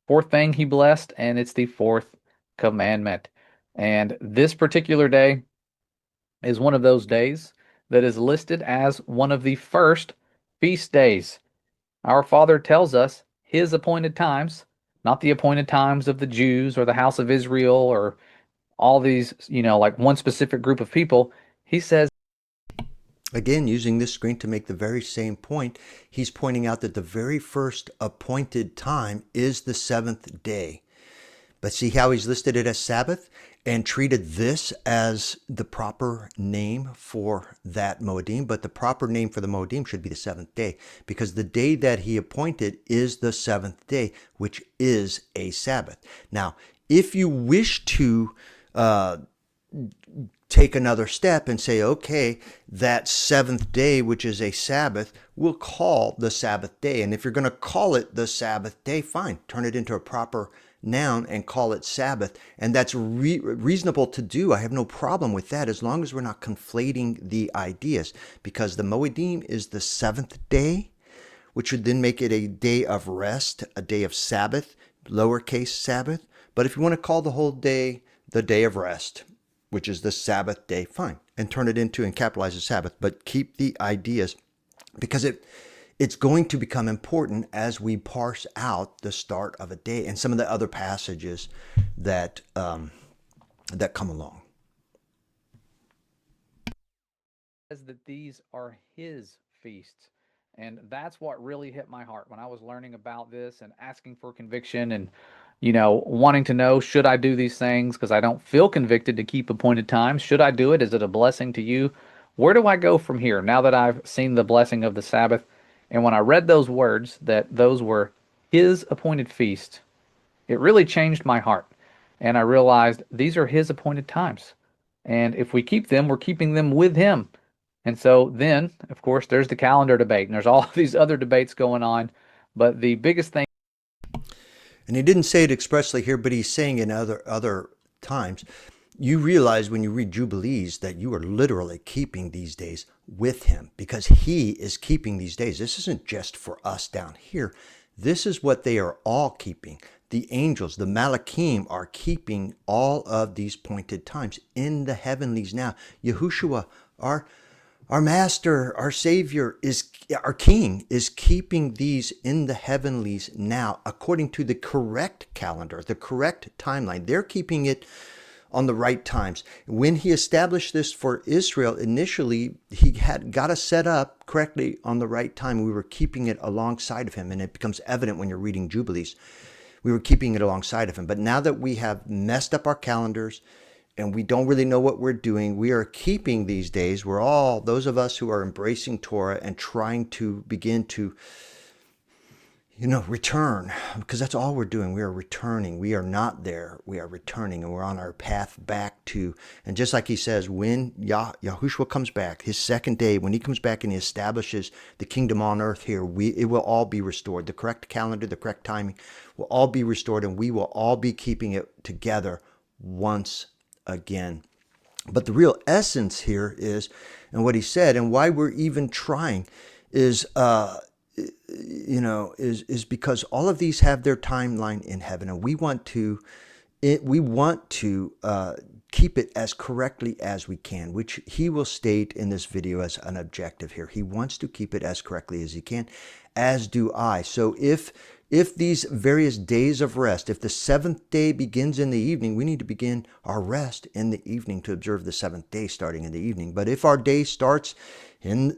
B: Fourth thing he blessed, and it's the fourth commandment. And this particular day is one of those days that is listed as one of the first feast days. Our Father tells us his appointed times, not the appointed times of the Jews or the house of Israel or all these, like one specific group of people. He says,
A: again, using this screen to make the very same point, he's pointing out that the very first appointed time is the seventh day. But see how he's listed it as Sabbath and treated this as the proper name for that Moedim. But the proper name for the Moedim should be the seventh day, because the day that he appointed is the seventh day, which is a Sabbath. Now, if you wish to take another step and say, okay, that seventh day, which is a Sabbath, we'll call the Sabbath day. And if you're going to call it the Sabbath day, fine, turn it into a proper noun and call it Sabbath. And that's reasonable to do. I have no problem with that, as long as we're not conflating the ideas, because the Moedim is the seventh day, which would then make it a day of rest, a day of Sabbath, lowercase Sabbath. But if you want to call the whole day the day of rest, which is the Sabbath day, fine, and turn it into and capitalize the Sabbath, but keep the ideas, because it's going to become important as we parse out the start of a day and some of the other passages that that come along.
B: Says that these are his feasts. And that's what really hit my heart when I was learning about this and asking for conviction and, wanting to know, should I do these things? Because I don't feel convicted to keep appointed times. Should I do it? Is it a blessing to you? Where do I go from here now that I've seen the blessing of the Sabbath? And when I read those words, that those were his appointed feast, it really changed my heart. And I realized these are his appointed times. And if we keep them, we're keeping them with him. And so then, of course, there's the calendar debate, and there's all these other debates going on. But the biggest thing,
A: and he didn't say it expressly here, but he's saying in other times, you realize when you read Jubilees that you are literally keeping these days with him, because he is keeping these days. This isn't just for us down here. This is what they are all keeping. The angels, the Malachim, are keeping all of these pointed times in the heavenlies now. Yahushua, our master, our savior, our king, is keeping these in the heavenlies now according to the correct calendar, the correct timeline. They're keeping it on the right times. When he established this for Israel, initially, he had got us set up correctly on the right time. We were keeping it alongside of him, and it becomes evident when you're reading Jubilees. We were keeping it alongside of him. But now that we have messed up our calendars, and we don't really know what we're doing, we are keeping these days. We're all, those of us who are embracing Torah and trying to begin to, return, because that's all we're doing. We are returning. We are not there. We are returning, and we're on our path back to, and just like he says, when Yahushua comes back, his second day, when he comes back and he establishes the kingdom on earth here, it will all be restored. The correct calendar, the correct timing will all be restored, and we will all be keeping it together once again. But the real essence here is, and what he said, and why we're even trying is, is because all of these have their timeline in heaven, and we want to keep it as correctly as we can, which he will state in this video as an objective here. He wants to keep it as correctly as he can, as do I. So if these various days of rest, if the seventh day begins in the evening, we need to begin our rest in the evening to observe the seventh day starting in the evening. But if our day starts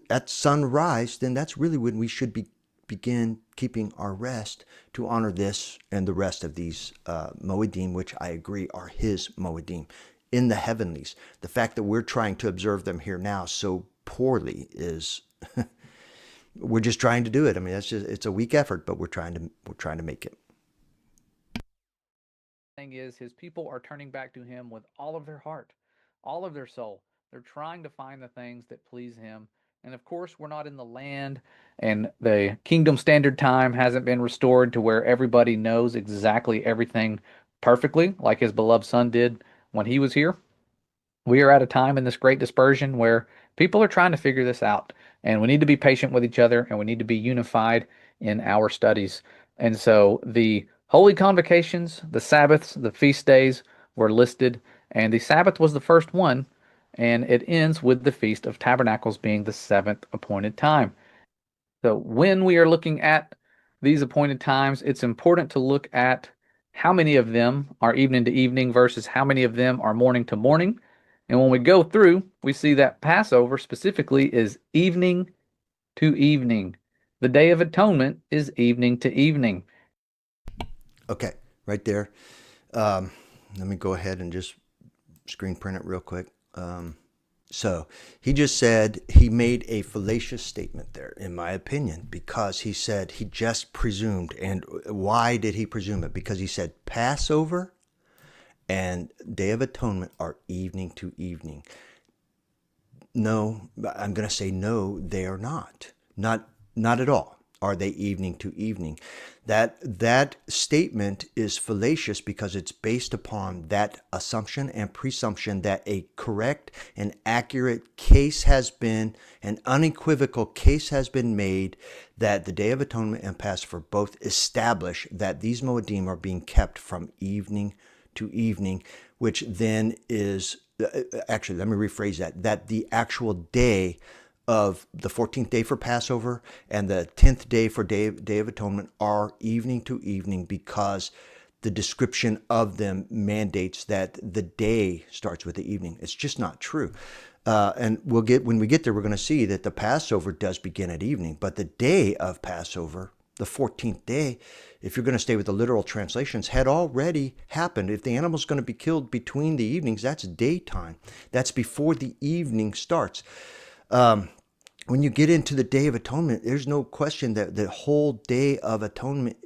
A: at sunrise, then that's really when we should begin keeping our rest to honor this and the rest of these Moedim, which I agree are his Moedim in the heavenlies. The fact that we're trying to observe them here now so poorly is we're just trying to do it. I mean, it's a weak effort, but we're trying to make it.
B: Thing is, his people are turning back to him with all of their heart, all of their soul. They're trying to find the things that please him. And of course, we're not in the land, and the kingdom standard time hasn't been restored to where everybody knows exactly everything perfectly, like his beloved son did when he was here. We are at a time in this great dispersion where people are trying to figure this out, and we need to be patient with each other, and we need to be unified in our studies. And so the holy convocations, the Sabbaths, the feast days were listed, and the Sabbath was the first one, and it ends with the Feast of Tabernacles being the seventh appointed time. So when we are looking at these appointed times, it's important to look at how many of them are evening to evening versus how many of them are morning to morning. And when we go through, we see that Passover specifically is evening to evening. The Day of Atonement is evening to evening.
A: Okay, right there. Let me go ahead and just screen print it real quick. So he just said he made a fallacious statement there, in my opinion, because he said he just presumed. And why did he presume it? Because he said Passover and Day of Atonement are evening to evening. No, I'm going to say no, they are not. Not at all. Are they evening to evening? That statement is fallacious because it's based upon that assumption and presumption that a correct and accurate case has been, an unequivocal case has been made that the Day of Atonement and Passover both establish that these Moedim are being kept from evening to evening, which then is, actually, let me rephrase that the actual day of the 14th day for Passover and the 10th day for Day of Atonement are evening to evening because the description of them mandates that the day starts with the evening. It's just not true. And when we get there, we're going to see that the Passover does begin at evening, but the day of Passover, the 14th day, if you're going to stay with the literal translations, had already happened. If the animal's going to be killed between the evenings, that's daytime. That's before the evening starts. When you get into the Day of Atonement, there's no question that the whole Day of Atonement.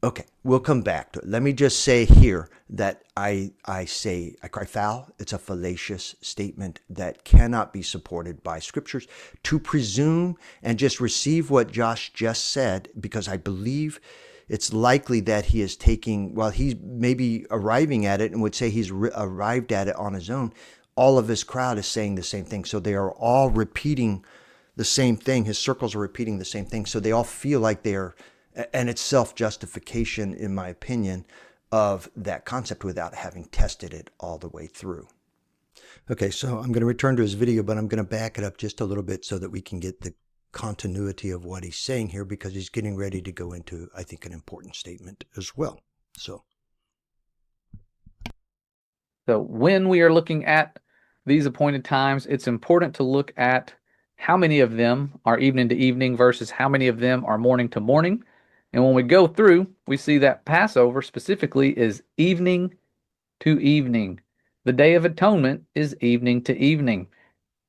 A: Okay, we'll come back to it. Let me just say here that I cry foul. It's a fallacious statement that cannot be supported by scriptures. To presume and just receive what Josh just said, because I believe it's likely that he is taking, while he's maybe arriving at it and would say he's arrived at it on his own, all of his crowd is saying the same thing. So they are all repeating the same thing. His circles are repeating the same thing. So they all feel like they are, and it's self-justification, in my opinion, of that concept without having tested it all the way through. Okay, so I'm going to return to his video, but I'm going to back it up just a little bit so that we can get the continuity of what he's saying here, because he's getting ready to go into, I think, an important statement as well. So
B: when we are looking at these appointed times, it's important to look at how many of them are evening to evening versus how many of them are morning to morning. And when we go through, we see that Passover specifically is evening to evening. The Day of Atonement is evening to evening.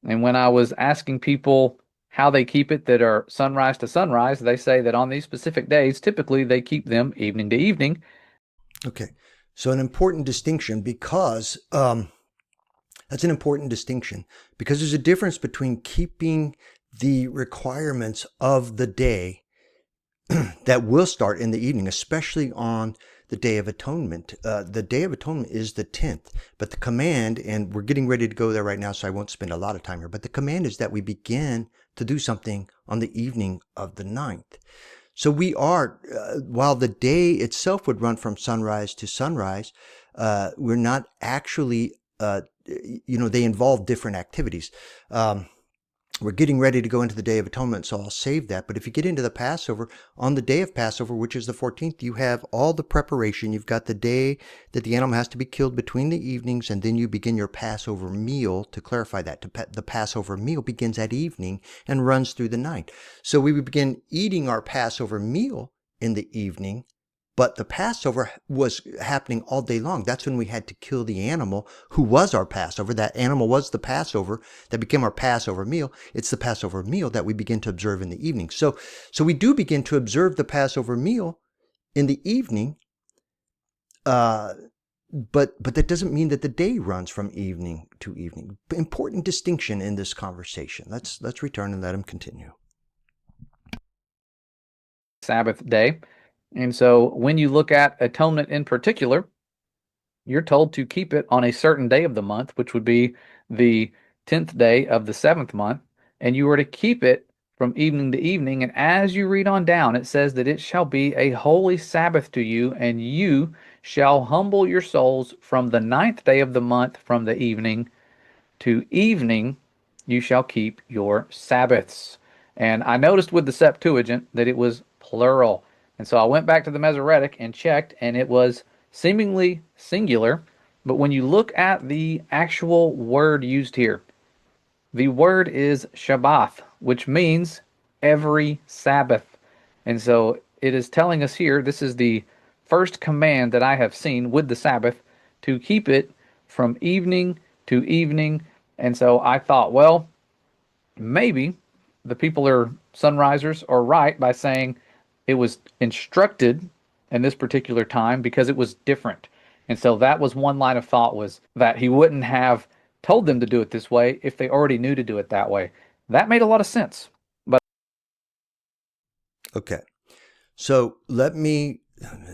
B: And when I was asking people how they keep it that are sunrise to sunrise, they say that on these specific days, typically they keep them evening to evening.
A: Okay, so an important distinction, because that's an important distinction, because there's a difference between keeping the requirements of the day that will start in the evening, especially on the Day of Atonement. The Day of Atonement is the 10th, but the command, and we're getting ready to go there right now, so I won't spend a lot of time here, but the command is that we begin to do something on the evening of the 9th. So we are, while the day itself would run from sunrise to sunrise, we're not actually they involve different activities. We're getting ready to go into the Day of Atonement, so I'll save that. But if you get into the Passover, on the day of Passover, which is the 14th, you have all the preparation. You've got the day that the animal has to be killed between the evenings, and then you begin your Passover meal. To clarify that, the Passover meal begins at evening and runs through the night. So we would begin eating our Passover meal in the evening, but the Passover was happening all day long. That's when we had to kill the animal who was our Passover. That animal was the Passover that became our Passover meal. It's the Passover meal that we begin to observe in the evening. So we do begin to observe the Passover meal in the evening, but that doesn't mean that the day runs from evening to evening. Important distinction in this conversation. Let's return and let him continue.
B: Sabbath day. And so when you look at atonement in particular, you're told to keep it on a certain day of the month, which would be the 10th day of the 7th month, and you are to keep it from evening to evening. And as you read on down, it says that it shall be a holy Sabbath to you, and you shall humble your souls from the 9th day of the month, from the evening to evening, you shall keep your Sabbaths. And I noticed with the Septuagint that it was plural. And so I went back to the Masoretic and checked, and it was seemingly singular. But when you look at the actual word used here, the word is Shabbath, which means every Sabbath. And so it is telling us here, this is the first command that I have seen with the Sabbath, to keep it from evening to evening. And so I thought, well, maybe the people are sunrisers are right by saying it was instructed in this particular time because it was different. And so that was one line of thought, was that he wouldn't have told them to do it this way if they already knew to do it that way. That made a lot of sense. But
A: Okay. So let me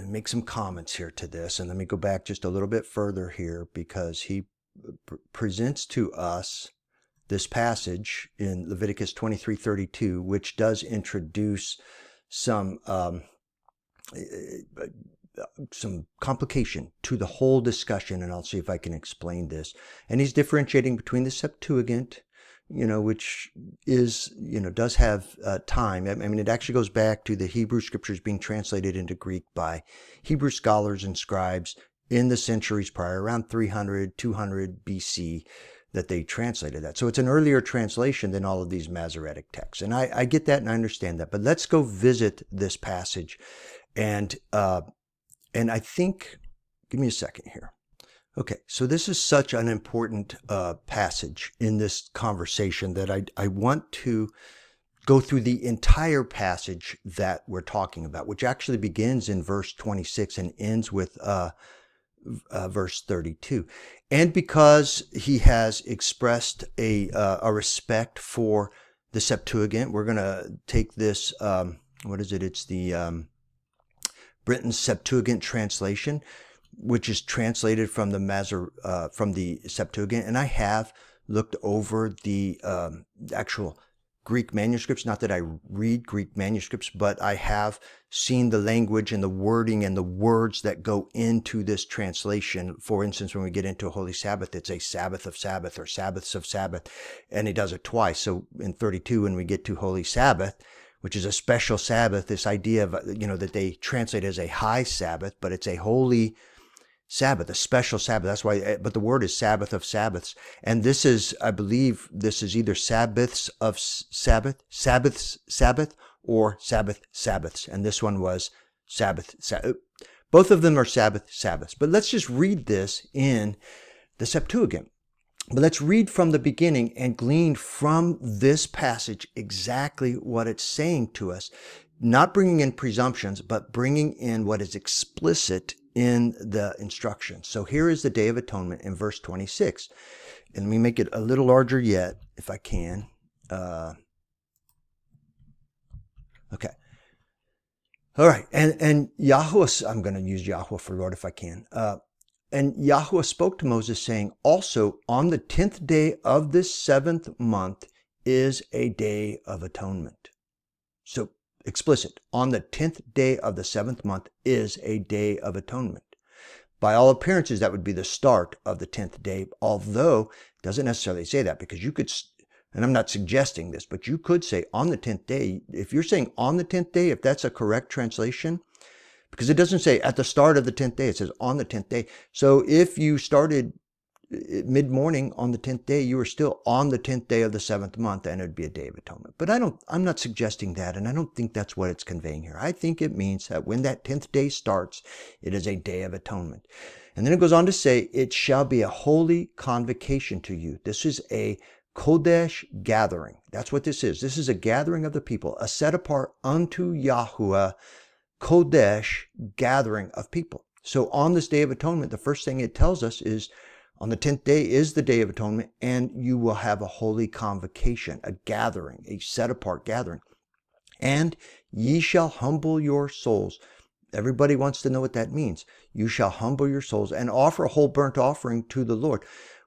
A: make some comments here to this, and let me go back just a little bit further here, because he presents to us this passage in Leviticus 23:32, which does introduce some complication to the whole discussion, and I'll see if I can explain this. And he's differentiating between the Septuagint, which is, does have time. I mean, it actually goes back to the Hebrew scriptures being translated into Greek by Hebrew scholars and scribes in the centuries prior, around 300, 200 BC, that they translated that. So it's an earlier translation than all of these Masoretic texts. And I get that and I understand that. But let's go visit this passage. And I think, give me a second here. Okay, so this is such an important passage in this conversation that I want to go through the entire passage that we're talking about, which actually begins in verse 26 and ends with verse 32. And because he has expressed a respect for the Septuagint, we're going to take this, what is it? It's the Britain's Septuagint translation, which is translated from the Septuagint. And I have looked over the actual Greek manuscripts. Not that I read Greek manuscripts, but I have seen the language and the wording and the words that go into this translation. For instance, when we get into a Holy Sabbath, it's a Sabbath of Sabbath or Sabbaths of Sabbath, and he does it twice. So in 32, when we get to Holy Sabbath, which is a special Sabbath, this idea of, that they translate as a high Sabbath, but it's a holy Sabbath, a special Sabbath. That's why, but the word is Sabbath of Sabbaths. And this is, I believe, this is either Sabbaths of Sabbath, Sabbath, or Sabbath, Sabbaths. And this one was Sabbath. Both of them are Sabbaths. But let's just read this in the Septuagint. But let's read from the beginning and glean from this passage exactly what it's saying to us, not bringing in presumptions, but bringing in what is explicit in the instructions. So here is the Day of Atonement in verse 26. And let me make it a little larger yet, if I can. Okay. All right. And Yahuwah, I'm going to use Yahuwah for Lord if I can. And Yahuwah spoke to Moses, saying, also on the 10th day of this 7th month is a day of atonement. So explicit, on the 10th day of the 7th month is a day of atonement. By all appearances, that would be the start of the 10th day, although it doesn't necessarily say that, because you could, and I'm not suggesting this, but you could say on the 10th day. If you're saying on the 10th day, if that's a correct translation, because it doesn't say at the start of the 10th day, it says on the 10th day. So if you started mid-morning on the 10th day, you were still on the 10th day of the 7th month, and it would be a day of atonement. But I'm not suggesting that, and I don't think that's what it's conveying here. I think it means that when that 10th day starts, it is a day of atonement. And then it goes on to say, it shall be a holy convocation to you. This is a Kodesh gathering. That's what this is. This is a gathering of the people, a set apart unto Yahuwah, Kodesh gathering of people. So on this day of atonement, the first thing it tells us is on the 10th day is the day of atonement, and you will have a holy convocation, a gathering, a set apart gathering. And ye shall humble your souls. Everybody wants to know what that means. You shall humble your souls and offer a whole burnt offering to the Lord.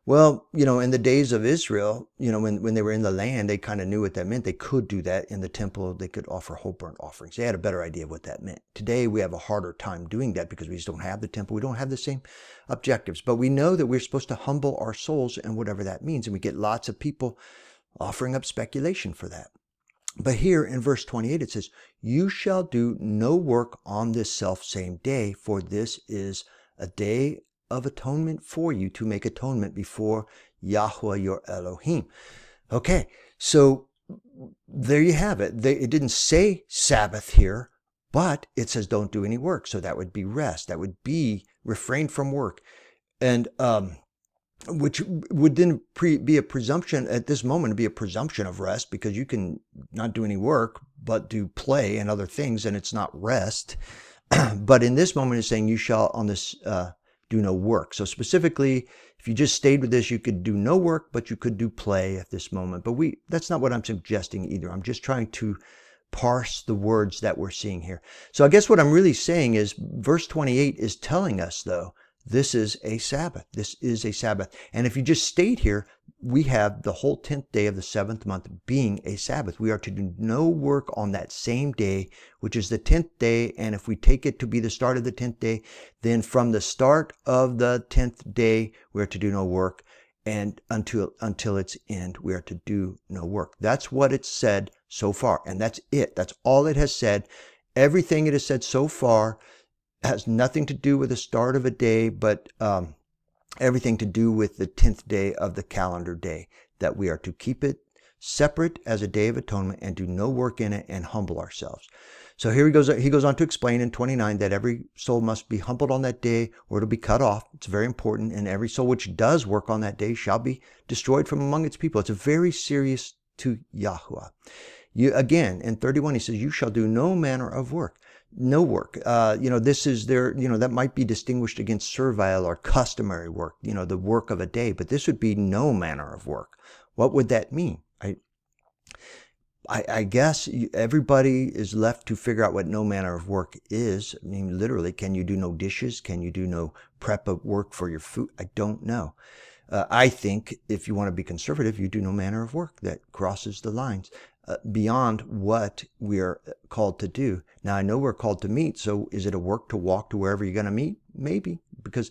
A: Well, in the days of Israel, when they were in the land, they kind of knew what that meant. They could do that in the temple. They could offer whole burnt offerings. They had a better idea of what that meant. Today, we have a harder time doing that because we just don't have the temple. We don't have the same objectives. But we know that we're supposed to humble our souls and whatever that means. And we get lots of people offering up speculation for that. But here in verse 28, it says, you shall do no work on this self-same day, for this is a day of atonement for you, to make atonement before Yahweh your Elohim. Okay, so there you have it. It didn't say Sabbath here, but it says don't do any work. So that would be rest. That would be refrain from work. And which would then be a presumption at this moment, be a presumption of rest, because you can not do any work, but do play and other things, and it's not rest. But in this moment, it's saying you shall on this do no work. So specifically, if you just stayed with this, you could do no work, but you could do play at this moment. But that's not what I'm suggesting either. I'm just trying to parse the words that we're seeing here. So I guess what I'm really saying is verse 28 is telling us, though, this is a Sabbath. This is a Sabbath. And if you just stayed here, we have the whole 10th day of the 7th month being a Sabbath. We are to do no work on that same day, which is the 10th day. And if we take it to be the start of the 10th day, then from the start of the 10th day, we are to do no work. And until its end, we are to do no work. That's what it said so far. And that's it. That's all it has said. Everything it has said so far has nothing to do with the start of a day, but everything to do with the 10th day of the calendar day, that we are to keep it separate as a day of atonement and do no work in it and humble ourselves. So here he goes on to explain in 29 that every soul must be humbled on that day or it'll be cut off. It's very important. And every soul which does work on that day shall be destroyed from among its people. It's a very serious to Yahuwah. Again, in 31, he says, you shall do no manner of work. No work. This is there, that might be distinguished against servile or customary work, the work of a day, but this would be no manner of work. What would that mean? I guess everybody is left to figure out what no manner of work is. I mean, literally, can you do no dishes? Can you do no prep of work for your food? I don't know. I think if you want to be conservative, you do no manner of work that crosses the lines beyond what we're called to do. Now, I know we're called to meet, so is it a work to walk to wherever you're going to meet? Maybe, because,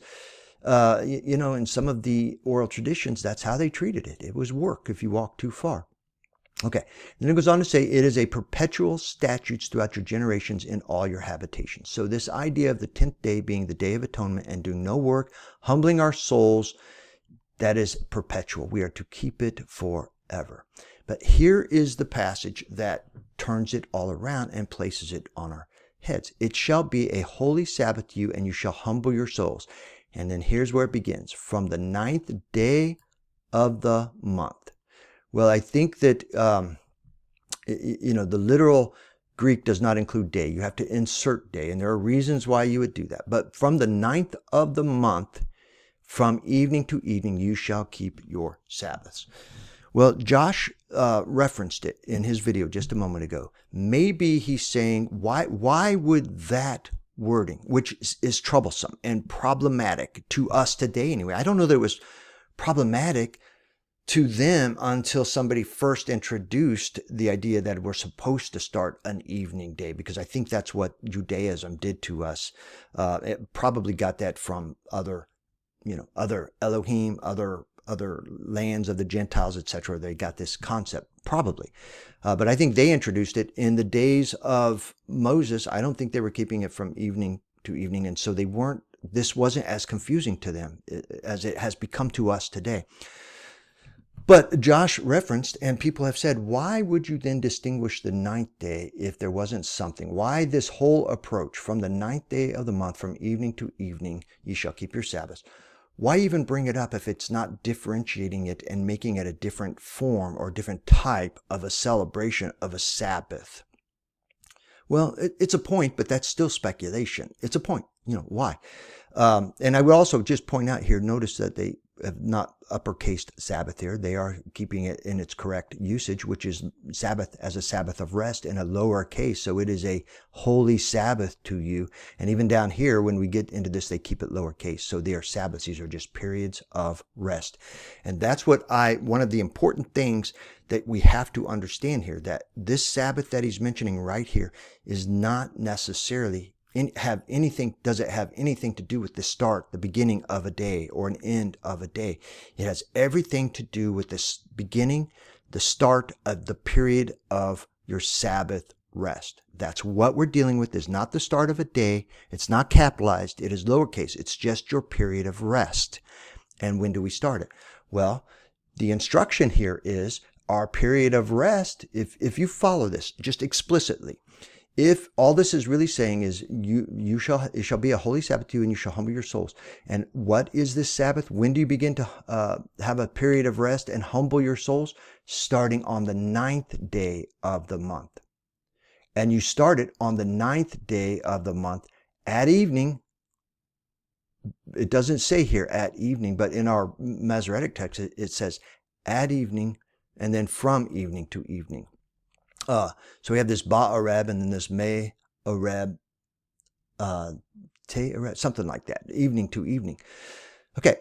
A: in some of the oral traditions, that's how they treated it. It was work if you walk too far. Okay, then it goes on to say, it is a perpetual statutes throughout your generations in all your habitations. So this idea of the 10th day being the day of atonement and doing no work, humbling our souls, that is perpetual. We are to keep it forever. But here is the passage that turns it all around and places it on our heads. It shall be a holy Sabbath to you, and you shall humble your souls. And then here's where it begins. From the 9th day of the month. Well, I think that, the literal Greek does not include day. You have to insert day, and there are reasons why you would do that. But from the 9th of the month, from evening to evening, you shall keep your Sabbaths. Well, Josh referenced it in his video just a moment ago. Maybe he's saying, why would that wording, which is troublesome and problematic to us today anyway. I don't know that it was problematic to them until somebody first introduced the idea that we're supposed to start an evening day, because I think that's what Judaism did to us. It probably got that from other Elohim, other lands of the Gentiles, etc. They got this concept, probably. But I think they introduced it in the days of Moses. I don't think they were keeping it from evening to evening, and so this wasn't as confusing to them as it has become to us today. But Josh referenced, and people have said, why would you then distinguish the ninth day if there wasn't something? Why this whole approach from the ninth day of the month, from evening to evening, ye shall keep your Sabbaths? Why even bring it up if it's not differentiating it and making it a different form or different type of a celebration of a Sabbath? Well, it's a point, but that's still speculation. It's a point. Why? And I would also just point out here, notice that they have not uppercased Sabbath here. They are keeping it in its correct usage, which is Sabbath as a Sabbath of rest in a lower case. So it is a holy Sabbath to you. And even down here, when we get into this, they keep it lowercase. So they are Sabbaths. These are just periods of rest. And that's one of the important things that we have to understand here, that this Sabbath that he's mentioning right here is not necessarily does it have anything to do with the beginning of a day or an end of a day? It has everything to do with this beginning, the start of the period of your Sabbath rest. That's what we're dealing with. Is not the start of a day. It's not capitalized. It is lowercase. It's just your period of rest. And when do we start it? Well, the instruction here is our period of rest. If you follow this just explicitly, if all this is really saying is it shall be a holy Sabbath to you, and you shall humble your souls. And what is this Sabbath? When do you begin to have a period of rest and humble your souls? Starting on the ninth day of the month. And you start it on the ninth day of the month at evening. It doesn't say here at evening, but in our Masoretic text, it says at evening and then from evening to evening. So we have this Ba-Arab and then this Me-Arab, Te-Arab, something like that, evening to evening. Okay,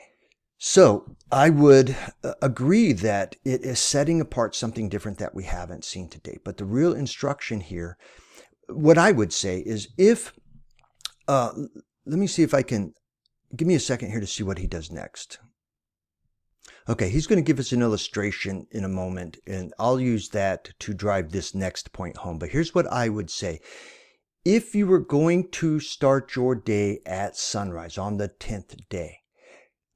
A: so I would agree that it is setting apart something different that we haven't seen to date. But the real instruction here, what I would say is let me see if I can, give me a second here to see what he does next. Okay, he's going to give us an illustration in a moment, and I'll use that to drive this next point home. But here's what I would say. If you were going to start your day at sunrise on the 10th day,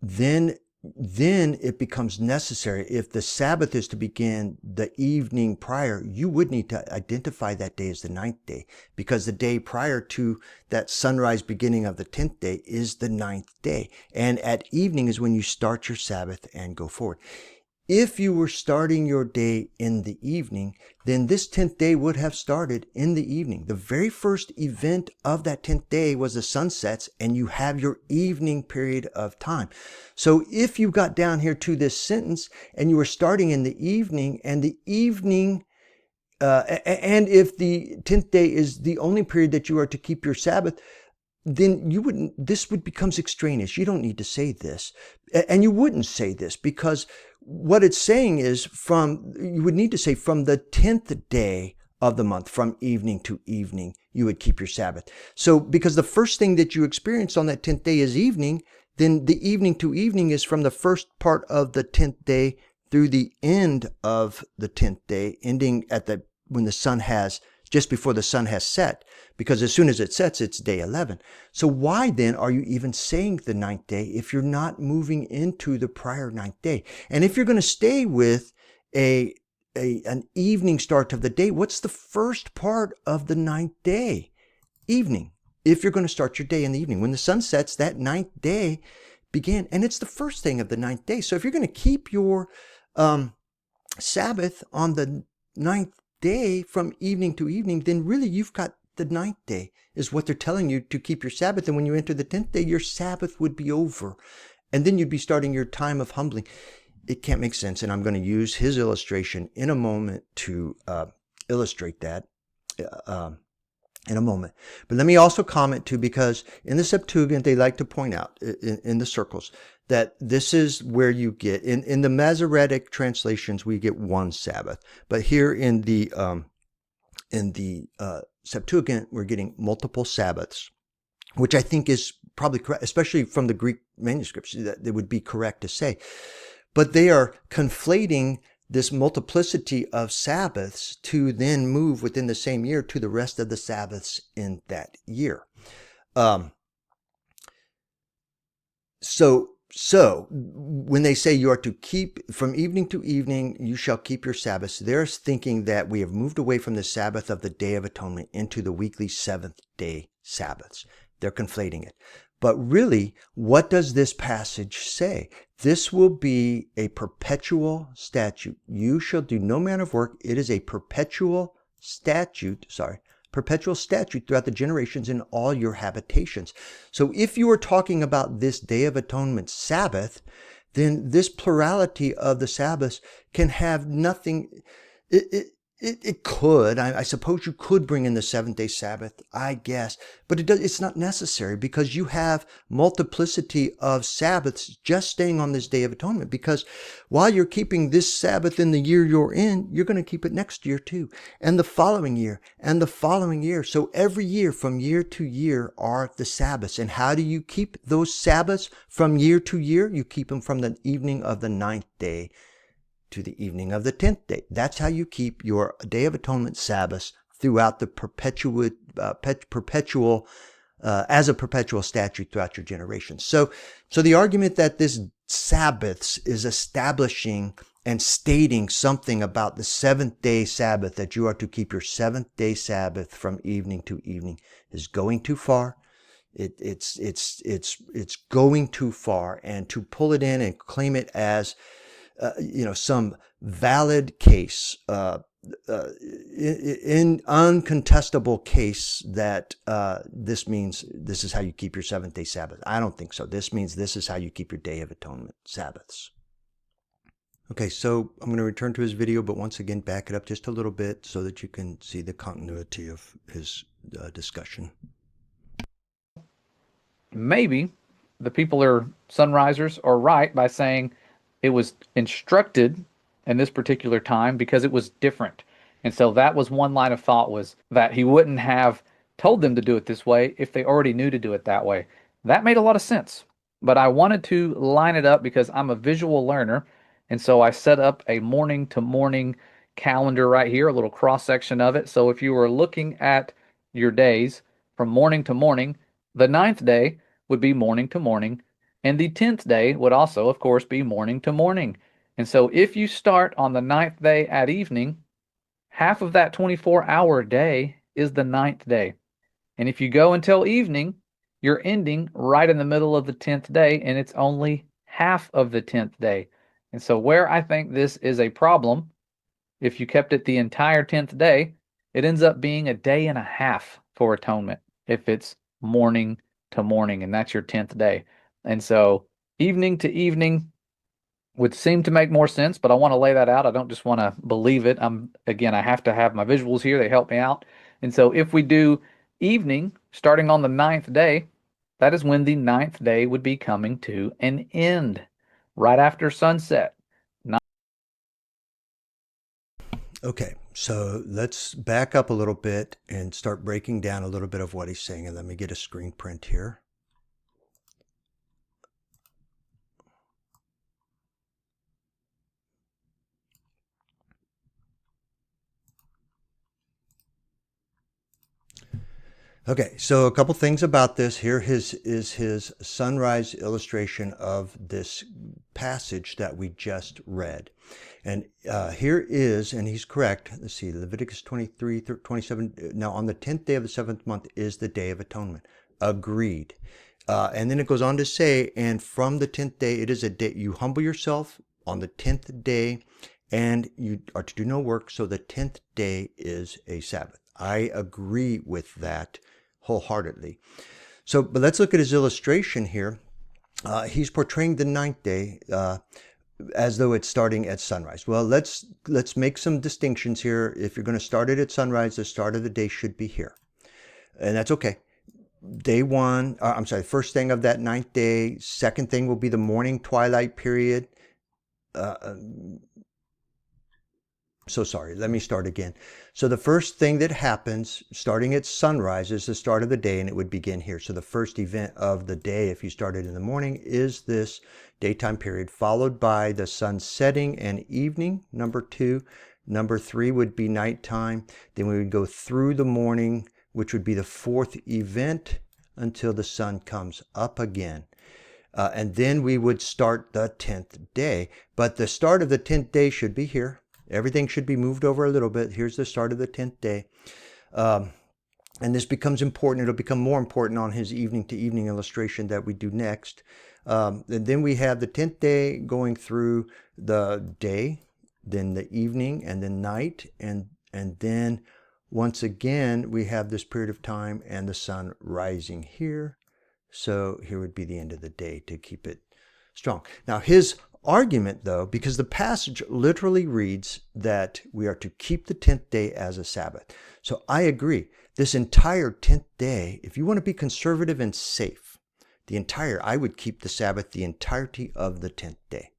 A: then it becomes necessary. If the Sabbath is to begin the evening prior, you would need to identify that day as the ninth day, because the day prior to that sunrise beginning of the 10th day is the ninth day. And at evening is when you start your Sabbath and go forward. If you were starting your day in the evening, then this 10th day would have started in the evening. The very first event of that 10th day was the sun sets, and you have your evening period of time. So if you got down here to this sentence and you were starting in the evening, and the evening, and if the 10th day is the only period that you are to keep your Sabbath, then this becomes extraneous. You don't need to say this. And you wouldn't say this, because what it's saying is you would need to say from the 10th day of the month, from evening to evening, you would keep your Sabbath. So because the first thing that you experience on that 10th day is evening, then the evening to evening is from the first part of the 10th day through the end of the 10th day, ending at just before the sun has set, because as soon as it sets, it's day 11. So why then are you even saying the ninth day if you're not moving into the prior ninth day? And if you're going to stay with an evening start of the day, what's the first part of the ninth day? Evening. If you're going to start your day in the evening, when the sun sets, that ninth day began, and it's the first thing of the ninth day. So if you're going to keep your Sabbath on the ninth day from evening to evening, then really you've got the ninth day is what they're telling you to keep your Sabbath. And when you enter the 10th day, your Sabbath would be over. And then you'd be starting your time of humbling. It can't make sense. And I'm going to use his illustration in a moment to illustrate that. in a moment. But let me also comment too, because in the Septuagint, they like to point out in the circles that this is where you get, in the Masoretic translations, we get one Sabbath. But here in the Septuagint, we're getting multiple Sabbaths, which I think is probably correct, especially from the Greek manuscripts, that it would be correct to say. But they are conflating this multiplicity of Sabbaths to then move within the same year to the rest of the Sabbaths in that year. So when they say you are to keep from evening to evening, you shall keep your Sabbaths, they're thinking that we have moved away from the Sabbath of the Day of Atonement into the weekly seventh day Sabbaths. They're conflating it. But really, what does this passage say? This will be a perpetual statute. You shall do no manner of work. It is a perpetual statute throughout the generations in all your habitations. So if you are talking about this Day of Atonement Sabbath, then this plurality of the Sabbaths can have nothing. It could. I suppose you could bring in the seventh-day Sabbath, I guess, but it's not necessary, because you have multiplicity of Sabbaths just staying on this Day of Atonement, because while you're keeping this Sabbath in the year you're in, you're going to keep it next year too, and the following year, and the following year. So every year, from year to year, are the Sabbaths. And how do you keep those Sabbaths from year to year? You keep them from the evening of the ninth day to the evening of the 10th day. That's how you keep your Day of Atonement Sabbaths throughout the perpetual as a perpetual statute throughout your generations. So the argument that this Sabbaths is establishing and stating something about the seventh day Sabbath, that you are to keep your seventh day Sabbath from evening to evening, is going too far. It's going too far, and to pull it in and claim it as some valid case, in uncontestable case, that this means this is how you keep your seventh day Sabbath. I don't think so. This means this is how you keep your Day of Atonement Sabbaths. Okay, so I'm going to return to his video, but once again, back it up just a little bit so that you can see the continuity of his discussion.
B: Maybe the people are sunrisers are right by saying it was instructed in this particular time because it was different. And so that was one line of thought, was that he wouldn't have told them to do it this way if they already knew to do it that way. That made a lot of sense. But I wanted to line it up because I'm a visual learner. And so I set up a morning to morning calendar right here, a little cross section of it. So if you were looking at your days from morning to morning, the ninth day would be morning to morning. And the 10th day would also, of course, be morning to morning. And so if you start on the ninth day at evening, half of that 24-hour day is the ninth day. And if you go until evening, you're ending right in the middle of the 10th day, and it's only half of the 10th day. And so where I think this is a problem, if you kept it the entire 10th day, it ends up being a day and a half for atonement if it's morning to morning, and that's your 10th day. And so evening to evening would seem to make more sense, but I want to lay that out. I don't just want to believe it. I have to have my visuals here. They help me out. And so if we do evening starting on the ninth day, that is when the ninth day would be coming to an end, right after sunset.
A: Okay, so let's back up a little bit and start breaking down a little bit of what he's saying. And let me get a screen print here. Okay, so a couple things about this. Here is his sunrise illustration of this passage that we just read. And here is, and he's correct, let's see, Leviticus 23, 27. Now on the 10th day of the 7th month is the Day of Atonement. Agreed. And then it goes on to say, and from the 10th day, it is a day, you humble yourself on the 10th day, and you are to do no work, so the 10th day is a Sabbath. I agree with that wholeheartedly. So, but let's look at his illustration here. He's portraying the ninth day as though it's starting at sunrise. Well, let's make some distinctions here. If you're going to start it at sunrise, the start of the day should be here. and that's okay. Day one, first thing of that ninth day. Second thing will be the morning twilight period. So sorry, let me start again. So the first thing that happens starting at sunrise is the start of the day, and it would begin here. So the first event of the day, if you started in the morning, is this daytime period, followed by the sun setting and evening, number 2. Number 3 would be nighttime. Then we would go through the morning, which would be the 4th event, until the sun comes up again. And then we would start the 10th day. But the start of the 10th day should be here. Everything should be moved over a little bit. Here's the start of the 10th day. And this becomes important. It'll become more important on his evening to evening illustration that we do next. And then we have the 10th day going through the day, then the evening, and then night. And then once again, we have this period of time and the sun rising here. So here would be the end of the day to keep it strong. Now his argument, though, because the passage literally reads that we are to keep the 10th day as a Sabbath. So I agree. This entire 10th day, if you want to be conservative and safe, I would keep the Sabbath the entirety of the 10th day.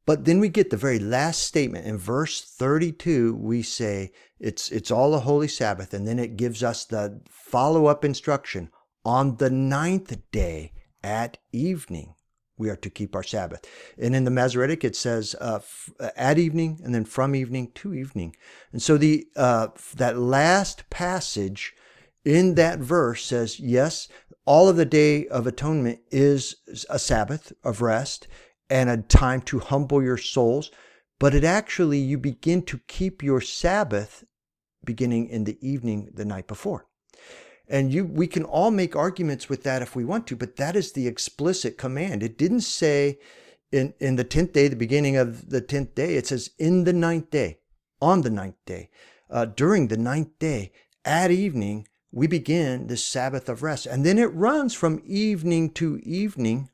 A: But then we get the very last statement in verse 32. We say it's all a holy Sabbath, and then it gives us the follow-up instruction. On the 9th day at evening, we are to keep our Sabbath. And in the Masoretic, it says at evening, and then from evening to evening. And so that last passage in that verse says, yes, all of the Day of Atonement is a Sabbath of rest and a time to humble your souls. But it actually, you begin to keep your Sabbath beginning in the evening the night before. And we can all make arguments with that if we want to, but that is the explicit command. It didn't say in the 10th day, the beginning of the 10th day. It says in the 9th day, on the 9th day, during the 9th day, at evening, we begin this Sabbath of rest. And then it runs from evening to evening.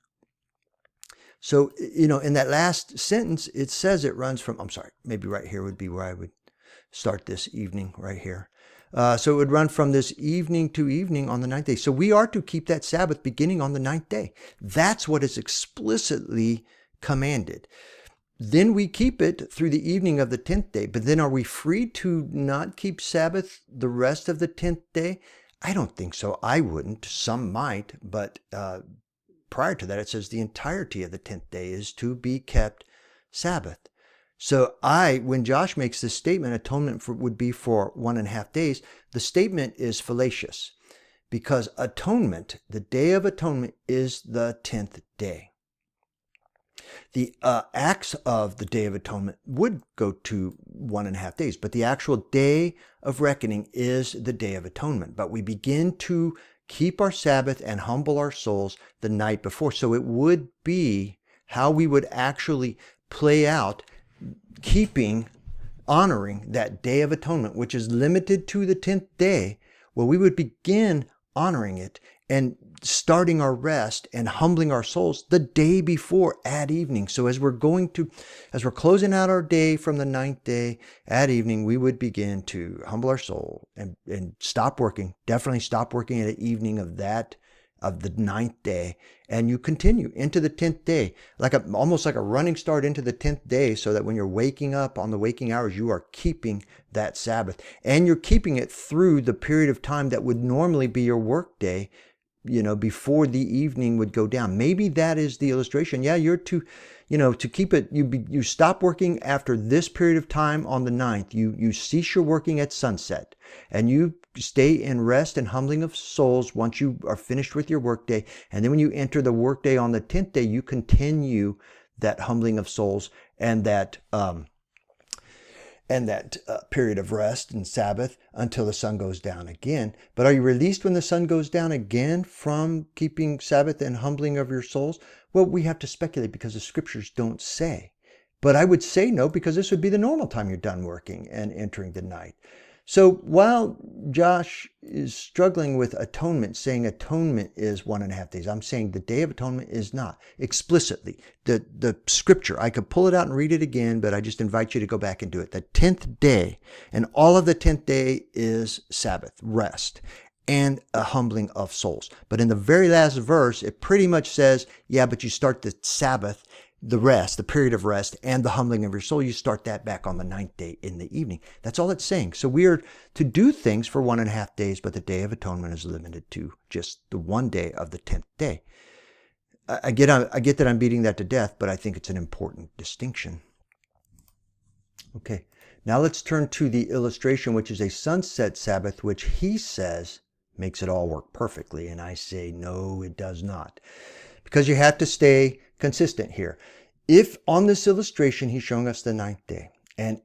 A: So, in that last sentence, it says it runs from, maybe right here would be where I would start this evening right here. So it would run from this evening to evening on the 9th day. So we are to keep that Sabbath beginning on the 9th day. That's what is explicitly commanded. Then we keep it through the evening of the 10th day. But then are we free to not keep Sabbath the rest of the 10th day? I don't think so. I wouldn't. Some might. But prior to that, it says the entirety of the 10th day is to be kept Sabbath. So when Josh makes this statement, atonement would be for 1.5 days, the statement is fallacious because atonement, the Day of Atonement, is the 10th day. The acts of the Day of Atonement would go to 1.5 days, but the actual Day of Reckoning is the Day of Atonement. But we begin to keep our Sabbath and humble our souls the night before. So it would be how we would actually play out honoring that Day of Atonement, which is limited to the 10th day. Well, we would begin honoring it and starting our rest and humbling our souls the day before at evening. So as we're closing out our day from the 9th day at evening, we would begin to humble our soul and stop working. Definitely stop working at the evening of the 9th day, and you continue into the 10th day, almost like a running start into the 10th day, so that when you're waking up on the waking hours, you are keeping that Sabbath, and you're keeping it through the period of time that would normally be your work day, before the evening would go down. Maybe that is the illustration. Yeah, you're to keep it, you stop working after this period of time on the 9th. You cease your working at sunset, and you stay in rest and humbling of souls once you are finished with your workday. And then when you enter the workday on the 10th day, you continue that humbling of souls and that period of rest and Sabbath until the sun goes down again. But are you released when the sun goes down again from keeping Sabbath and humbling of your souls? Well, we have to speculate because the scriptures don't say. But I would say no, because this would be the normal time you're done working and entering the night. So while Josh is struggling with atonement, saying atonement is 1.5 days, I'm saying the Day of Atonement is not explicitly. The scripture, I could pull it out and read it again, but I just invite you to go back and do it. The 10th day, and all of the 10th day is Sabbath, rest, and a humbling of souls. But in the very last verse, it pretty much says, yeah, but you start the Sabbath, the rest, the period of rest, and the humbling of your soul, you start that back on the 9th day in the evening. That's all it's saying. So we are to do things for 1.5 days, but the Day of Atonement is limited to just the one day of the 10th day. I get that I'm beating that to death, but I think it's an important distinction. Okay, now let's turn to the illustration, which is a sunset Sabbath, which he says makes it all work perfectly. And I say, no, it does not. Because you have to stay consistent here. If on this illustration, he's showing us the 9th day. And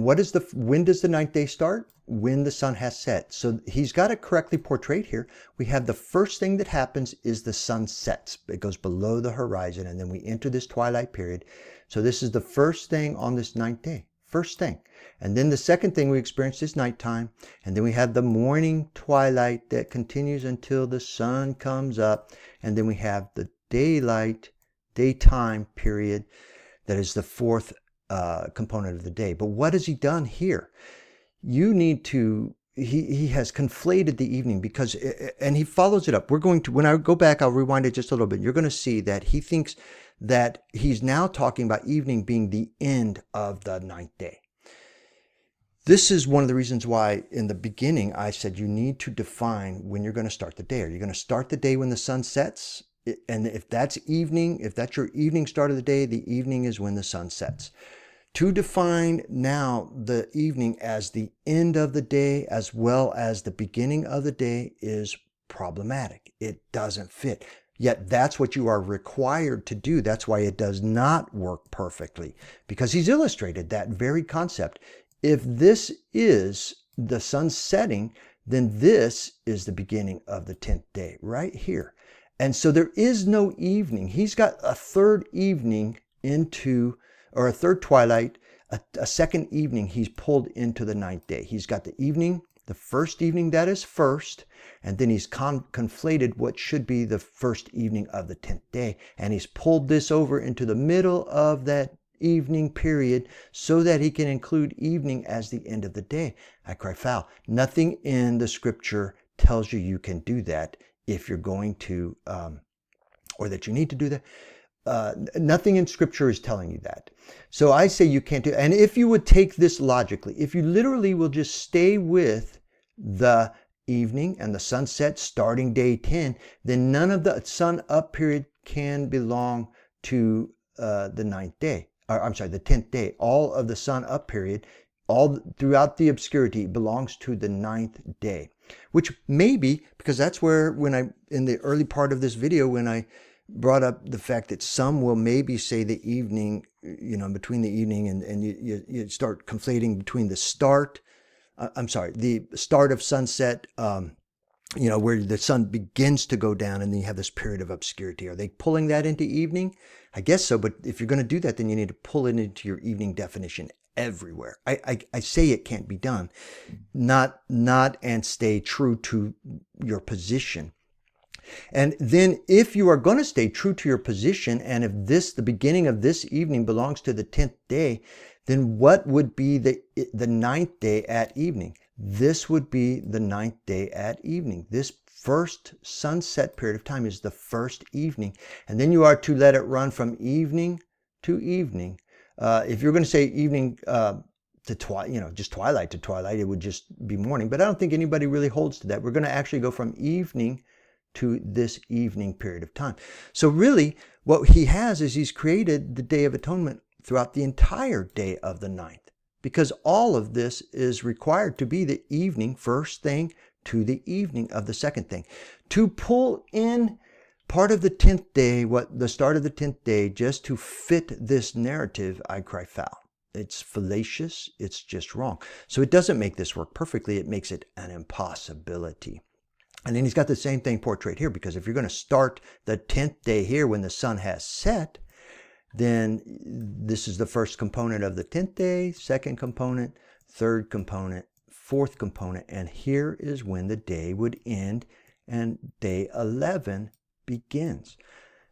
A: when does the 9th day start? When the sun has set. So he's got it correctly portrayed here. We have the first thing that happens is the sun sets. It goes below the horizon, and then we enter this twilight period. So this is the first thing on this 9th day. First thing. And then the second thing we experience is nighttime. And then we have the morning twilight that continues until the sun comes up. And then we have the daytime period that is the fourth component of the day. But what has he done here? You need to, he has conflated the evening because, and he follows it up. We're going to, when I go back, I'll rewind it just a little bit. You're going to see that he thinks that he's now talking about evening being the end of the 9th day. This is one of the reasons why in the beginning I said you need to define when you're going to start the day. Are you going to start the day when the sun sets? And if that's evening, if that's your evening start of the day, the evening is when the sun sets. To define now the evening as the end of the day as well as the beginning of the day is problematic. It doesn't fit. Yet that's what you are required to do. That's why it does not work perfectly, because he's illustrated that very concept. If this is the sun setting, then this is the beginning of the 10th day right here. And so there is no evening. He's got a third evening into, or a third twilight, a second evening he's pulled into the 9th day. He's got the evening, the first evening that is first, and then he's conflated what should be the first evening of the 10th day. And he's pulled this over into the middle of that evening period so that he can include evening as the end of the day. I cry foul. Nothing in the scripture tells you you can do that if you're going to, or that you need to do that. Nothing in scripture is telling you that. So I say you can't do it. And if you would take this logically, if you literally will just stay with the evening and the sunset starting day 10, then none of the sun up period can belong to the 9th day. The 10th day. All of the sun up period, all throughout the obscurity, belongs to the 9th day. Which maybe, because that's where, in the early part of this video, when I brought up the fact that some will maybe say the evening, between the evening and you start conflating between the start of sunset, where the sun begins to go down and then you have this period of obscurity. Are they pulling that into evening? I guess so, but if you're going to do that, then you need to pull it into your evening definition everywhere. I say it can't be done. Not and stay true to your position. And then if you are going to stay true to your position, and if the beginning of this evening belongs to the 10th day, then what would be the 9th day at evening? This would be the 9th day at evening. This first sunset period of time is the first evening. And then you are to let it run from evening to evening. If you're going to say evening to twilight, just twilight to twilight, it would just be morning. But I don't think anybody really holds to that. We're going to actually go from evening to this evening period of time. So really, what he has is he's created the Day of Atonement throughout the entire day of the 9th. Because all of this is required to be the evening first thing to the evening of the second thing. To pull in part of the 10th day, the start of the 10th day, just to fit this narrative, I cry foul. It's fallacious. It's just wrong. So it doesn't make this work perfectly. It makes it an impossibility. And then he's got the same thing portrayed here, because if you're going to start the 10th day here when the sun has set, then this is the first component of the 10th day, second component, third component, fourth component, and here is when the day would end and day 11 begins.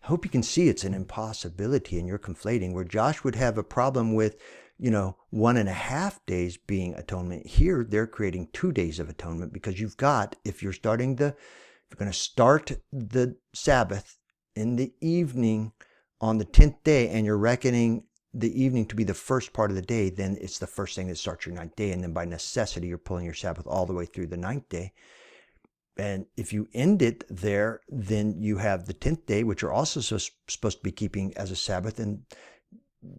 A: I hope you can see it's an impossibility and you're conflating, where Josh would have a problem with 1.5 days being atonement. Here they're creating 2 days of atonement, because you've got, if you're going to start the Sabbath in the evening on the 10th day, and you're reckoning the evening to be the first part of the day, then it's the first thing that starts your 9th day. And then by necessity, you're pulling your Sabbath all the way through the 9th day. And if you end it there, then you have the 10th day, which you're also supposed to be keeping as a Sabbath. And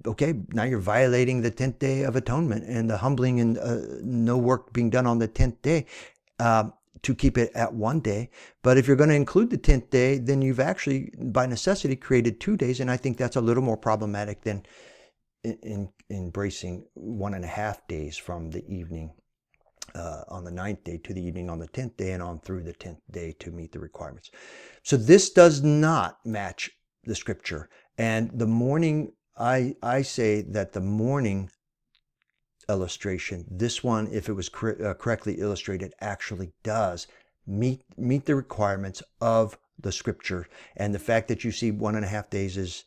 A: okay, now you're violating the 10th day of atonement and the humbling, and no work being done on the 10th day to keep it at 1 day. But if you're going to include the 10th day, then you've actually, by necessity, created 2 days. And I think that's a little more problematic than in embracing 1.5 days from the evening on the 9th day to the evening on the 10th day, and on through the 10th day to meet the requirements. So this does not match the scripture. And the morning, I say that the morning illustration, this one, if it was correctly illustrated, actually does meet the requirements of the scripture. And the fact that you see 1.5 days is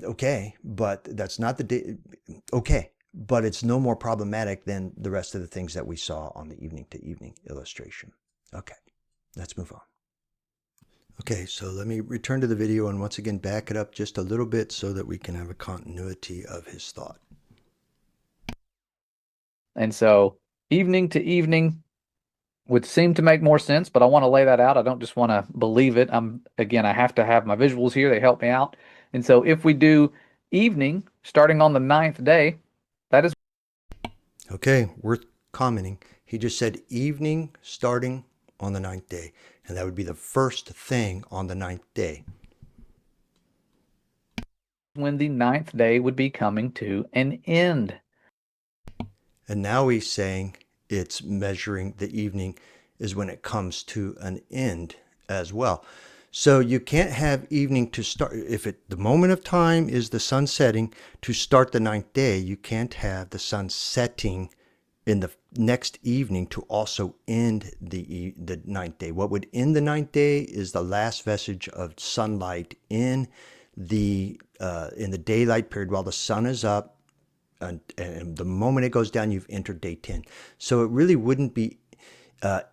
A: okay, but that's not the day. Okay, but it's no more problematic than the rest of the things that we saw on the evening to evening illustration. Okay, let's move on. Okay, so let me return to the video and once again back it up just a little bit so that we can have a continuity of his thought.
B: And so evening to evening would seem to make more sense, but I want to lay that out. I don't just want to believe it. I have to have my visuals here. They help me out. And so if we do evening starting on the 9th day, that is...
A: Okay, worth commenting. He just said evening starting on the 9th day, and that would be the first thing on the 9th day.
B: When the 9th day would be coming to an end.
A: And now he's saying it's measuring the evening is when it comes to an end as well. So you can't have evening to start. If the moment of time is the sun setting to start the 9th day, you can't have the sun setting in the next evening to also end the 9th day. What would end the 9th day is the last vestige of sunlight in the daylight period while the sun is up. And the moment it goes down, you've entered day 10. So it really wouldn't be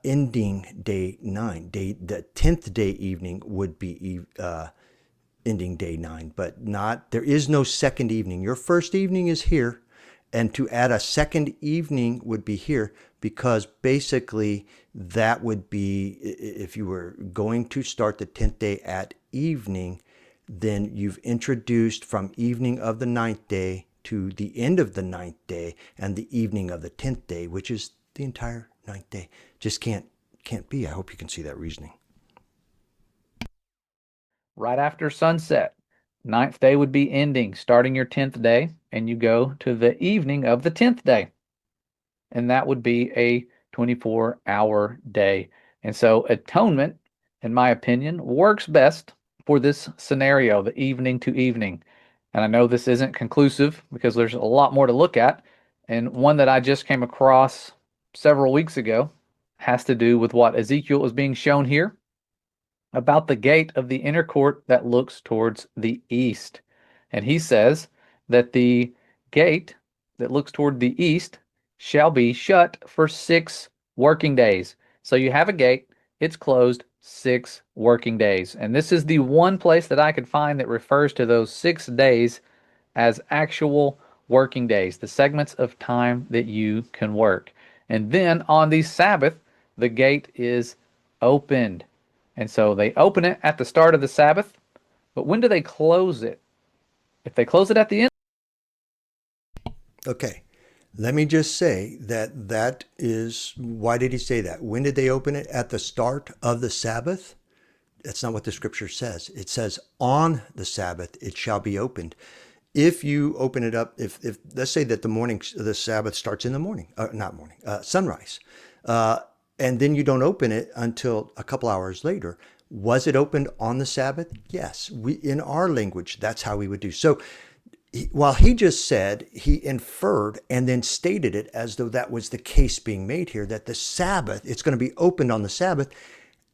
A: ending day 9. The 10th day evening would be ending day 9, but there is no second evening. Your first evening is here, and to add a second evening would be here, because basically that would be, if you were going to start the 10th day at evening, then you've introduced from evening of the 9th day to the end of the 9th day and the evening of the 10th day, which is the entire 9th day. Just can't be. I hope you can see that reasoning.
B: Right after sunset, 9th day would be ending, starting your 10th day, and you go to the evening of the 10th day. And that would be a 24-hour day. And so atonement, in my opinion, works best for this scenario, the evening to evening. And I know this isn't conclusive because there's a lot more to look at. And one that I just came across several weeks ago has to do with what Ezekiel is being shown here about the gate of the inner court that looks towards the east. And he says that the gate that looks toward the east shall be shut for 6 working days. So you have a gate, it's closed 6 working days. And this is the one place that I could find that refers to those 6 days as actual working days, the segments of time that you can work. And then on the Sabbath, the gate is opened. And so they open it at the start of the Sabbath, but when do they close it? If they close it at the end.
A: Okay, let me just say that is, why did he say that? When did they open it? At the start of the Sabbath? That's not what the scripture says. It says on the Sabbath it shall be opened. If you open it up, if let's say that the Sabbath starts in the morning, sunrise, and then you don't open it until a couple hours later. Was it opened on the Sabbath? Yes. In our language, that's how we would do. So while he just said, he inferred and then stated it as though that was the case being made here, that the Sabbath, it's going to be opened on the Sabbath,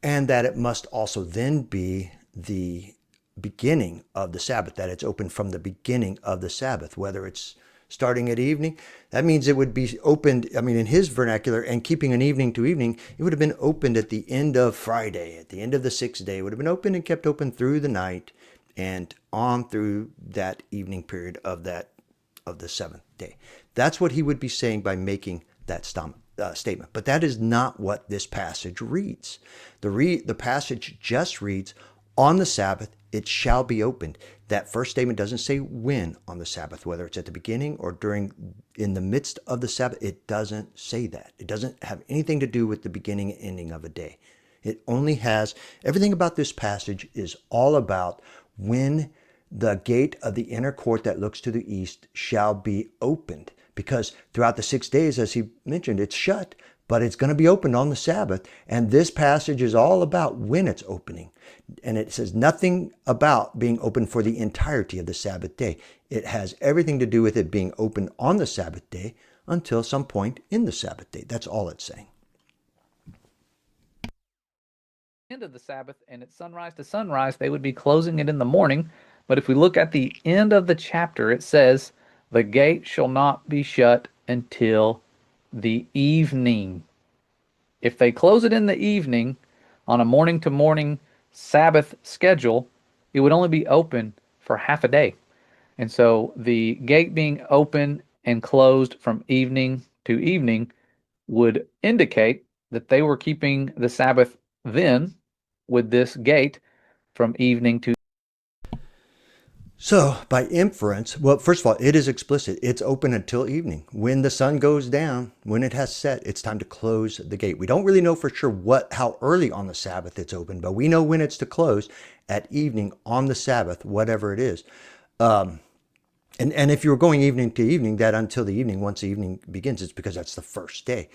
A: and that it must also then be the beginning of the Sabbath, that it's open from the beginning of the Sabbath, whether it's starting at evening. That means it would be opened, I mean, in his vernacular, and keeping an evening to evening, it would have been opened at the end of Friday, at the end of the sixth day. It would have been open and kept open through the night and on through that evening period of the seventh day. That's what he would be saying by making that statement. But that is not what this passage reads. The passage just reads, on the Sabbath it shall be opened. That first statement doesn't say when on the Sabbath, whether it's at the beginning or in the midst of the Sabbath. It doesn't say that. It doesn't have anything to do with the beginning and ending of a day. It only has, everything about this passage is all about when the gate of the inner court that looks to the east shall be opened. Because throughout the 6 days, as he mentioned, it's shut, but it's going to be opened on the Sabbath. And this passage is all about when it's opening. And it says nothing about being open for the entirety of the Sabbath day. It has everything to do with it being open on the Sabbath day until some point in the Sabbath day. That's all it's saying.
B: End of the Sabbath, and at sunrise to sunrise, they would be closing it in the morning. But if we look at the end of the chapter, it says, the gate shall not be shut until the evening. If they close it in the evening on a morning to morning Sabbath schedule, it would only be open for half a day. And so the gate being open and closed from evening to evening would indicate that they were keeping the Sabbath then with this gate from evening to.
A: So, by inference, well, first of all, it is explicit. It's open until evening. When the sun goes down, when it has set, it's time to close the gate. We don't really know for sure how early on the Sabbath it's open, but we know when it's to close at evening on the Sabbath, whatever it is. And if you're going evening to evening, that until the evening, once the evening begins, it's because that's the first day.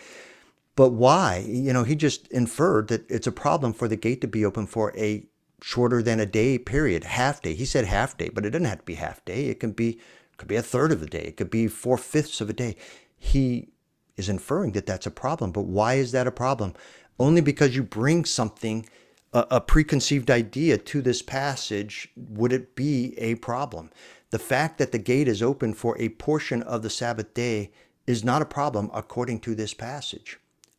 A: But why? He just inferred that it's a problem for the gate to be open for a shorter than a day period, half day. He said half day, but it doesn't have to be half day. It could be a third of a day. It could be 4/5 of a day. He is inferring that that's a problem. But why is that a problem? Only because you bring something, a preconceived idea to this passage, would it be a problem? The fact that the gate is open for a portion of the Sabbath day is not a problem according to this passage.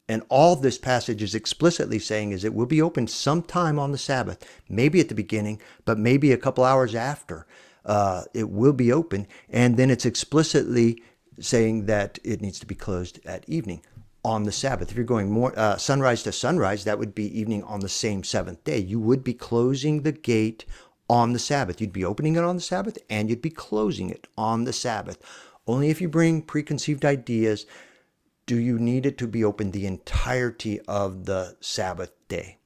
A: And all this passage is explicitly saying is it will be open sometime on the Sabbath, maybe at the beginning, but maybe a couple hours after. It will be open. And then it's explicitly saying that it needs to be closed at evening on the Sabbath. If you're going more sunrise to sunrise, that would be evening on the same seventh day. You would be closing the gate on the Sabbath. You'd be opening it on the Sabbath and you'd be closing it on the Sabbath. Only if you bring preconceived ideas do you need it to be open the entirety of the Sabbath day.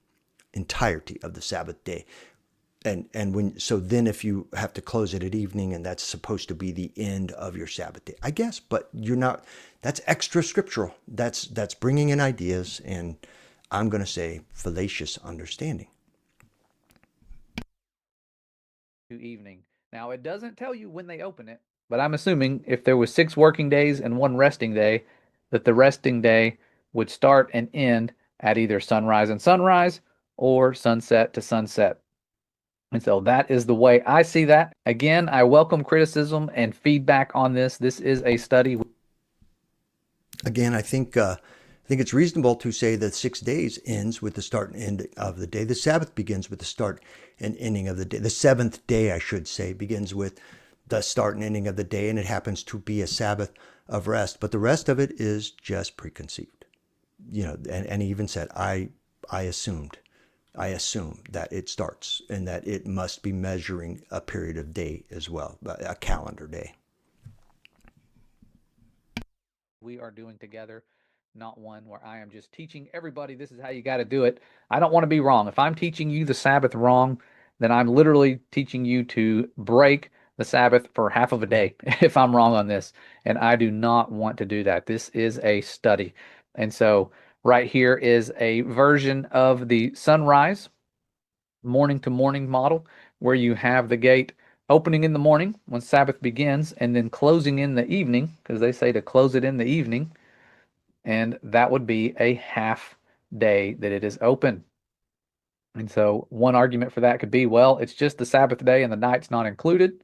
A: Entirety of the Sabbath day. And then if you have to close it at evening and that's supposed to be the end of your Sabbath day, I guess, but you're not, that's extra scriptural. That's bringing in ideas and I'm going to say fallacious understanding.
B: Evening. Now, it doesn't tell you when they open it, but I'm assuming if there was 6 working days and 1 resting day, that the resting day would start and end at either sunrise and sunrise or sunset to sunset. And so that is the way I see that. Again, I welcome criticism and feedback on this. This is a study.
A: Again, I think it's reasonable to say that 6 days ends with the start and end of the day. The Sabbath begins with the start and ending of the day. The seventh day, I should say, begins with the start and ending of the day, and it happens to be a Sabbath of rest. But the rest of it is just preconceived. And he even said, I assume that it starts and that it must be measuring a period of day as well, a calendar day.
B: We are doing together, not one where I am just teaching everybody this is how you got to do it. I don't want to be wrong. If I'm teaching you the Sabbath wrong, then I'm literally teaching you to break the Sabbath for half of a day if I'm wrong on this. And I do not want to do that. This is a study. And so right here is a version of the sunrise morning to morning model where you have the gate opening in the morning when Sabbath begins, and then closing in the evening, because they say to close it in the evening, and that would be a half day that it is open. And so one argument for that could be, well, it's just the Sabbath day and the night's not included.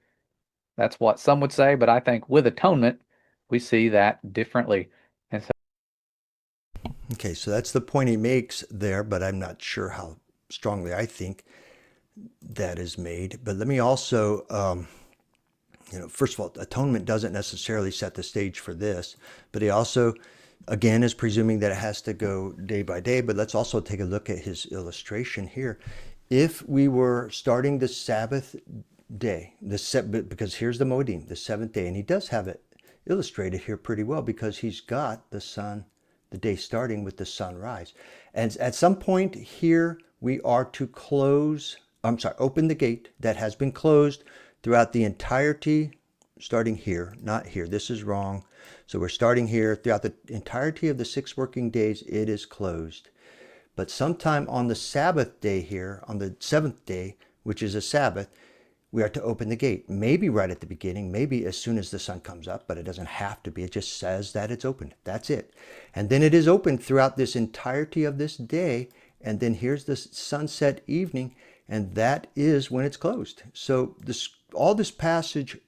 B: That's what some would say, but I think with atonement, we see that differently. And so
A: Okay, so that's the point he makes there, but I'm not sure how strongly I think that is made. But let me also, first of all, atonement doesn't necessarily set the stage for this, but he also, again, is presuming that it has to go day by day. But let's also take a look at his illustration here. If we were starting the Sabbath day, because here's the Moedim, the seventh day, and he does have it illustrated here pretty well because he's got the sun, the day starting with the sunrise. And at some point here, we are to open the gate that has been closed throughout the entirety, starting here, not here. This is wrong. So we're starting here. Throughout the entirety of the 6 working days, it is closed. But sometime on the Sabbath day here, on the 7th day, which is a Sabbath, we are to open the gate. Maybe right at the beginning, maybe as soon as the sun comes up, but it doesn't have to be. It just says that it's open. That's it. And then it is open throughout this entirety of this day. And then here's the sunset evening, and that is when it's closed. So all this passage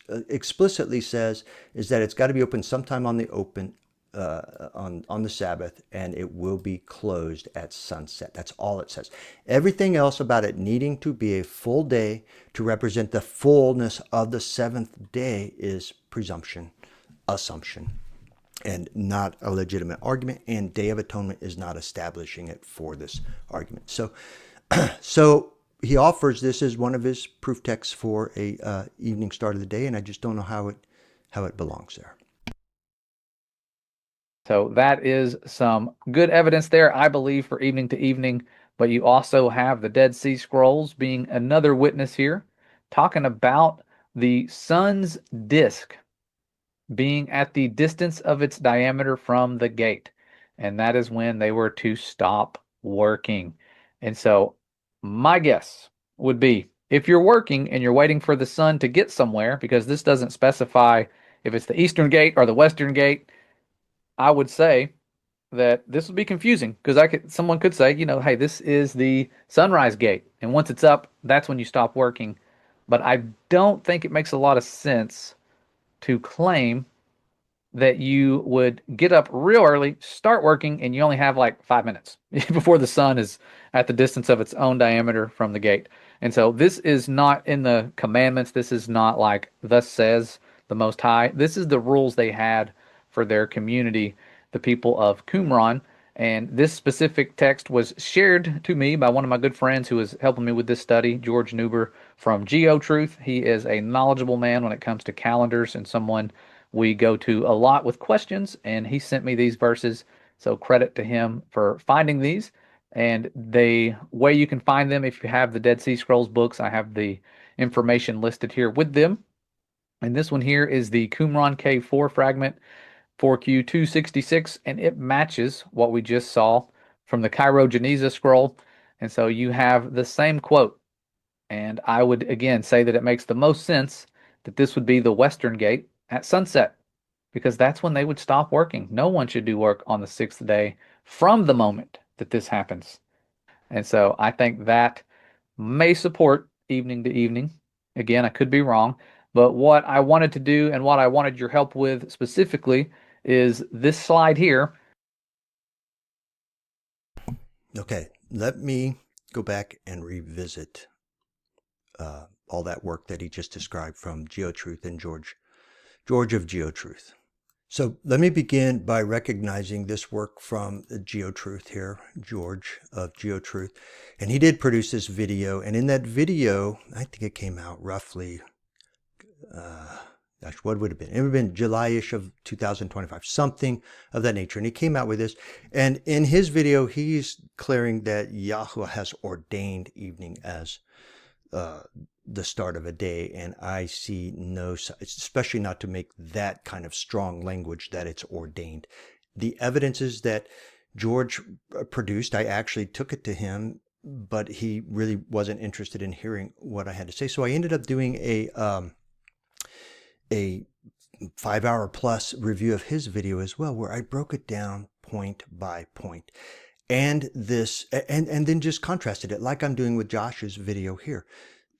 A: explicitly says is that it's got to be open sometime on the on the Sabbath, and it will be closed at sunset. That's all it says. Everything else about it needing to be a full day to represent the fullness of the 7th day is presumption, assumption, and not a legitimate argument. And Day of Atonement is not establishing it for this argument. So he offers this as one of his proof texts for a evening start of the day, and I just don't know how it belongs there.
B: So that is some good evidence there, I believe, for evening to evening. But you also have the Dead Sea Scrolls being another witness here, talking about the sun's disk being at the distance of its diameter from the gate. And that is when they were to stop working. And so my guess would be if you're working and you're waiting for the sun to get somewhere, because this doesn't specify if it's the eastern gate or the western gate, I would say that this would be confusing because someone could say, hey, this is the sunrise gate, and once it's up, that's when you stop working. But I don't think it makes a lot of sense to claim that you would get up real early, start working, and you only have like 5 minutes before the sun is at the distance of its own diameter from the gate. And so this is not in the commandments. This is not like, thus says the Most High. This is the rules they had for their community, the people of Qumran. And this specific text was shared to me by one of my good friends who was helping me with this study, George Newber from GeoTruth. He is a knowledgeable man when it comes to calendars and someone we go to a lot with questions, and he sent me these verses. So credit to him for finding these. And the way you can find them, if you have the Dead Sea Scrolls books, I have the information listed here with them. And this one here is the Qumran K4 fragment, 4Q266, and it matches what we just saw from the Cairo Geniza scroll. And so you have the same quote. And I would again say that it makes the most sense that this would be the western gate at sunset, because that's when they would stop working. No one should do work on the 6th day from the moment that this happens. And so I think that may support evening to evening. Again, I could be wrong, but what I wanted to do and what I wanted your help with specifically is this slide here.
A: Okay, let me go back and revisit all that work that he just described from GeoTruth and George of GeoTruth. So let me begin by recognizing this work from GeoTruth here, George of GeoTruth. And he did produce this video. And in that video, I think it came out roughly, what would it have been? It would have been July-ish of 2025, something of that nature. And he came out with this. And in his video, he's declaring that Yahweh has ordained evening as the start of a day, and I see no, especially not to make that kind of strong language that it's ordained. The evidences that George produced, I actually took it to him but he really wasn't interested in hearing what I had to say. So I ended up doing a 5-hour plus review of his video as well, where I broke it down point by point. And then just contrasted it like I'm doing with Josh's video here,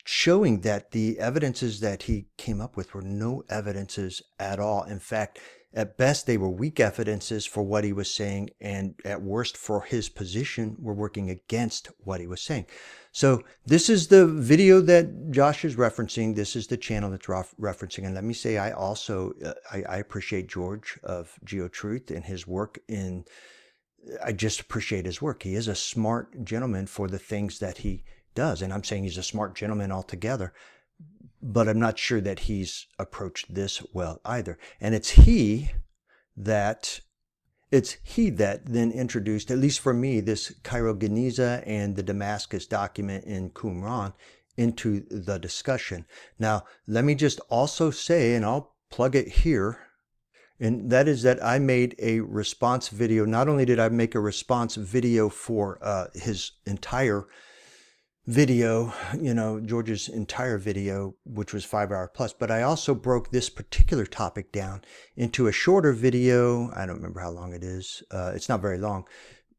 A: showing that the evidences that he came up with were no evidences at all. In fact, at best, they were weak evidences for what he was saying, and at worst, for his position, were working against what he was saying. So this is the video that Josh is referencing. This is the channel that's referencing. And let me say, I also I appreciate George of GeoTruth and his work in. I just appreciate his work. He is a smart gentleman for the things that he does. And I'm saying he's a smart gentleman altogether, but I'm not sure that he's approached this well either. And it's he that then introduced, at least for me, this Cairo Geniza and the Damascus document in Qumran into the discussion. Now, let me just also say, and I'll plug it here, and that is that I made a response video. Not only did I make a response video for his entire video, George's entire video, which was 5-hour plus, but I also broke this particular topic down into a shorter video. I don't remember how long it is. It's not very long.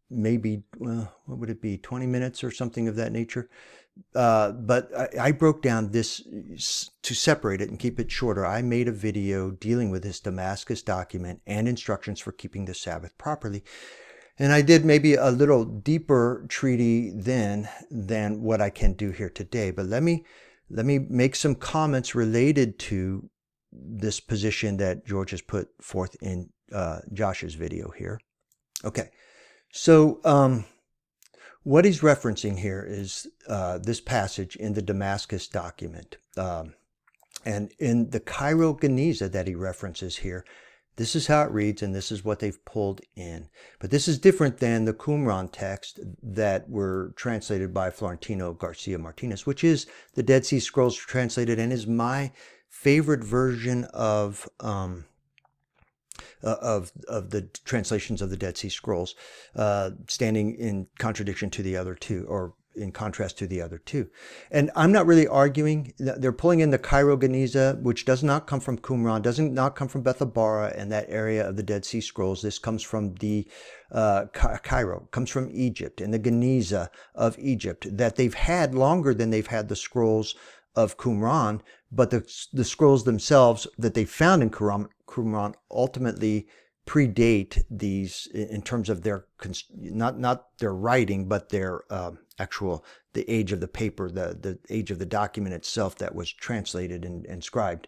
A: Maybe, well, what would it be? 20 minutes or something of that nature. But I broke down this to separate it and keep it shorter. I made a video dealing with this Damascus document and instructions for keeping the Sabbath properly. And I did maybe a little deeper treaty then than what I can do here today. But let me make some comments related to this position that George has put forth in Josh's video here. Okay, so what he's referencing here is this passage in the Damascus document. And in the Cairo Geniza that he references here, this is how it reads, and this is what they've pulled in. But this is different than the Qumran text that were translated by Florentino Garcia Martinez, which is the Dead Sea Scrolls translated, and is my favorite version of the translations of the Dead Sea Scrolls, standing in contradiction to the other two, or in contrast to the other two. And I'm not really arguing. They're pulling in the Cairo Geniza, which does not come from Qumran, does not come from Bethabara and that area of the Dead Sea Scrolls. This comes from the Cairo, comes from Egypt, and the Geniza of Egypt that they've had longer than they've had the scrolls of Qumran, but the scrolls themselves that they found in Qumran ultimately predate these in terms of their, not their writing, but their the age of the paper, the age of the document itself that was translated and scribed.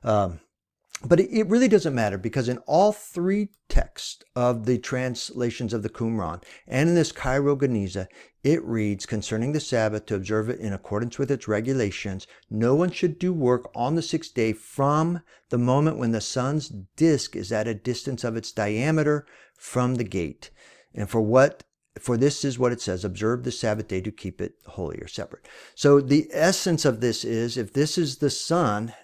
A: But it really doesn't matter, because in all three texts of the translations of the Qumran and in this Cairo Geniza, it reads, concerning the Sabbath, to observe it in accordance with its regulations, no one should do work on the sixth day from the moment when the sun's disk is at a distance of its diameter from the gate. And for this is what it says, observe the Sabbath day to keep it holy or separate. So the essence of this is, if this is the sun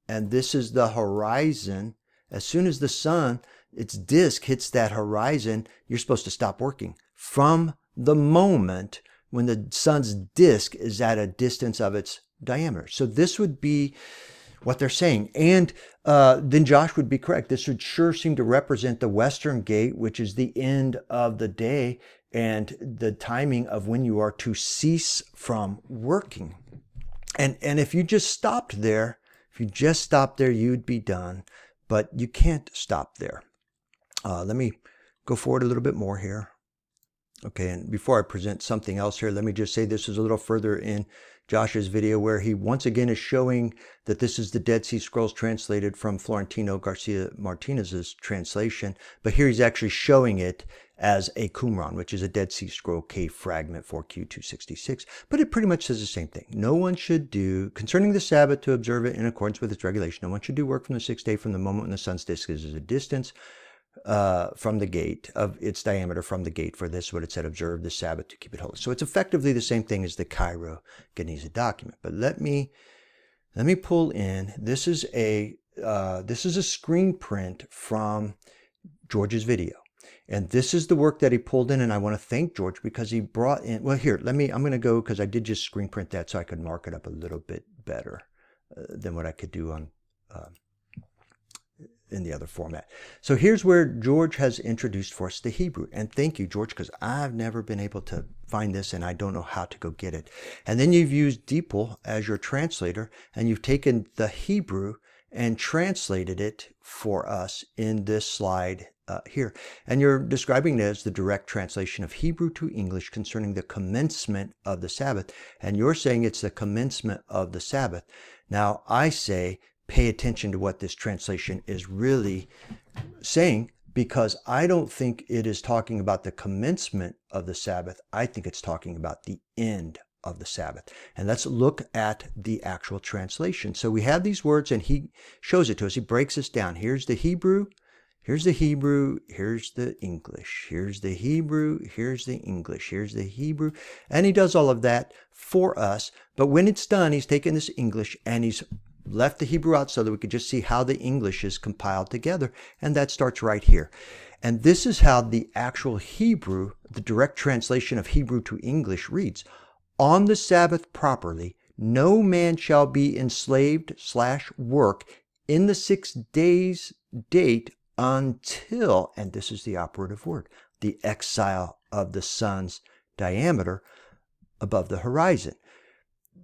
A: and this is the horizon, as soon as the sun, its disk hits that horizon, you're supposed to stop working from the moment when the sun's disk is at a distance of its diameter. So this would be what they're saying. And then Josh would be correct. This would sure seem to represent the western gate, which is the end of the day and the timing of when you are to cease from working. And if you just stopped there, you'd be done. But you can't stop there. Let me go forward a little bit more here. Okay, and before I present something else here, let me just say this is a little further in Josh's video, where he once again is showing that this is the Dead Sea Scrolls translated from Florentino Garcia Martinez's translation. But here he's actually showing it as a Qumran, which is a Dead Sea Scroll cave fragment 4Q266. But it pretty much says the same thing. No one should do, concerning the Sabbath, to observe it in accordance with its regulation, no one should do work from the sixth day from the moment when the sun's disk is at a distance from the gate of its diameter from the gate. For this, what it said, observe the Sabbath to keep it holy. So it's effectively the same thing as the Cairo Geniza document. But let me pull in. This is a screen print from George's video. And this is the work that he pulled in, and I want to thank George because he brought in, well, here, I'm going to go, because I did just screen print that so I could mark it up a little bit better than what I could do on in the other format. So here's where George has introduced for us the Hebrew. And thank you, George, because I've never been able to find this and I don't know how to go get it. And then you've used DeepL as your translator, and you've taken the Hebrew and translated it for us in this slide here. And you're describing it as the direct translation of Hebrew to English concerning the commencement of the Sabbath. And you're saying it's the commencement of the Sabbath. Now, I say, pay attention to what this translation is really saying, because I don't think it is talking about the commencement of the Sabbath. I think it's talking about the end of the Sabbath. And let's look at the actual translation. So we have these words, and he shows it to us. He breaks this down. Here's the Hebrew. Here's the Hebrew, here's the English. Here's the Hebrew, here's the English. Here's the Hebrew. And he does all of that for us. But when it's done, he's taken this English and he's left the Hebrew out so that we could just see how the English is compiled together. And that starts right here. And this is how the actual Hebrew, the direct translation of Hebrew to English reads. On the Sabbath properly, no man shall be enslaved/work in the 6 days' date until, and this is the operative word, the exile of the sun's diameter above the horizon.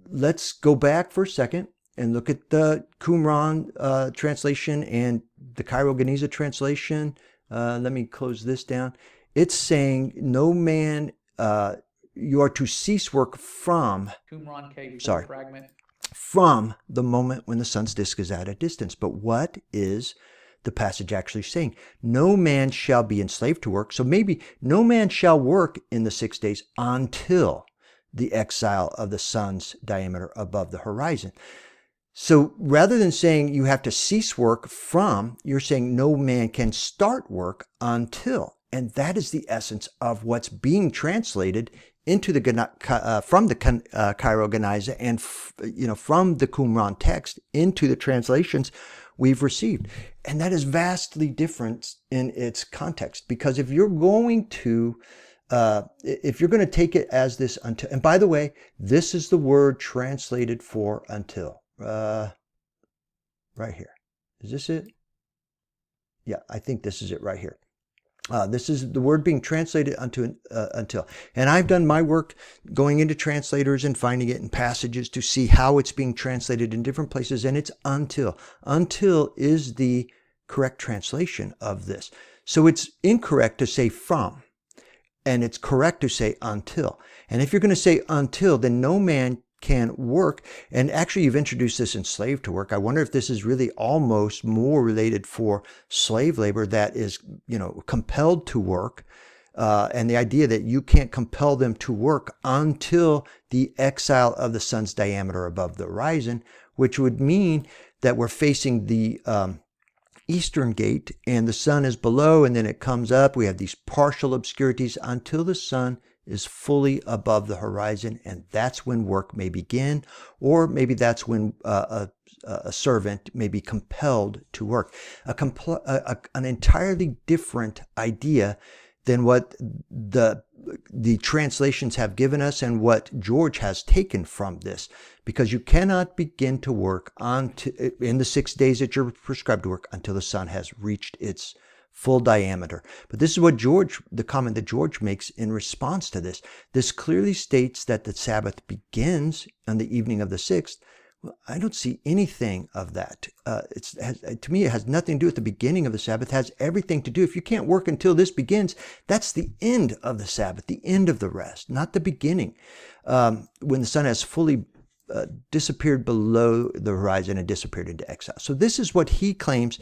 A: Let's go back for a second and look at the Qumran translation and the Cairo-Geniza translation. Let me close this down. It's saying, no man, you are to cease work from,
B: Qumran K4 fragment.
A: From the moment when the sun's disk is at a distance. But what is the passage actually saying? No man shall be enslaved to work. So maybe no man shall work in the 6 days until the exile of the sun's diameter above the horizon. So rather than saying you have to cease work from, you're saying no man can start work until. And that is the essence of what's being translated into the from the Cairo-Geniza and from the Qumran text into the translations we've received. And that is vastly different in its context, because if you're going to take it as this until, and by the way, this is the word translated for until, right here. Is this it? Yeah, I think this is it right here. This is the word being translated until. And I've done my work going into translators and finding it in passages to see how it's being translated in different places, and it's until. Until is the correct translation of this. So it's incorrect to say from, and it's correct to say until. And if you're going to say until, then no man can work. And actually, you've introduced this in slave to work. I wonder if this is really almost more related for slave labor that is, compelled to work. And the idea that you can't compel them to work until the exile of the sun's diameter above the horizon, which would mean that we're facing the eastern gate and the sun is below, and then it comes up. We have these partial obscurities until the sun is fully above the horizon, and that's when work may begin, or maybe that's when a servant may be compelled to work. An entirely different idea than what the translations have given us and what George has taken from this, because you cannot begin to work in the 6 days that you're prescribed to work until the sun has reached its full diameter. But this is what the comment that George makes in response to this. This clearly states that the Sabbath begins on the evening of the 6th. Well, I don't see anything of that. To me, it has nothing to do with the beginning of the Sabbath. It has everything to do. If you can't work until this begins, that's the end of the Sabbath, the end of the rest, not the beginning. When the sun has fully disappeared below the horizon and disappeared into exile. So this is what he claims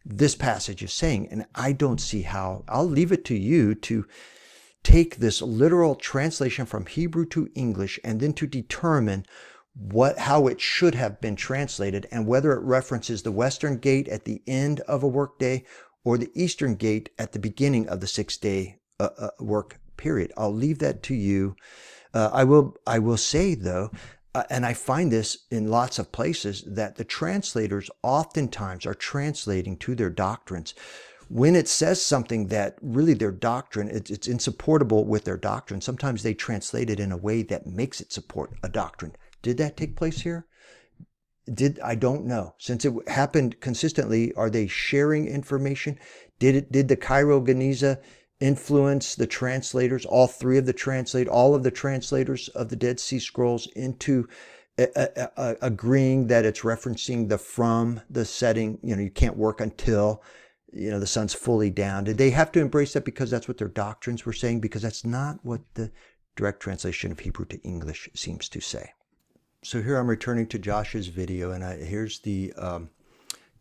A: this passage is saying, and I don't see how. I'll leave it to you to take this literal translation from Hebrew to English and then to determine how it should have been translated and whether it references the western gate at the end of a workday or the eastern gate at the beginning of the 6-day work period. I'll leave that to you. I will say, though, and I find this in lots of places, that the translators oftentimes are translating to their doctrines when it says something that really their doctrine, it's insupportable with their doctrine, sometimes they translate it in a way that makes it support a doctrine. Did that take place here? I don't know. Since it happened consistently, are they sharing information? Did the Cairo Geniza influence the translators, all of the translators of the Dead Sea Scrolls into agreeing that it's referencing the setting, you can't work until, the sun's fully down? Did they have to embrace that because that's what their doctrines were saying? Because that's not what the direct translation of Hebrew to English seems to say. So here I'm returning to Josh's video, and here's the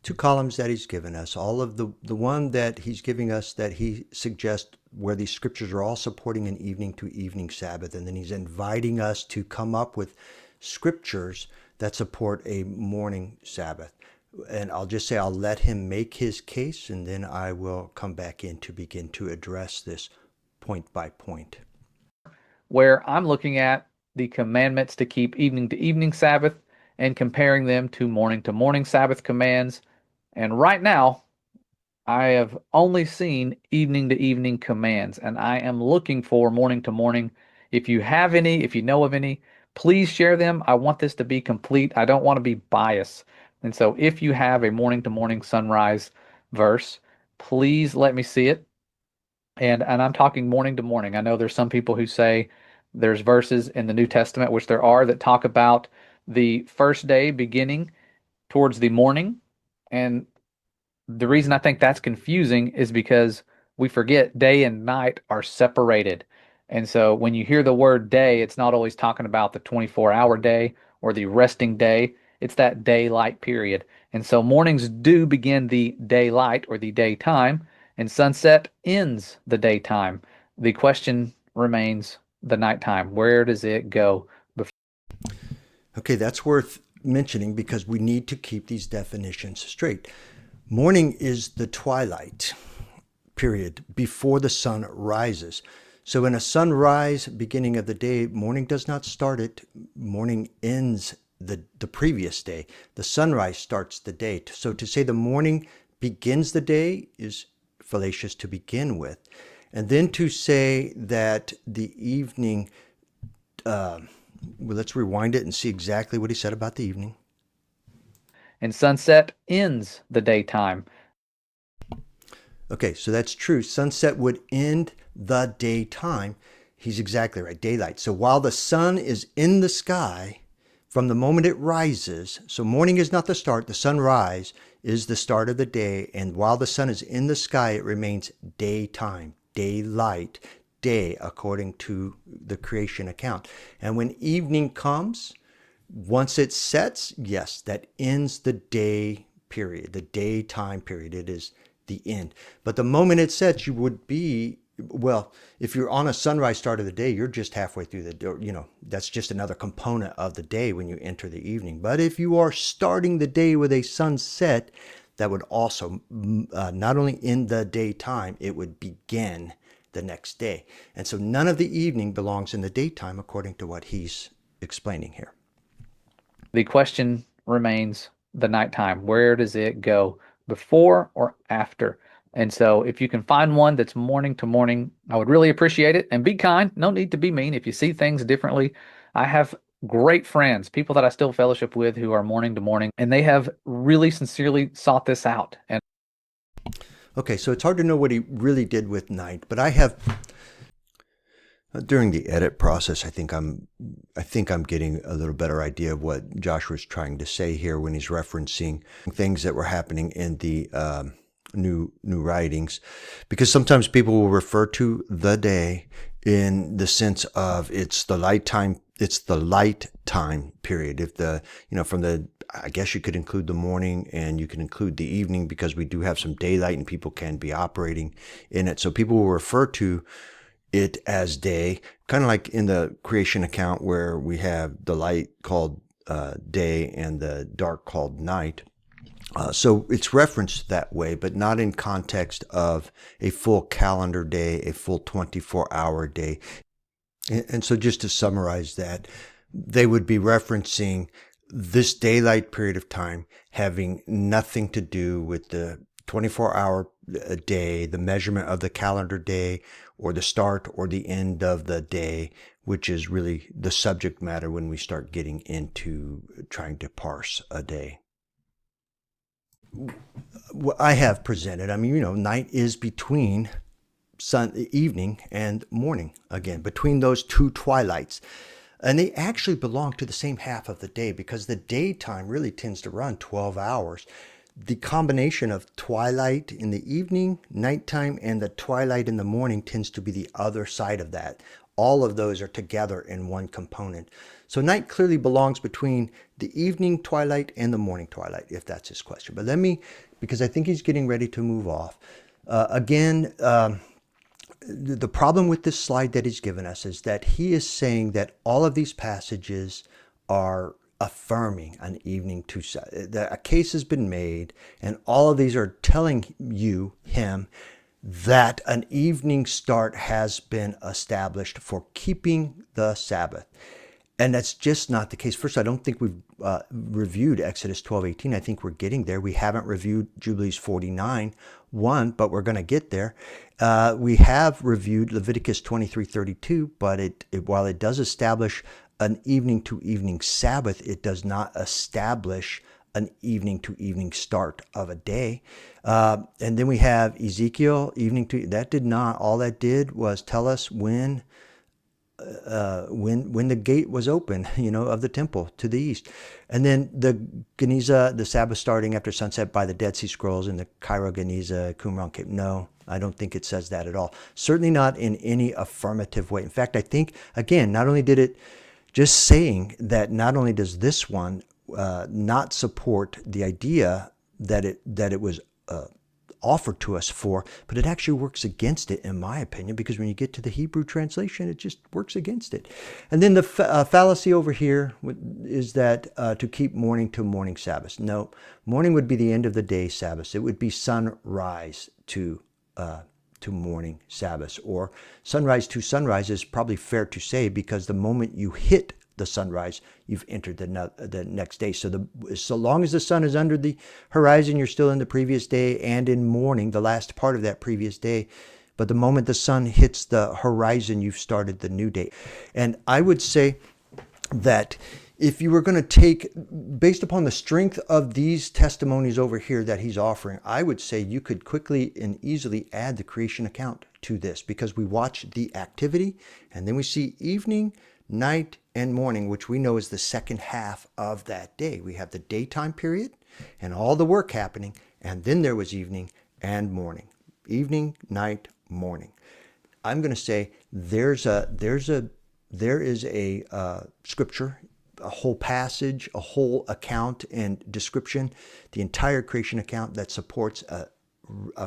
A: two columns that he's given us. All of the one that he's giving us that he suggests where these scriptures are all supporting an evening to evening Sabbath, and then he's inviting us to come up with scriptures that support a morning Sabbath. And I'll just say I'll let him make his case, and then I will come back in to begin to address this point by point.
B: Where I'm looking at the commandments to keep evening to evening Sabbath and comparing them to morning Sabbath commands. And right now, I have only seen evening to evening commands, and I am looking for morning to morning. If you have any, if you know of any, please share them. I want this to be complete. I don't want to be biased. And so if you have a morning to morning sunrise verse, please let me see it. And I'm talking morning to morning. I know there's some people who say there's verses in the New Testament, which there are, that talk about the first day beginning towards the morning. And the reason I think that's confusing is because we forget day and night are separated. And so when you hear the word day, it's not always talking about the 24-hour day or the resting day. It's that daylight period. And so mornings do begin the daylight or the daytime, and sunset ends the daytime. The question remains the nighttime. Where does it go before?
A: Okay, that's worth mentioning because we need to keep these definitions straight. Morning is the twilight period before the sun rises. So in a sunrise beginning of the day, morning does not start it. Morning ends the previous day. The sunrise starts the day. So to say the morning begins the day is fallacious to begin with. And then to say that the evening, well, let's rewind it and see exactly what he said about the evening.
B: And sunset ends the daytime.
A: Okay, so that's true. Sunset would end the daytime. He's exactly right, daylight. So while the sun is in the sky, from the moment it rises, so morning is not the start, the sunrise is the start of the day, and while the sun is in the sky, it remains daytime, daylight, day, according to the creation account. And when evening comes, once it sets, yes, that ends the day period, the daytime period. It is the end. But the moment it sets, you would be, well, if you're on a sunrise start of the day, you're just halfway through the day. That's just another component of the day when you enter the evening. But if you are starting the day with a sunset, that would also not only end the daytime, it would begin the next day. And so none of the evening belongs in the daytime according to what he's explaining here.
B: The question remains the nighttime. Where does it go, before or after? And so if you can find one that's morning to morning, I would really appreciate it. And be kind. No need to be mean. If you see things differently, I have great friends, people that I still fellowship with who are morning to morning, and they have really sincerely sought this out. And
A: okay, so it's hard to know what he really did with night, but I have, during the edit process, I think I'm getting a little better idea of what Joshua's trying to say here when he's referencing things that were happening in the new writings, because sometimes people will refer to the day in the sense of it's the light time period. If from the, I guess you could include the morning and you can include the evening because we do have some daylight and people can be operating in it. So people will refer to it as day, kind of like in the creation account where we have the light called day and the dark called night. So it's referenced that way, but not in context of a full calendar day, a full 24-hour day. And so just to summarize that, they would be referencing this daylight period of time having nothing to do with the 24-hour a day, the measurement of the calendar day, or the start or the end of the day, which is really the subject matter when we start getting into trying to parse a day. What I have presented, night is between evening and morning, again, between those two twilights. And they actually belong to the same half of the day because the daytime really tends to run 12 hours. The combination of twilight in the evening, nighttime, and the twilight in the morning tends to be the other side of that. All of those are together in one component. So night clearly belongs between the evening twilight and the morning twilight, if that's his question. But because I think he's getting ready to move off. The problem with this slide that he's given us is that he is saying that all of these passages are affirming an evening to that a case has been made, and all of these are telling him that an evening start has been established for keeping the Sabbath. And that's just not the case. First, I don't think we've reviewed Exodus 12:18. I think we're getting there. We haven't reviewed Jubilees 49:1, but we're going to get there. We have reviewed Leviticus 23:32, but while it does establish an evening to evening Sabbath, it does not establish an evening to evening start of a day. And then we have Ezekiel that did not. All that did was tell us when the gate was open, of the temple to the east. And then the Geniza, the Sabbath starting after sunset by the Dead Sea Scrolls and the Cairo Geniza, Qumran Cape. No, I don't think it says that at all. Certainly not in any affirmative way. In fact, I think, again, not only did it, just saying that not only does this one not support the idea that it was offered to us for, but it actually works against it, in my opinion, because when you get to the Hebrew translation, it just works against it. And then the fallacy over here is that to keep morning to morning Sabbath. No, morning would be the end of the day Sabbath. It would be sunrise to morning Sabbath, or sunrise to sunrise is probably fair to say, because the moment you hit the sunrise, you've entered the next day. So long as the sun is under the horizon, you're still in the previous day and in morning, the last part of that previous day. But the moment the sun hits the horizon, you've started the new day. And I would say that if you were going to take, based upon the strength of these testimonies over here that he's offering, I would say you could quickly and easily add the creation account to this, because we watch the activity and then we see evening, night, and morning, which we know is the second half of that day. We have the daytime period and all the work happening, and then there was evening and morning. Evening, night, morning. I'm going to say there is a scripture, a whole passage, a whole account and description, the entire creation account that supports a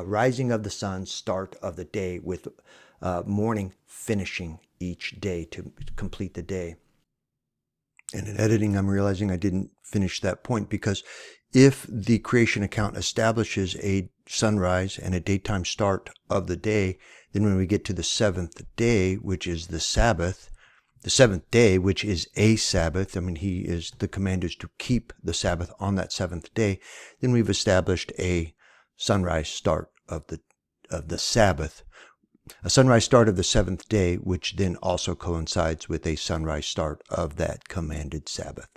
A: rising of the sun, start of the day, with morning finishing each day to complete the day. And in editing, I'm realizing I didn't finish that point, because if the creation account establishes a sunrise and a daytime start of the day, then when we get to the seventh day, which is the Sabbath, the seventh day, which is a Sabbath, the command is to keep the Sabbath on that seventh day, then we've established a sunrise start of the Sabbath. A sunrise start of the seventh day, which then also coincides with a sunrise start of that commanded Sabbath.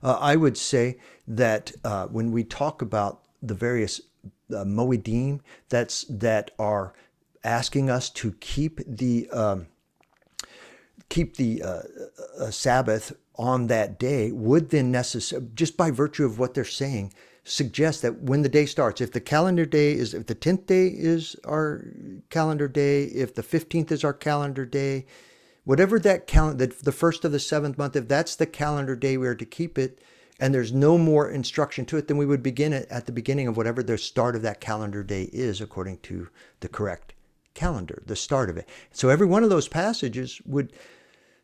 A: I would say that when we talk about the various moedim that are asking us to keep the Sabbath on that day, would then just by virtue of what they're saying, suggest that when the day starts, if the 10th day is our calendar day, if the 15th is our calendar day, whatever that the first of the seventh month, if that's the calendar day we are to keep it, and there's no more instruction to it, then we would begin it at the beginning of whatever the start of that calendar day is, according to the correct calendar, the start of it. So every one of those passages would,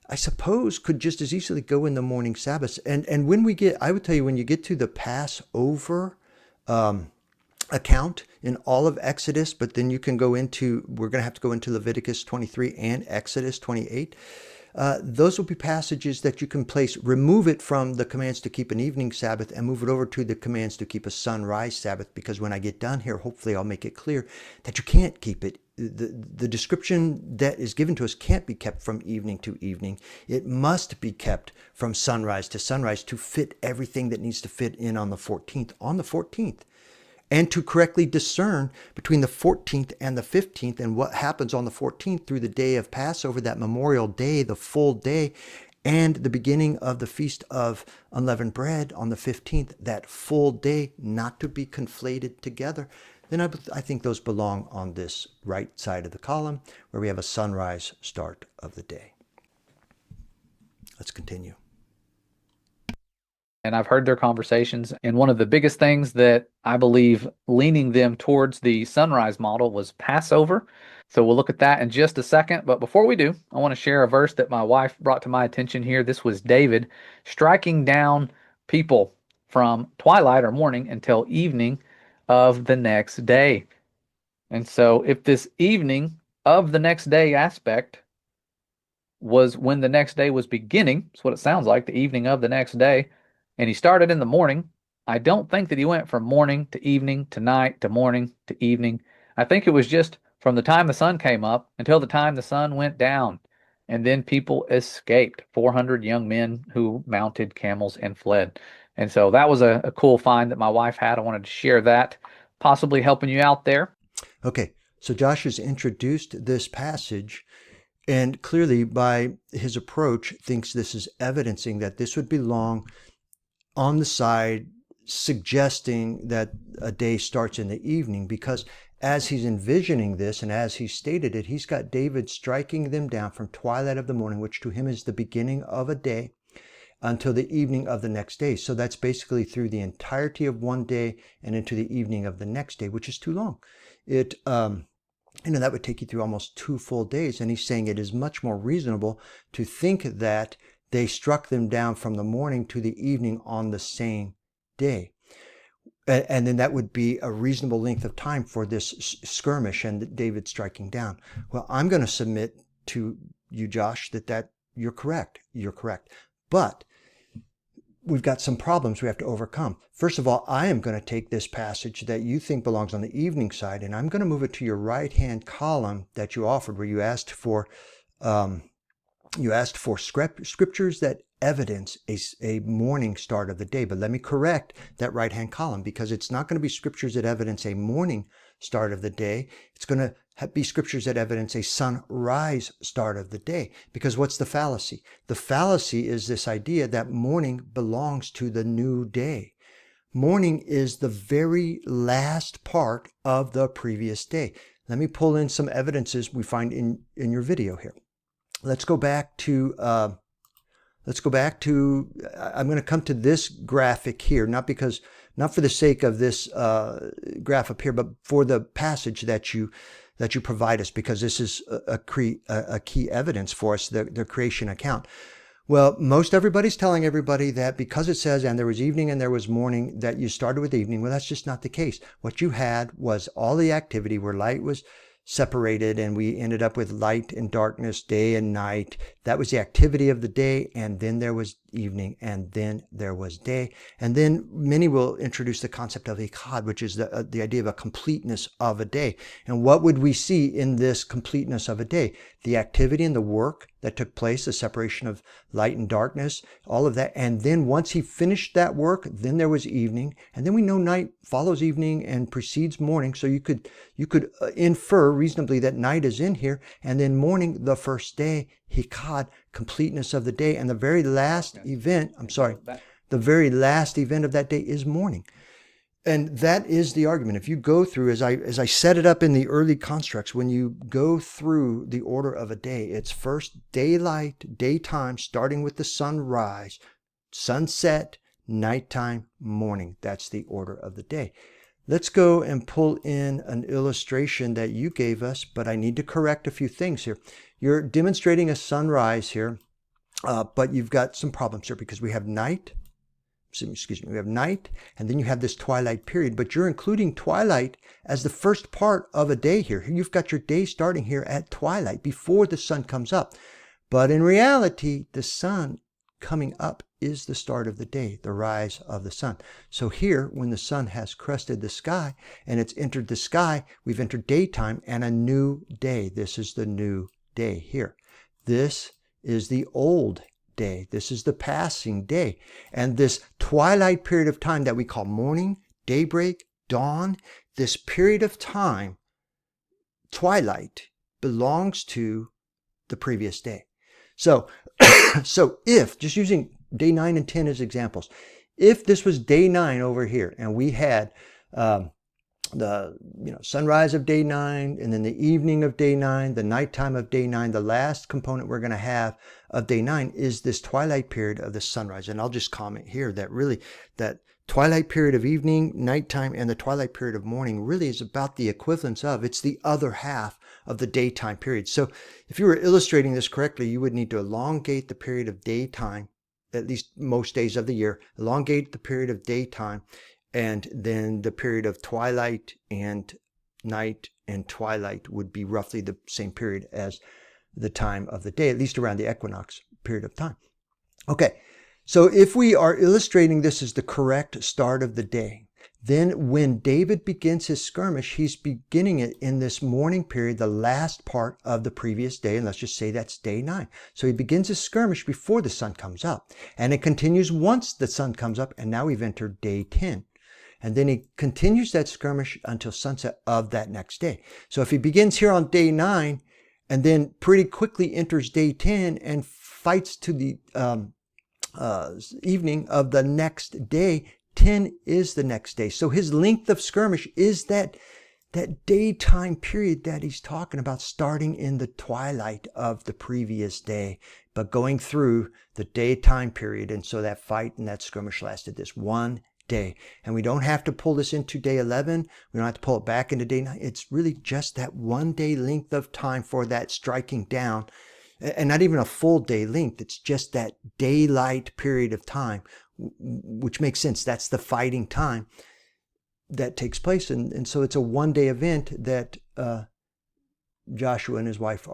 A: I suppose, could just as easily go in the morning Sabbath. And when I would tell you, when you get to the Passover account in all of Exodus, but then we're going to have to go into Leviticus 23 and Exodus 28. those will be passages that you can place, remove it from the commands to keep an evening Sabbath and move it over to the commands to keep a sunrise Sabbath, because when I get done here, hopefully I'll make it clear that you can't keep it. The description that is given to us can't be kept from evening to evening. It must be kept from sunrise to sunrise to fit everything that needs to fit in on the 14th. On the 14th. And to correctly discern between the 14th and the 15th and what happens on the 14th through the day of Passover, that memorial day, the full day, and the beginning of the Feast of Unleavened Bread on the 15th, that full day, not to be conflated together, then I think those belong on this right side of the column where we have a sunrise start of the day. Let's continue.
B: And I've heard their conversations. And one of the biggest things that I believe leaning them towards the sunrise model was Passover. So we'll look at that in just a second. But before we do, I want to share a verse that my wife brought to my attention here. This was David striking down people from twilight or morning until evening of the next day. And so if this evening of the next day aspect was when the next day was beginning, that's what it sounds like, the evening of the next day, and he started in the morning, I don't think that he went from morning to evening to night to morning to evening. I think it was just from the time the sun came up until the time the sun went down. And then people escaped, 400 young men who mounted camels and fled. And so that was a cool find that my wife had. I wanted to share that, possibly helping you out there.
A: Okay, so Josh has introduced this passage, and clearly by his approach thinks this is evidencing that this would belong on the side suggesting that a day starts in the evening, because as he's envisioning this and as he stated it, he's got David striking them down from twilight of the morning, which to him is the beginning of a day, until the evening of the next day. So that's basically through the entirety of one day and into the evening of the next day, which is too long. That would take you through almost 2 full days. And he's saying it is much more reasonable to think that they struck them down from the morning to the evening on the same day. And then that would be a reasonable length of time for this skirmish and David striking down. Well, I'm going to submit to you, Josh, that you're correct. You're correct. But we've got some problems we have to overcome. First of all, I am going to take this passage that you think belongs on the evening side, and I'm going to move it to your right-hand column that you offered, where you asked for scriptures that evidence a morning start of the day. But let me correct that right-hand column, because it's not going to be scriptures that evidence a morning start of the day. It's going to be scriptures that evidence a sunrise start of the day. Because what's the fallacy? The fallacy is this idea that morning belongs to the new day. Morning is the very last part of the previous day. Let me pull in some evidences we find in your video here. Let's go back to, I'm going to come to this graphic here, not for the sake of this graph up here, but for the passage that you provide us, because this is a key evidence for us, the creation account. Well, most everybody's telling everybody that because it says, and there was evening and there was morning, that you started with evening. Well, that's just not the case. What you had was all the activity where light was separated, and we ended up with light and darkness, day and night. That was the activity of the day, and then there was evening, and then there was day. And then many will introduce the concept of echad, which is the idea of a completeness of a day. And what would we see in this completeness of a day? The activity and the work that took place, the separation of light and darkness, all of that. And then once he finished that work, then there was evening. And then we know night follows evening and precedes morning. So you could infer reasonably that night is in here. And then morning, the first day, hikad, completeness of the day. And the very last event, the very last event of that day is morning. And that is the argument. If you go through, as I set it up in the early constructs, when you go through the order of a day, it's first daylight, daytime, starting with the sunrise, sunset, nighttime, morning. That's the order of the day. Let's go and pull in an illustration that you gave us, but I need to correct a few things here. You're demonstrating a sunrise here, but you've got some problems here because we have night. We have night, and then you have this twilight period, but you're including twilight as the first part of a day here. You've got your day starting here at twilight before the sun comes up. But in reality, the sun coming up is the start of the day, the rise of the sun. So here, when the sun has crested the sky and it's entered the sky, we've entered daytime and a new day. This is the new day here. This is the old day. This is the passing day. And this twilight period of time that we call morning, daybreak, dawn, this period of time, twilight, belongs to the previous day. So, so if, just using day 9 and 10 as examples, if this was day 9 over here and we had the sunrise of day 9 and then the evening of day 9, the nighttime of day 9, the last component we're going to have of day 9 is this twilight period of the sunrise. And I'll just comment here that really that twilight period of evening, nighttime, and the twilight period of morning really is about the equivalence of, it's the other half of the daytime period. So if you were illustrating this correctly, you would need to elongate the period of daytime, at least most days of the year, elongate the period of daytime, and then the period of twilight and night and twilight would be roughly the same period as the time of the day, at least around the equinox period of time. Okay, so if we are illustrating this as the correct start of the day, then when David begins his skirmish, he's beginning it in this morning period, the last part of the previous day, and let's just say that's day 9. So he begins his skirmish before the sun comes up, and it continues once the sun comes up, and now we've entered day 10. And then he continues that skirmish until sunset of that next day. So if he begins here on day 9 and then pretty quickly enters day 10 and fights to the evening of the next day, 10 is the next day. So his length of skirmish is that daytime period that he's talking about, starting in the twilight of the previous day, but going through the daytime period. And so that fight and that skirmish lasted this one day. And we don't have to pull this into day 11. We don't have to pull it back into day 9. It's really just that one day length of time for that striking down, and not even a full day length. It's just that daylight period of time, which makes sense. That's the fighting time that takes place. And so it's a one-day event that Josh and his wife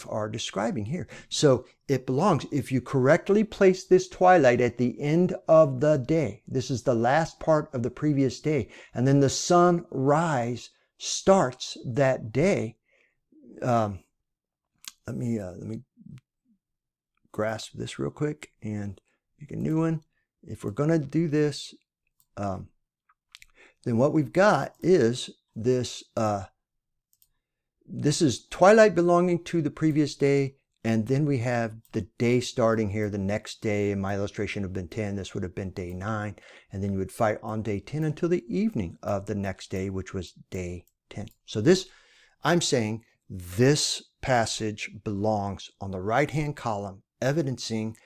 A: are describing here. So it belongs, if you correctly place this twilight at the end of the day, this is the last part of the previous day, and then the sunrise starts that day. Let me grasp this real quick and make a new one. If we're going to do this, then what we've got is this. This is twilight belonging to the previous day, and then we have the day starting here the next day. In my illustration would have been 10. This would have been day 9, and then you would fight on day 10 until the evening of the next day, which was day 10. So this, I'm saying, this passage belongs on the right-hand column, evidencing,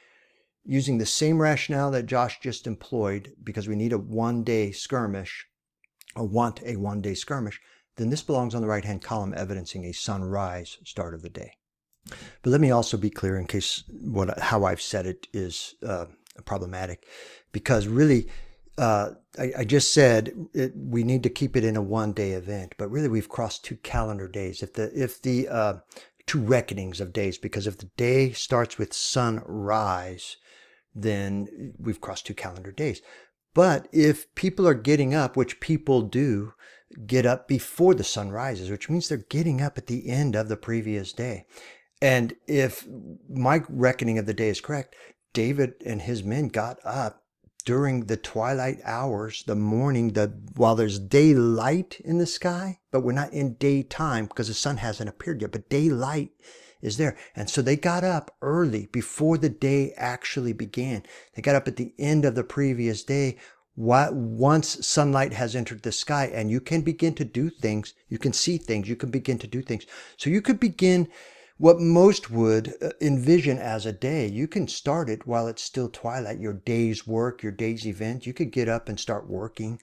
A: using the same rationale that Josh just employed, because we need a one-day skirmish, or want a one-day skirmish, then this belongs on the right-hand column, evidencing a sunrise start of the day. But let me also be clear in case how I've said it is problematic, because really, I just said we need to keep it in a one-day event, but really we've crossed 2 calendar days. If the 2 reckonings of days, because if the day starts with sunrise, then we've crossed 2 calendar days. But if people are getting up, which people do get up before the sun rises, which means they're getting up at the end of the previous day. And if my reckoning of the day is correct, David and his men got up during the twilight hours, the morning, while there's daylight in the sky, but we're not in daytime because the sun hasn't appeared yet, but daylight is there. And so they got up early before the day actually began. They got up at the end of the previous day, once sunlight has entered the sky, and you can begin to do things. You can see things. You can begin to do things. So you could begin what most would envision as a day. You can start it while it's still twilight, your day's work, your day's event. You could get up and start working,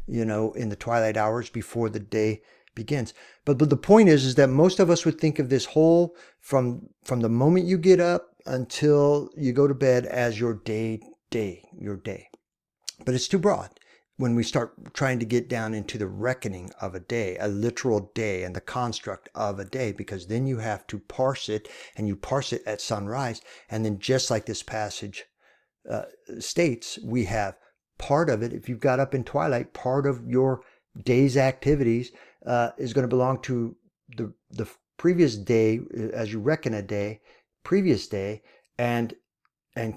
A: in the twilight hours before the day begins. But the point is that most of us would think of this whole, from the moment you get up until you go to bed, as your day. But it's too broad. when we start trying to get down into the reckoning of a day, a literal day, and the construct of a day, because then you have to parse it, and you parse it at sunrise. And then just like this passage states, we have part of it. If you've got up in twilight, part of your day's activities is going to belong to the previous day, as you reckon a day, previous day, and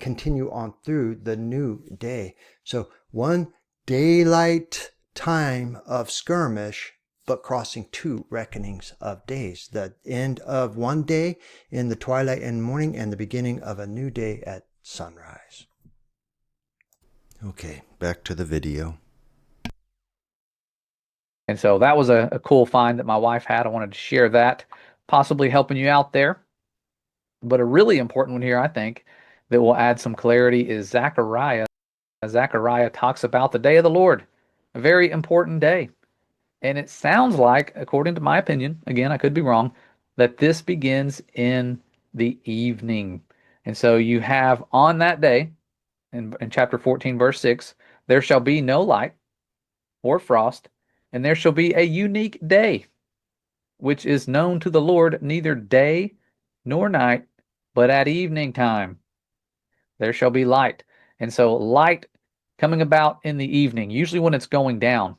A: continue on through the new day. So one daylight time of skirmish, but crossing two reckonings of days. The end of one day in the twilight and morning, and the beginning of a new day at sunrise. Okay, back to the video.
B: And so that was a cool find that my wife had. I wanted to share that, possibly helping you out there. But a really important one here, I think, that will add some clarity is Zechariah. Zechariah talks about the day of the Lord, a very important day. And it sounds like, according to my opinion, again, I could be wrong, that this begins in the evening. And so you have on that day, in chapter 14, verse 6, there shall be no light or frost, and there shall be a unique day, which is known to the Lord neither day nor night, but at evening time there shall be light. And so light coming about in the evening, usually when it's going down.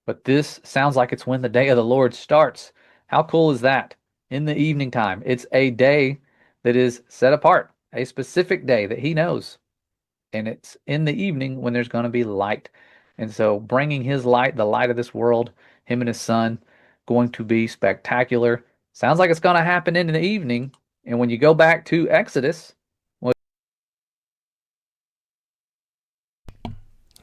B: But this sounds like it's when the day of the Lord starts. How cool is that? In the evening time. It's a day that is set apart, a specific day that he knows. And it's in the evening when there's going to be light. And so bringing his light, the light of this world, him and his son, going to be spectacular. Sounds like it's going to happen in the evening. And when you go back to Exodus,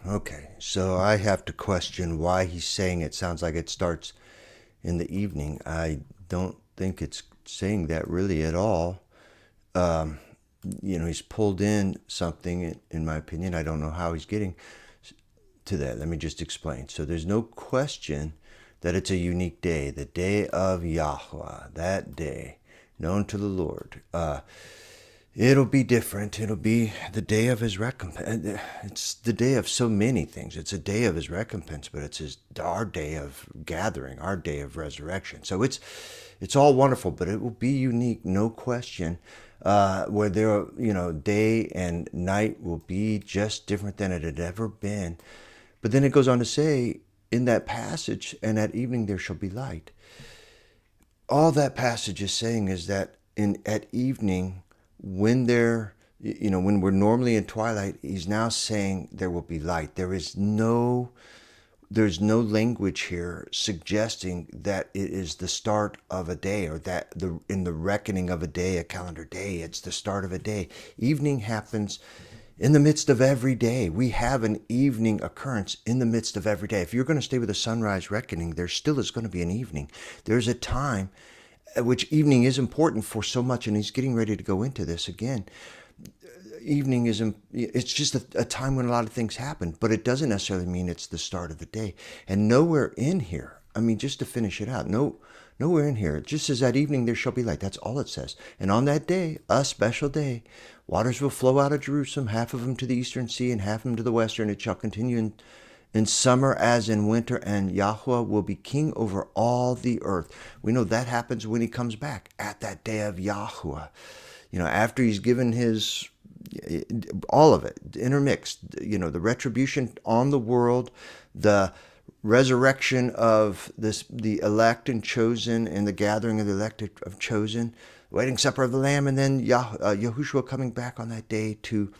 A: Okay, so I have to question why he's saying it sounds like it starts in the evening. I don't think it's saying that really at all. He's pulled in something, in my opinion. I don't know how he's getting to that. Let me just explain. So there's no question that it's a unique day, the day of Yahweh, that day known to the Lord. It'll be different. It'll be the day of his recompense. It's the day of so many things. It's a day of his recompense, but it's our day of gathering, our day of resurrection. So it's all wonderful, but it will be unique, no question. Where there, day and night will be just different than it had ever been. But then it goes on to say in that passage, and at evening there shall be light. All that passage is saying is that at evening, when when we're normally in twilight, he's now saying there will be light. There's no language here suggesting that it is the start of a day, or that in the reckoning of a day, a calendar day, it's the start of a day. Evening happens in the midst of every day. We have an evening occurrence in the midst of every day. If you're going to stay with a sunrise reckoning, there still is going to be an evening. There's a time at which evening is important for so much, and he's getting ready to go into this again. Evening it's just a time when a lot of things happen, but it doesn't necessarily mean it's the start of a day. And nowhere in here, just to finish it out, nowhere in here, it just says that evening there shall be light. That's all it says. And on that day, a special day, waters will flow out of Jerusalem, half of them to the eastern sea and half of them to the western. It shall continue in summer as in winter, and Yahweh will be king over all the earth. We know that happens when he comes back at that day of Yahweh. After he's given his, all of it intermixed, the retribution on the world, the resurrection of the elect and chosen, and the gathering of the elected of chosen, wedding supper of the Lamb, and then Yahushua coming back on that day to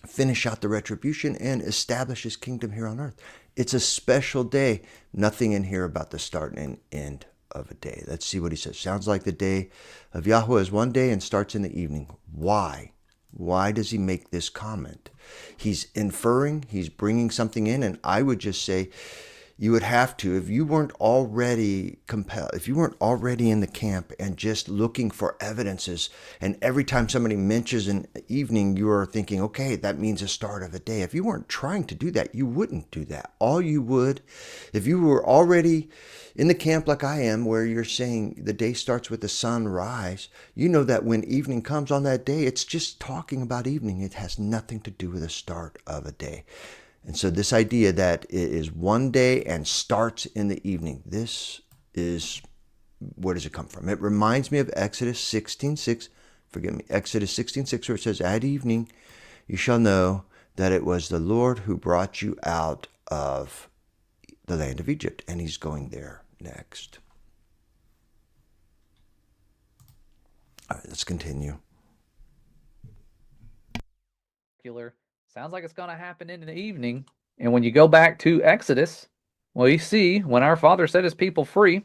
A: finish out the retribution and establish his kingdom here on earth. It's a special day. Nothing in here about the start and end of a day. Let's see what he says. Sounds like the day of Yahweh is one day and starts in the evening. Why? Why does he make this comment? He's inferring, he's bringing something in, and I would just say, you would have to, if you weren't already compelled, if you weren't already in the camp and just looking for evidences, and every time somebody mentions an evening, you are thinking, okay, that means the start of a day. If you weren't trying to do that, you wouldn't do that. All you would, if you were already in the camp like I am, where you're saying the day starts with the sunrise, you know that when evening comes on that day, it's just talking about evening. It has nothing to do with the start of a day. And so this idea that it is one day and starts in the evening, this is, where does it come from? It reminds me of Exodus 16:6. Forgive me, Exodus 16:6, where it says, "At evening you shall know that it was the Lord who brought you out of the land of Egypt." And he's going there next. All right, let's continue.
B: Sounds like it's going to happen in the evening. And when you go back to Exodus, well, you see, when our Father set his people free,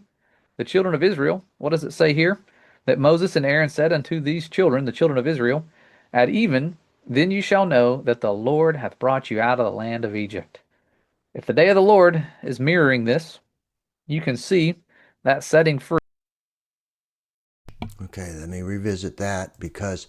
B: the children of Israel, what does it say here? That Moses and Aaron said unto these children, the children of Israel, "At even, then you shall know that the Lord hath brought you out of the land of Egypt." If the day of the Lord is mirroring this, you can see that setting free.
A: Okay, let me revisit that, because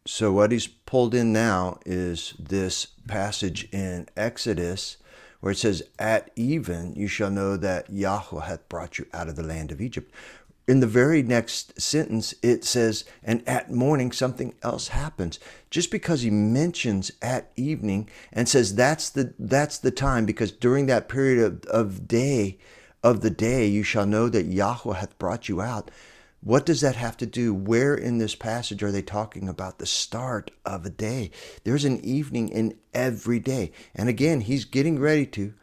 A: so what he's pulled in now is this passage in Exodus where it says, "At even you shall know that Yahweh hath brought you out of the land of Egypt." In the very next sentence, it says, "And at morning something else happens." Just because he mentions at evening and says that's the time, because during that period of the day you shall know that Yahweh hath brought you out. What does that have to do? Where in this passage are they talking about the start of a day? There's an evening in every day. And again, he's getting ready to.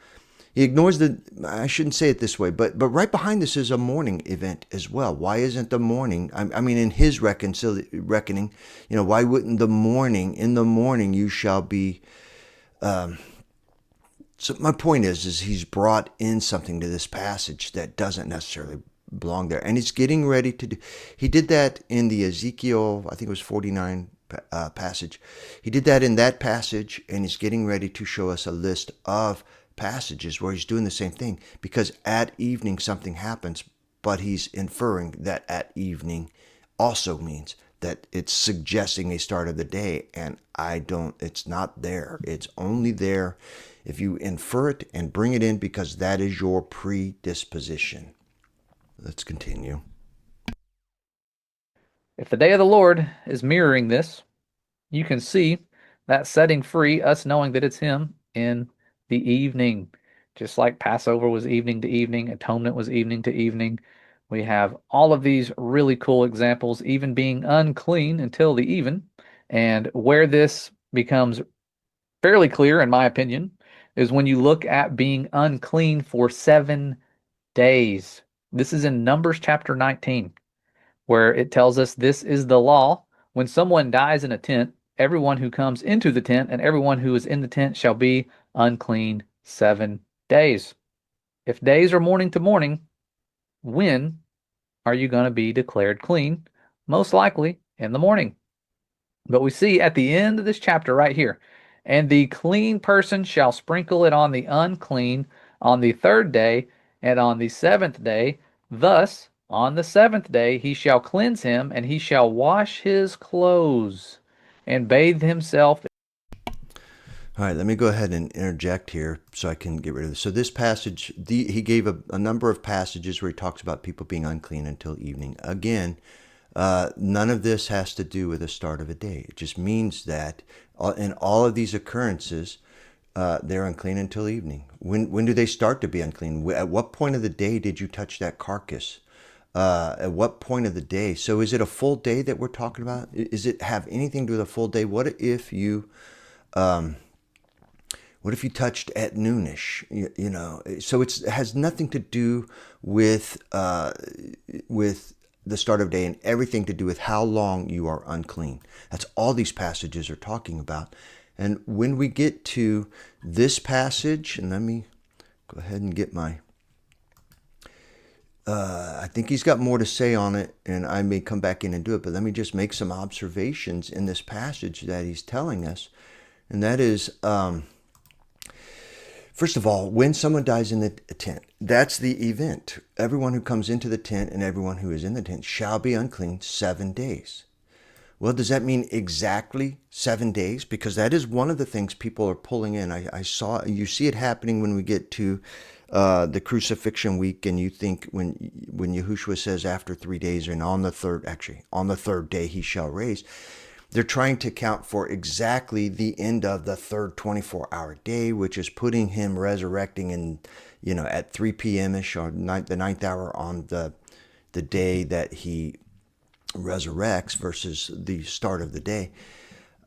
A: He ignores I shouldn't say it this way, but right behind this is a morning event as well. Why isn't the morning, I mean, in his reckoning, why wouldn't in the morning you shall be, so my point is he's brought in something to this passage that doesn't necessarily belong there. And he's getting ready to do, he did that in the Ezekiel, I think it was 49 passage. He did that in that passage, and he's getting ready to show us a list of passages where he's doing the same thing, because at evening something happens, but he's inferring that at evening also means that it's suggesting a start of the day, and it's not there. It's only there if you infer it and bring it in, because that is your predisposition. Let's continue.
B: If the day of the Lord is mirroring this, you can see that setting free, us knowing that it's him in the evening. Just like Passover was evening to evening, atonement was evening to evening. We have all of these really cool examples, even being unclean until the even. And where this becomes fairly clear, in my opinion, is when you look at being unclean for 7 days. This is in Numbers chapter 19, where it tells us this is the law. When someone dies in a tent, everyone who comes into the tent and everyone who is in the tent shall be unclean 7 days. If days are morning to morning, when are you going to be declared clean? Most likely in the morning. But we see at the end of this chapter right here, "And the clean person shall sprinkle it on the unclean on the 3rd day and on the 7th day. Thus, on the 7th day he shall cleanse him, and he shall wash his clothes and bathe himself."
A: All right, let me go ahead and interject here so I can get rid of this. So this passage, he gave a number of passages where he talks about people being unclean until evening. Again, none of this has to do with the start of a day. It just means that in all of these occurrences, they're unclean until evening. When do they start to be unclean? At what point of the day did you touch that carcass? At what point of the day? So is it a full day that we're talking about? Is it have anything to do with a full day? What if you touched at noonish? So it has nothing to do with the start of day, and everything to do with how long you are unclean. That's all these passages are talking about. And when we get to this passage, and let me go ahead and get my, I think he's got more to say on it, and I may come back in and do it, but let me just make some observations in this passage that he's telling us. And that is, first of all, when someone dies in the tent, that's the event. Everyone who comes into the tent and everyone who is in the tent shall be unclean 7 days. Well, does that mean exactly 7 days? Because that is one of the things people are pulling in. You see it happening when we get to the crucifixion week, and you think when Yahushua says after 3 days, and on the third day he shall raise. They're trying to account for exactly the end of the third 24-hour day, which is putting him resurrecting in, at 3 p.m.-ish or the ninth hour on the day that he resurrects versus the start of the day.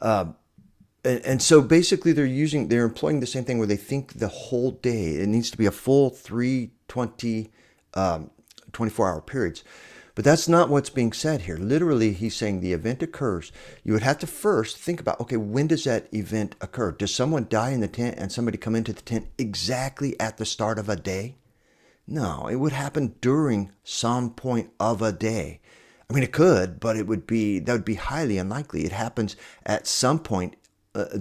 A: And so basically they're employing the same thing where they think the whole day, it needs to be a full 24-hour periods. But that's not what's being said here. Literally, he's saying the event occurs. You would have to first think about, okay, when does that event occur? Does someone die in the tent and somebody come into the tent exactly at the start of a day? No, it would happen during some point of a day. I mean, it could, but that would be highly unlikely. It happens at some point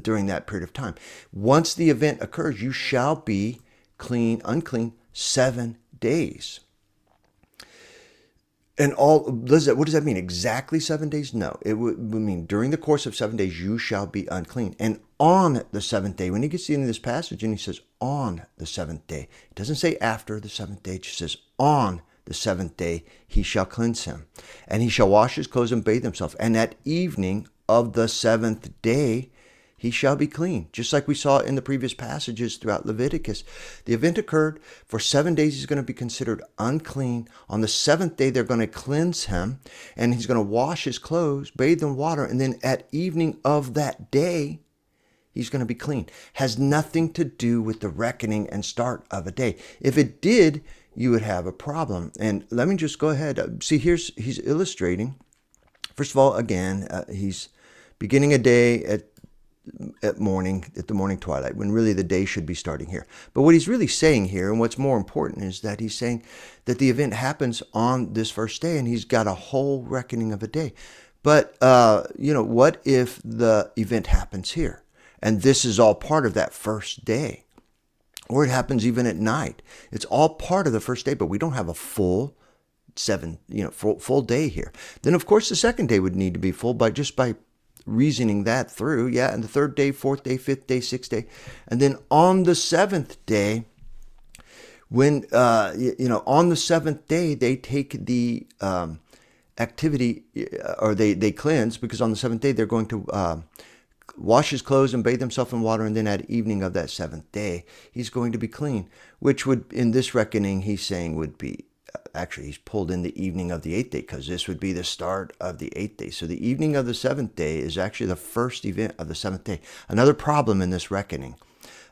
A: during that period of time. Once the event occurs, you shall be unclean 7 days. And what does that mean? Exactly 7 days? No, it would mean during the course of 7 days, you shall be unclean. And on the seventh day, when he gets into this passage and he says on the seventh day, it doesn't say after the seventh day, it just says on the seventh day, he shall cleanse him. And he shall wash his clothes and bathe himself. And at evening of the seventh day, he shall be clean. Just like we saw in the previous passages throughout Leviticus. The event occurred. For 7 days, he's going to be considered unclean. On the seventh day, they're going to cleanse him. And he's going to wash his clothes, bathe in water. And then at evening of that day, he's going to be clean. Has nothing to do with the reckoning and start of a day. If it did, you would have a problem. And let me just go ahead. See, he's illustrating. First of all, again, he's beginning a day at the morning twilight, when really the day should be starting here. But what he's really saying here, and what's more important, is that he's saying that the event happens on this first day, and he's got a whole reckoning of a day. But, what if the event happens here? And this is all part of that first day. Or it happens even at night. It's all part of the first day, but we don't have a full full day here. Then, of course, the second day would need to be full by reasoning that through. Yeah, and the third day, fourth day, fifth day, sixth day. And then on the seventh day, when, on the seventh day, they take the activity, or they cleanse, because on the seventh day, they're going to wash his clothes and bathe himself in water, and then at evening of that seventh day, he's going to be clean, which would, in this reckoning, he's saying would be, actually, he's pulled in the evening of the eighth day, because this would be the start of the eighth day. So the evening of the seventh day is actually the first event of the seventh day. Another problem in this reckoning.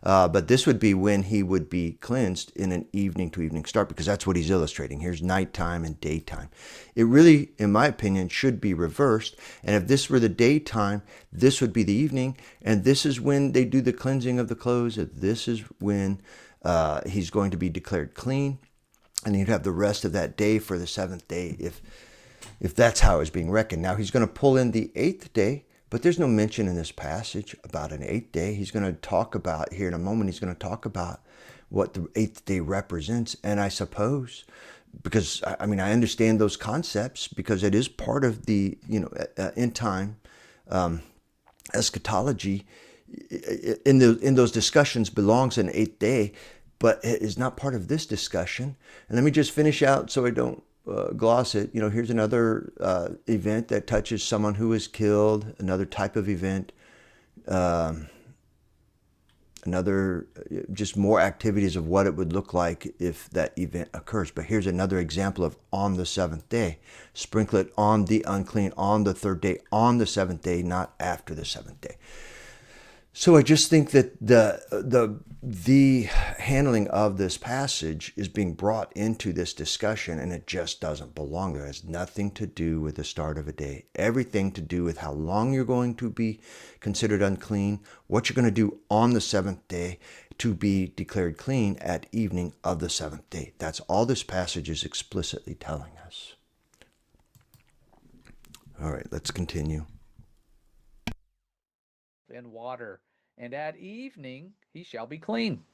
A: But this would be when he would be cleansed in an evening to evening start, because that's what he's illustrating. Here's nighttime and daytime. It really, in my opinion, should be reversed. And if this were the daytime, this would be the evening. And this is when they do the cleansing of the clothes. This is when he's going to be declared clean. And you'd have the rest of that day for the seventh day, if that's how it's being reckoned. Now, he's going to pull in the eighth day, but there's no mention in this passage about an eighth day. He's going to talk about, here in a moment, he's going to talk about what the eighth day represents. And I suppose, because, I understand those concepts, because it is part of the, end time eschatology. In those discussions belongs an eighth day, but it is not part of this discussion. And let me just finish out so I don't gloss it. Here's another event that touches someone who is killed, another type of event, another, just more activities of what it would look like if that event occurs. But here's another example of on the seventh day. Sprinkle it on the unclean on the third day, on the seventh day, not after the seventh day. So I just think that the handling of this passage is being brought into this discussion, and it just doesn't belong there. It has nothing to do with the start of a day. Everything to do with how long you're going to be considered unclean, what you're going to do on the seventh day to be declared clean at evening of the seventh day. That's all this passage is explicitly telling us. All right, let's continue.
B: In water, and at evening he shall be clean.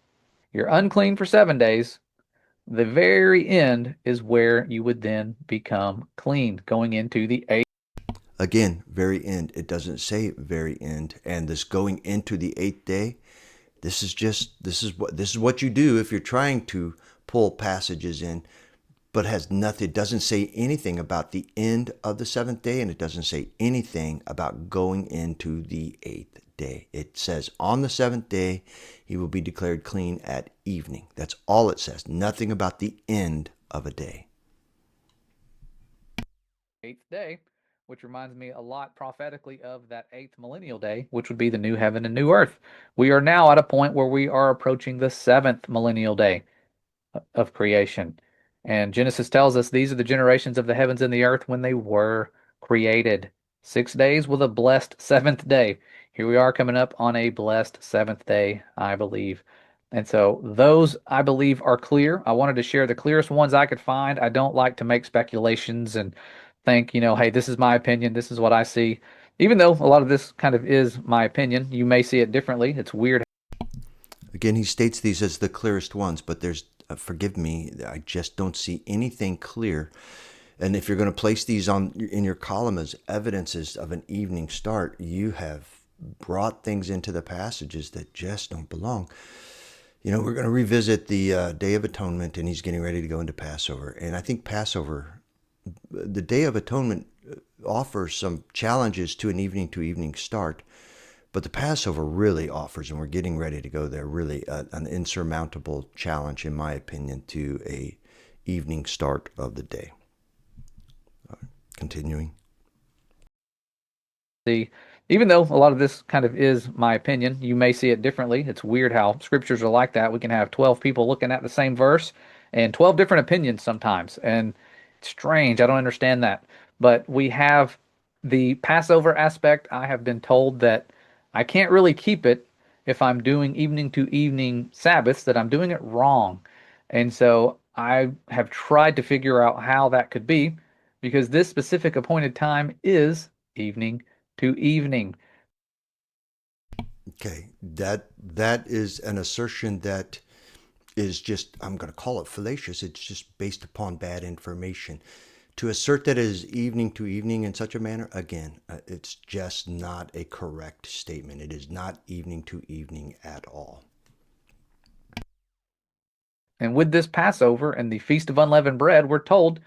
B: You're unclean for 7 days. The very end is where you would then become clean, going into the eighth.
A: Again, very end. It doesn't say very end. And this going into the eighth day, this is what you do if you're trying to pull passages in but has nothing, it doesn't say anything about the end of the seventh day, and it doesn't say anything about going into the eighth day. It says on the seventh day, he will be declared clean at evening. That's all it says. Nothing about the end of a day.
B: Eighth day, which reminds me a lot prophetically of that eighth millennial day, which would be the new heaven and new earth. We are now at a point where we are approaching the seventh millennial day of creation. And Genesis tells us these are the generations of the heavens and the earth when they were created. 6 days with a blessed seventh day. Here we are coming up on a blessed seventh day, I believe. And so those, I believe, are clear. I wanted to share the clearest ones I could find. I don't like to make speculations and think, hey, this is my opinion. This is what I see. Even though a lot of this kind of is my opinion, you may see it differently. It's weird.
A: Again, he states these as the clearest ones, but there's, forgive me, I just don't see anything clear. And if you're going to place these in your column as evidences of an evening start, you have brought things into the passages that just don't belong. We're going to revisit the Day of Atonement, and he's getting ready to go into Passover. And I think Passover, the Day of Atonement, offers some challenges to an evening start. But the Passover really offers, and we're getting ready to go there, really an insurmountable challenge, in my opinion, to a evening start of the day. Continuing.
B: Even though a lot of this kind of is my opinion, you may see it differently. It's weird how scriptures are like that. We can have 12 people looking at the same verse and 12 different opinions sometimes. And it's strange. I don't understand that. But we have the Passover aspect. I have been told that I can't really keep it if I'm doing evening to evening Sabbaths, that I'm doing it wrong. And so I have tried to figure out how that could be, because this specific appointed time is evening to evening.
A: Okay, that is an assertion that is just, I'm going to call it fallacious. It's just based upon bad information. To assert that it is evening to evening in such a manner, again, it's just not a correct statement. It is not evening to evening at all.
B: And with this Passover and the Feast of Unleavened Bread, we're told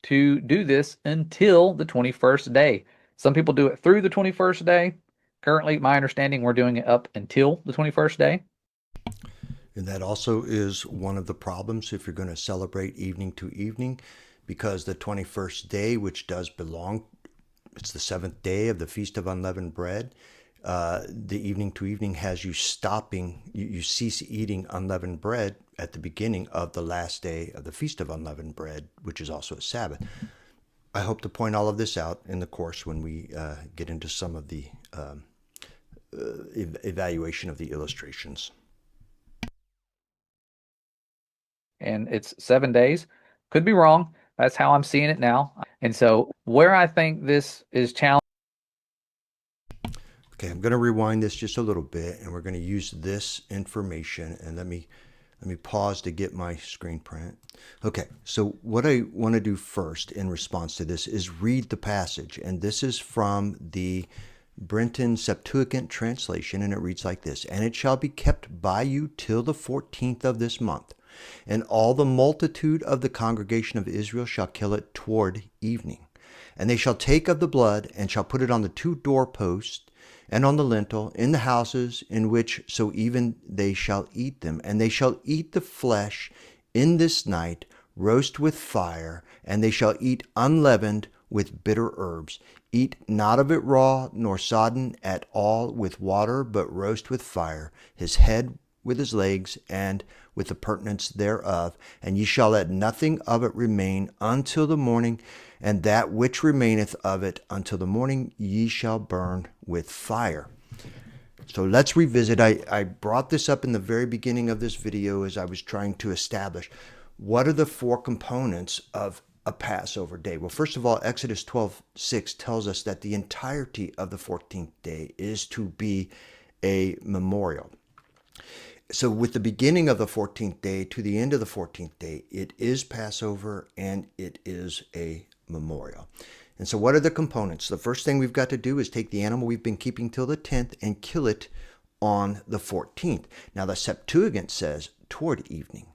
B: to do this until the 21st day. Some people do it through the 21st day. Currently, my understanding, we're doing it up until the 21st day.
A: And that also is one of the problems if you're going to celebrate evening to evening, because the 21st day, which does belong, it's the seventh day of the Feast of Unleavened Bread, the evening to evening has you stopping, you cease eating unleavened bread at the beginning of the last day of the Feast of Unleavened Bread, which is also a Sabbath. I hope to point all of this out in the course when we get into some of the evaluation of the illustrations.
B: And it's 7 days. Could be wrong. That's how I'm seeing it now. And so where I think this is challenging.
A: Okay, I'm going to rewind this just a little bit, and we're going to use this information. And let me pause to get my screen print. Okay, so what I want to do first in response to this is read the passage. And this is from the Brenton Septuagint translation, and it reads like this: "And it shall be kept by you till the 14th of this month. And all the multitude of the congregation of Israel shall kill it toward evening. And they shall take of the blood, and shall put it on the 2 doorposts, and on the lintel, in the houses in which so even they shall eat them. And they shall eat the flesh in this night, roast with fire, and they shall eat unleavened with bitter herbs. Eat not of it raw, nor sodden at all with water, but roast with fire, his head with his legs, and with the purtenance thereof. And ye shall let nothing of it remain until the morning, and that which remaineth of it until the morning ye shall burn with fire." So let's revisit. I brought this up in the very beginning of this video as I was trying to establish what are the 4 components of a Passover day. Well, first of all, Exodus 12:6 tells us that the entirety of the 14th day is to be a memorial. So with the beginning of the 14th day to the end of the 14th day, it is Passover and it is a memorial. And so what are the components? The first thing we've got to do is take the animal we've been keeping till the 10th and kill it on the 14th. Now the Septuagint says toward evening.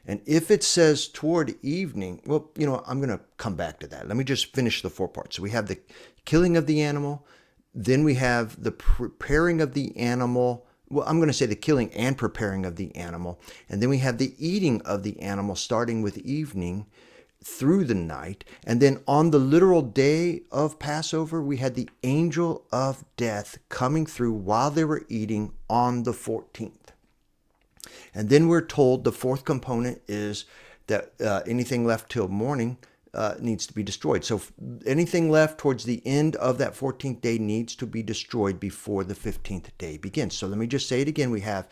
A: And if it says toward evening, well, I'm going to come back to that. Let me just finish the 4 parts. So we have the killing of the animal, then we have the preparing of the animal. Well, I'm going to say the killing and preparing of the animal. And then we have the eating of the animal starting with evening through the night. And then on the literal day of Passover, we had the angel of death coming through while they were eating on the 14th. And then we're told the 4th component is that anything left till morning needs to be destroyed. So anything left towards the end of that 14th day needs to be destroyed before the 15th day begins. So let me just say it again. We have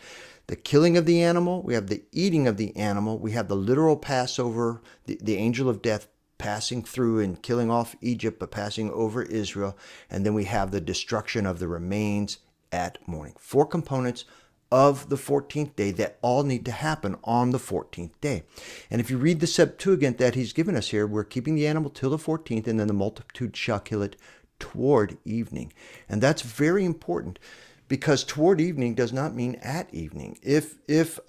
A: the killing of the animal. We have the eating of the animal. We have the literal Passover, the angel of death passing through and killing off Egypt, but passing over Israel. And then we have the destruction of the remains at morning. 4 components of the 14th day that all need to happen on the 14th day. And if you read the Septuagint that he's given us here, we're keeping the animal till the 14th, and then the multitude shall kill it toward evening. And that's very important, because toward evening does not mean at evening. If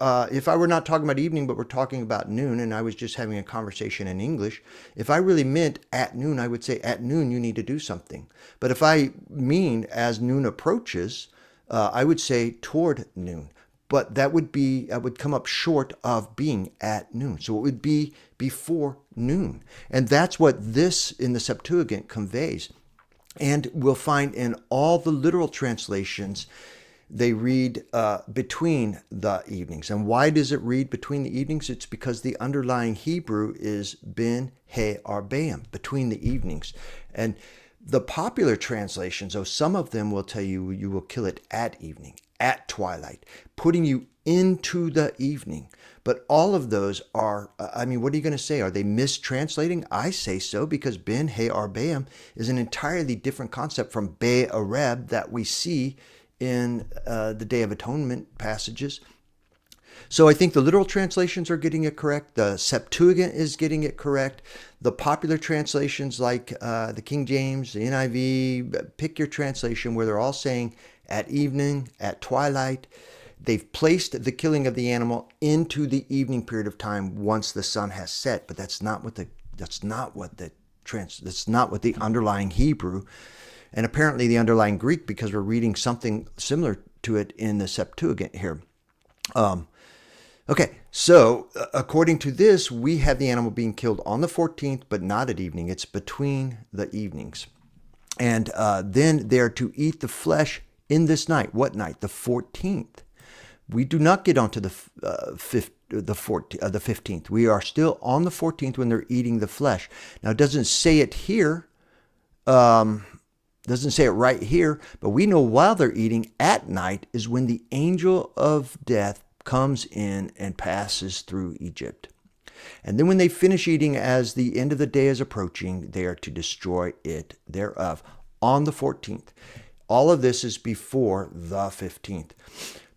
A: I were not talking about evening, but we're talking about noon, and I was just having a conversation in English, if I really meant at noon, I would say at noon you need to do something. But if I mean as noon approaches, I would say toward noon, but that would come up short of being at noon. So it would be before noon. And that's what this in the Septuagint conveys. And we'll find in all the literal translations, they read between the evenings. And why does it read between the evenings? It's because the underlying Hebrew is ben he arbaim, between the evenings. And the popular translations, though, some of them will tell you you will kill it at evening, at twilight, putting you into the evening. But all of those are, what are you going to say? Are they mistranslating? I say so, because ben he arbaim is an entirely different concept from be areb that we see in the Day of Atonement passages. So I think the literal translations are getting it correct. The Septuagint is getting it correct. The popular translations like the King James, the NIV, pick your translation where they're all saying at evening, at twilight. They've placed the killing of the animal into the evening period of time once the sun has set, but that's not what the underlying Hebrew, and apparently the underlying Greek, because we're reading something similar to it in the Septuagint here. Okay, so according to this, we have the animal being killed on the 14th, but not at evening. It's between the evenings. And then they're to eat the flesh in this night. What night? The 14th. We do not get onto the 15th. We are still on the 14th when they're eating the flesh. Now, it doesn't say it here. Doesn't say it right here, but we know while they're eating at night is when the angel of death comes in and passes through Egypt. And then when they finish eating, as the end of the day is approaching, they are to destroy it thereof on the 14th. All of this is before the 15th.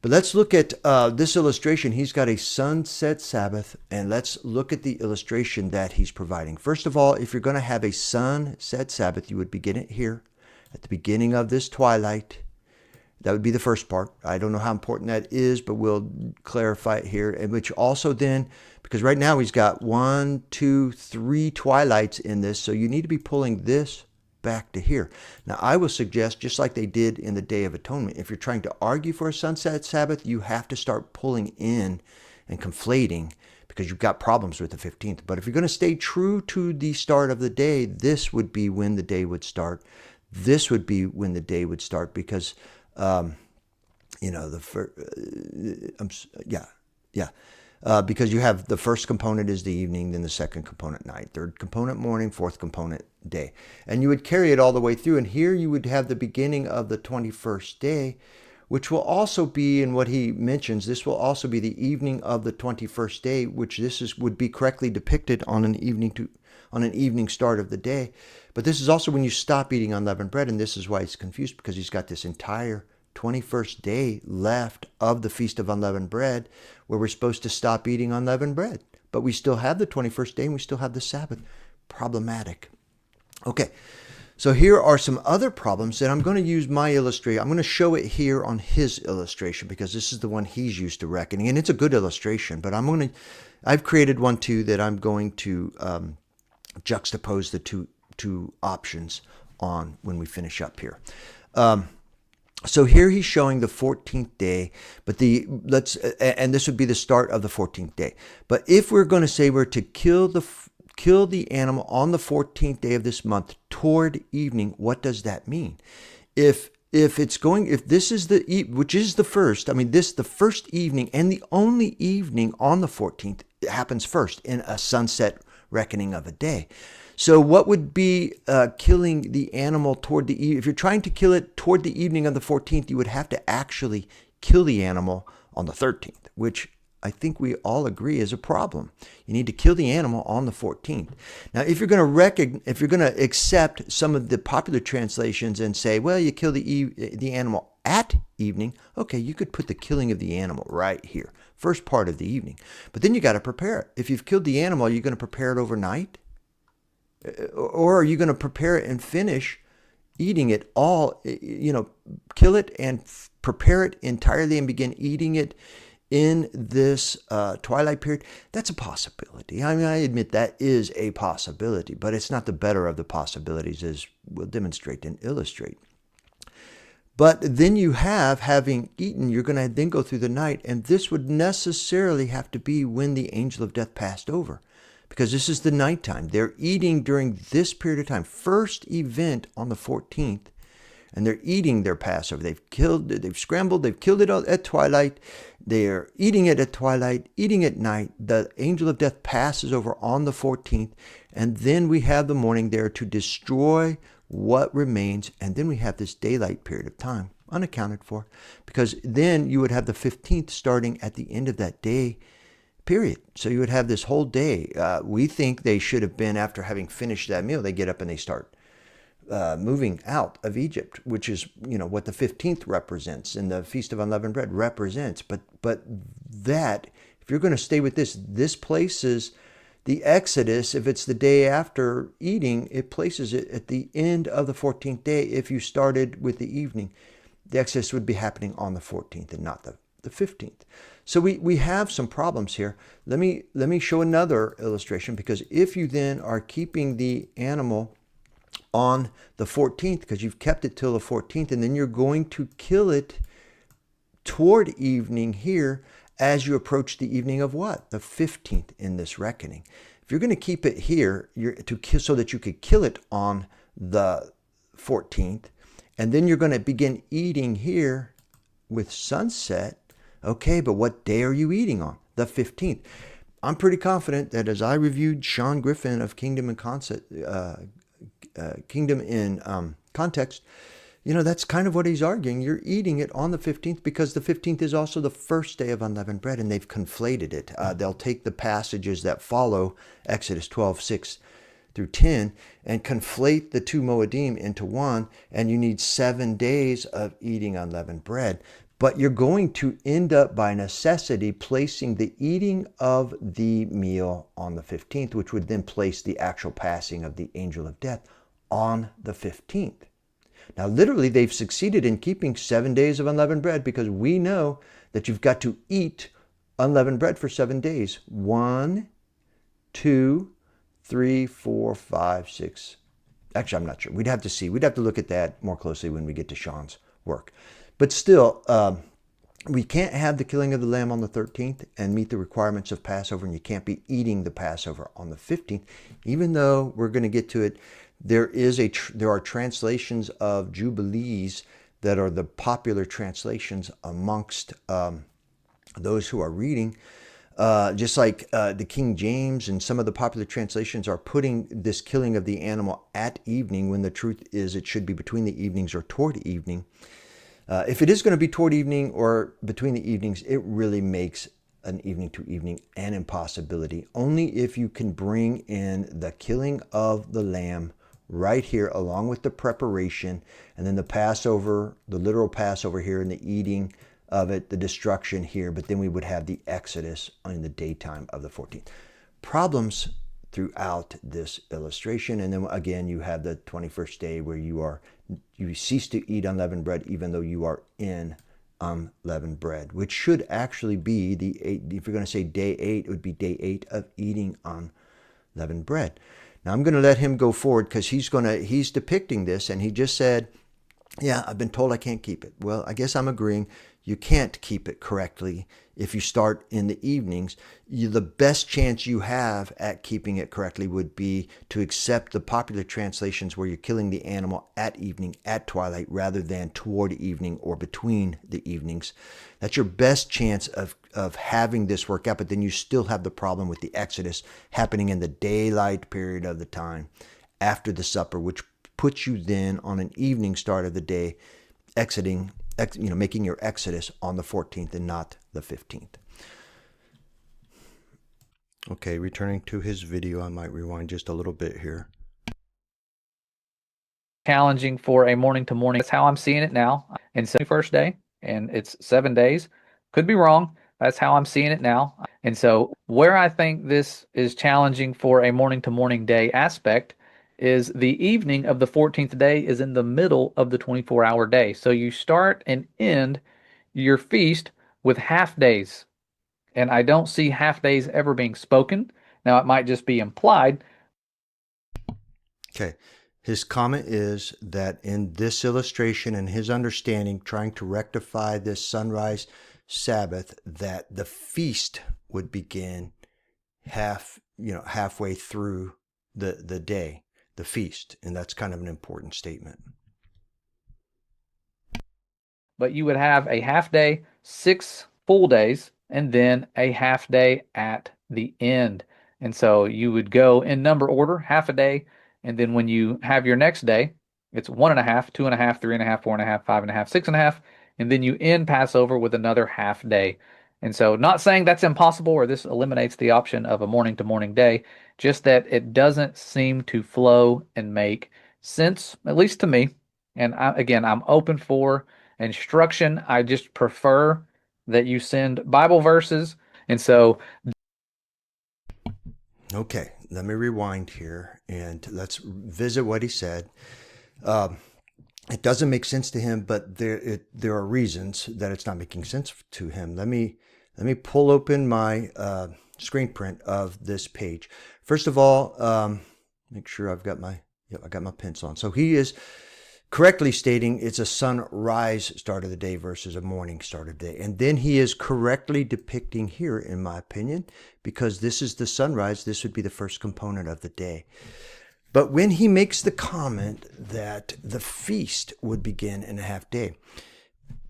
A: But let's look at this illustration. He's got a sunset Sabbath, and let's look at the illustration that he's providing. First of all, if you're going to have a sunset Sabbath, you would begin it here at the beginning of this twilight. That would be the first part. I don't know how important that is, but we'll clarify it here. And which also then, because right now he's got 1, 2, 3 twilights in this, so you need to be pulling this back to here. Now, I will suggest, just like they did in the Day of Atonement, if you're trying to argue for a sunset Sabbath, you have to start pulling in and conflating, because you've got problems with the 15th. But if you're going to stay true to the start of the day, this would be when the day would start. This would be when the day would start, because because you have the first component is the evening, then the second component night, third component morning, fourth component day. And you would carry it all the way through. And here you would have the beginning of the 21st day, which will also be, in what he mentions, this will also be the evening of the 21st day, which would be correctly depicted on an evening start of the day. But this is also when you stop eating unleavened bread, and this is why he's confused, because he's got this entire 21st day left of the Feast of Unleavened Bread, where we're supposed to stop eating unleavened bread. But we still have the 21st day, and we still have the Sabbath. Problematic. Okay, So here are some other problems that I'm going to use my illustration. I'm going to show it here on his illustration because this is the one he's used to reckoning, and it's a good illustration. But I've created one too that I'm going to juxtapose the two options on when we finish up here. So here he's showing the 14th day, but and this would be the start of the 14th day. But if we're going to say we're to kill the animal on the 14th day of this month toward evening, what does that mean? If this is which is the first, the first evening and the only evening on the 14th, it happens first in a sunset reckoning of a day. So what would be killing the animal toward the evening? If you're trying to kill it toward the evening of the 14th, you would have to actually kill the animal on the 13th, which I think we all agree is a problem. You need to kill the animal on the 14th. Now, if you're going to accept some of the popular translations and say, well, you kill the animal at evening, okay, you could put the killing of the animal right here, first part of the evening. But then you got to prepare it. If you've killed the animal, are you going to prepare it overnight? Or are you going to prepare it and finish eating it all, kill it and prepare it entirely and begin eating it in this twilight period? That's a possibility. I admit that is a possibility, but it's not the better of the possibilities, as we'll demonstrate and illustrate. But then having eaten, you're going to then go through the night, and this would necessarily have to be when the angel of death passed over, because this is the nighttime. They're eating during this period of time, first event on the 14th, and they're eating their Passover. They've scrambled, they've killed it at twilight. They're eating it at twilight, eating at night. The angel of death passes over on the 14th, and then we have the morning there to destroy what remains, and then we have this daylight period of time, unaccounted for, because then you would have the 15th starting at the end of that day period. So you would have this whole day. We think they should have been, after having finished that meal, they get up and they start moving out of Egypt, which is, what the 15th represents and the Feast of Unleavened Bread represents. But that, if you're going to stay with this places the Exodus, if it's the day after eating, it places it at the end of the 14th day. If you started with the evening, the Exodus would be happening on the 14th and not the 15th. So we have some problems here. Let me show another illustration, because if you then are keeping the animal on the 14th, because you've kept it till the 14th, and then you're going to kill it toward evening here as you approach the evening of what? The 15th in this reckoning. If you're going to keep it here, so that you could kill it on the 14th, and then you're going to begin eating here with sunset. Okay, but what day are you eating on? The 15th. I'm pretty confident that as I reviewed Sean Griffin of Kingdom in Context, that's kind of what he's arguing. You're eating it on the 15th because the 15th is also the first day of unleavened bread, and they've conflated it. They'll take the passages that follow Exodus 12:6 through 10 and conflate the two Moedim into one, and you need 7 days of eating unleavened bread. But you're going to end up by necessity placing the eating of the meal on the 15th, which would then place the actual passing of the angel of death on the 15th. Now, literally, they've succeeded in keeping 7 days of unleavened bread, because we know that you've got to eat unleavened bread for 7 days. 1, 2, 3, 4, 5, 6. Actually, I'm not sure. We'd have to see. We'd have to look at that more closely when we get to Sean's work. But still, we can't have the killing of the lamb on the 13th and meet the requirements of Passover, and you can't be eating the Passover on the 15th, even though we're going to get to it. There are translations of Jubilees that are the popular translations amongst those who are reading. Just like the King James and some of the popular translations are putting this killing of the animal at evening, when the truth is it should be between the evenings or toward evening. If it is going to be toward evening or between the evenings, it really makes an evening to evening an impossibility. Only if you can bring in the killing of the lamb right here, along with the preparation, and then the Passover, the literal Passover here, and the eating of it, the destruction here, but then we would have the Exodus in the daytime of the 14th. Problems throughout this illustration. And then again, you have the 21st day where you cease to eat unleavened bread even though you are in unleavened bread, which should actually be if you're going to say day 8, it would be day 8 of eating unleavened bread. Now I'm going to let him go forward because he's depicting this, and he just said, yeah, I've been told I can't keep it. Well, I guess I'm agreeing. You can't keep it correctly if you start in the evenings. The best chance you have at keeping it correctly would be to accept the popular translations where you're killing the animal at evening, at twilight, rather than toward evening or between the evenings. That's your best chance of having this work out, but then you still have the problem with the Exodus happening in the daylight period of the time after the supper, which puts you then on an evening start of the day, making your exodus on the 14th and not the 15th. Okay, returning to his video, I might rewind just a little bit here.
B: Challenging for a morning to morning. That's how I'm seeing it now. And so first day, and it's 7 days. Could be wrong. That's how I'm seeing it now. And so where I think this is challenging for a morning to morning day aspect is the evening of the 14th day is in the middle of the 24-hour day. So you start and end your feast with half days. And I don't see half days ever being spoken. Now, it might just be implied.
A: Okay. His comment is that in this illustration and his understanding, trying to rectify this sunrise Sabbath, that the feast would begin halfway through the day, the feast. And that's kind of an important statement.
B: But you would have a half day, 6 full days, and then a half day at the end. And so you would go in number order, half a day, and then when you have your next day, it's 1.5, 2.5, 3.5, 4.5, 5.5, 6.5, and then you end Passover with another half day. And so not saying that's impossible or this eliminates the option of a morning to morning day, just that it doesn't seem to flow and make sense, at least to me. And I'm open for instruction. I just prefer that you send Bible verses. And so
A: okay, let me rewind here and let's visit what he said. It doesn't make sense to him, but there are reasons that it's not making sense to him. Let me pull open my screen print of this page. First of all, make sure I got my pencil on. So he is correctly stating it's a sunrise start of the day versus a morning start of the day. And then he is correctly depicting here, in my opinion, because this is the sunrise, this would be the first component of the day. But when he makes the comment that the feast would begin in a half day,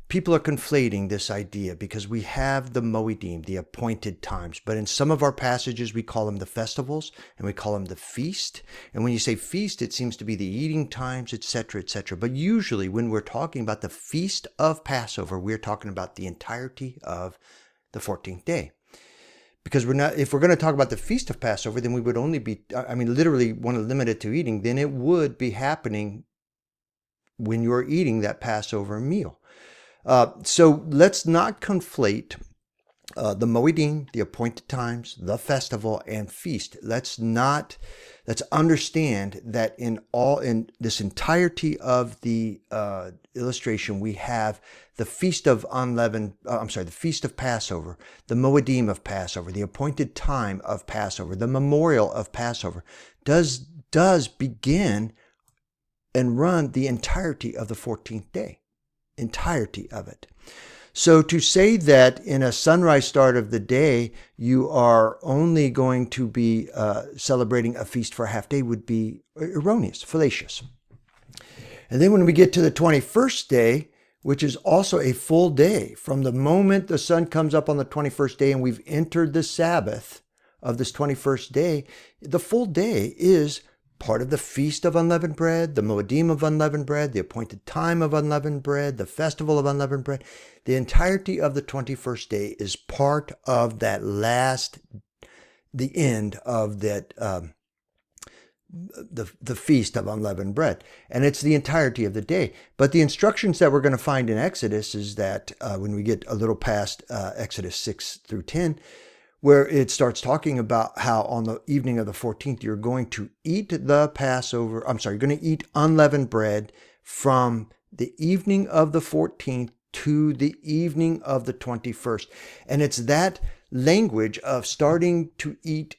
A: people are conflating this idea because we have the moedim, the appointed times, but in some of our passages we call them the festivals and we call them the feast. And when you say feast, it seems to be the eating times, etc., etc. But usually when we're talking about the feast of Passover, we're talking about the entirety of the 14th day. Because if we're going to talk about the feast of Passover, then we would only be, literally want to limit it to eating, then it would be happening when you're eating that Passover meal. So let's not conflate the moedim, the appointed times, the festival, and feast. Let's understand that in this entirety of the illustration, we have the feast of the feast of Passover, the moedim of Passover, the appointed time of Passover, the memorial of Passover does begin and run the entirety of the 14th day. Entirety of it. So to say that in a sunrise start of the day, you are only going to be celebrating a feast for a half day would be erroneous, fallacious. And then when we get to the 21st day, which is also a full day, from the moment the sun comes up on the 21st day and we've entered the Sabbath of this 21st day, the full day is part of the Feast of Unleavened Bread, the Moedim of Unleavened Bread, the appointed time of Unleavened Bread, the Festival of Unleavened Bread. The entirety of the 21st day is part of that the end of that, the Feast of Unleavened Bread. And it's the entirety of the day. But the instructions that we're going to find in Exodus is that when we get a little past Exodus 6 through 10, where it starts talking about how on the evening of the 14th, you're going to eat the Passover. I'm sorry, you're going to eat unleavened bread from the evening of the 14th to the evening of the 21st. And it's that language of starting to eat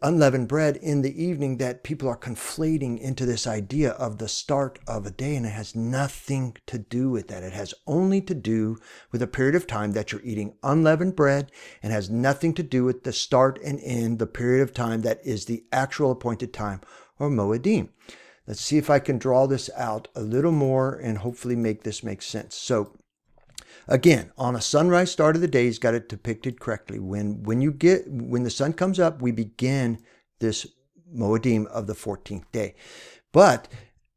A: unleavened bread in the evening that people are conflating into this idea of the start of a day, and it has nothing to do with that. It has only to do with a period of time that you're eating unleavened bread, and has nothing to do with the start and end, the period of time that is the actual appointed time, or Moedim. Let's see if I can draw this out a little more and hopefully make this make sense. So again, on a sunrise start of the day, he's got it depicted correctly. When the sun comes up, we begin this Moedim of the 14th day. But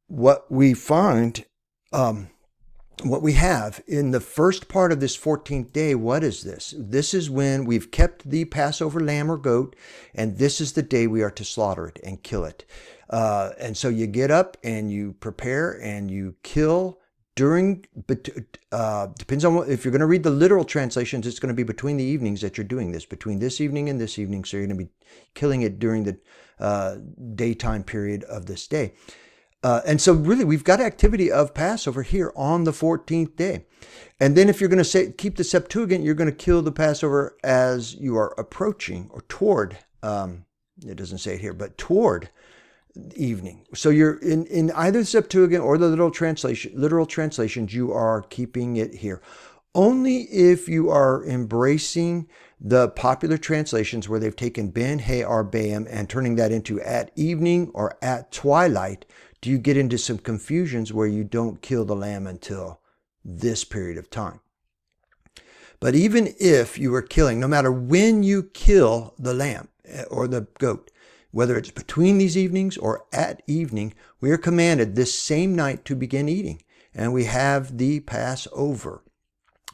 A: what we find, what we have in the first part of this 14th day, what is this? This is when we've kept the Passover lamb or goat, and this is the day we are to slaughter it and kill it. And so you get up and you prepare and you kill depends on if you're going to read the literal translations, it's going to be between the evenings that you're doing this, between this evening and this evening. So you're going to be killing it during the daytime period of this day. And so really we've got activity of Passover here on the 14th day. And then if you're going to keep the Septuagint, you're going to kill the Passover as you are approaching or toward, it doesn't say it here, but toward evening. So you're in either the Septuagint or the literal translations, you are keeping it here. Only if you are embracing the popular translations where they've taken Ben He Arbaim and turning that into at evening or at twilight, do you get into some confusions where you don't kill the lamb until this period of time. But even if you are killing, no matter when you kill the lamb or the goat, whether it's between these evenings or at evening, we are commanded this same night to begin eating. And we have the Passover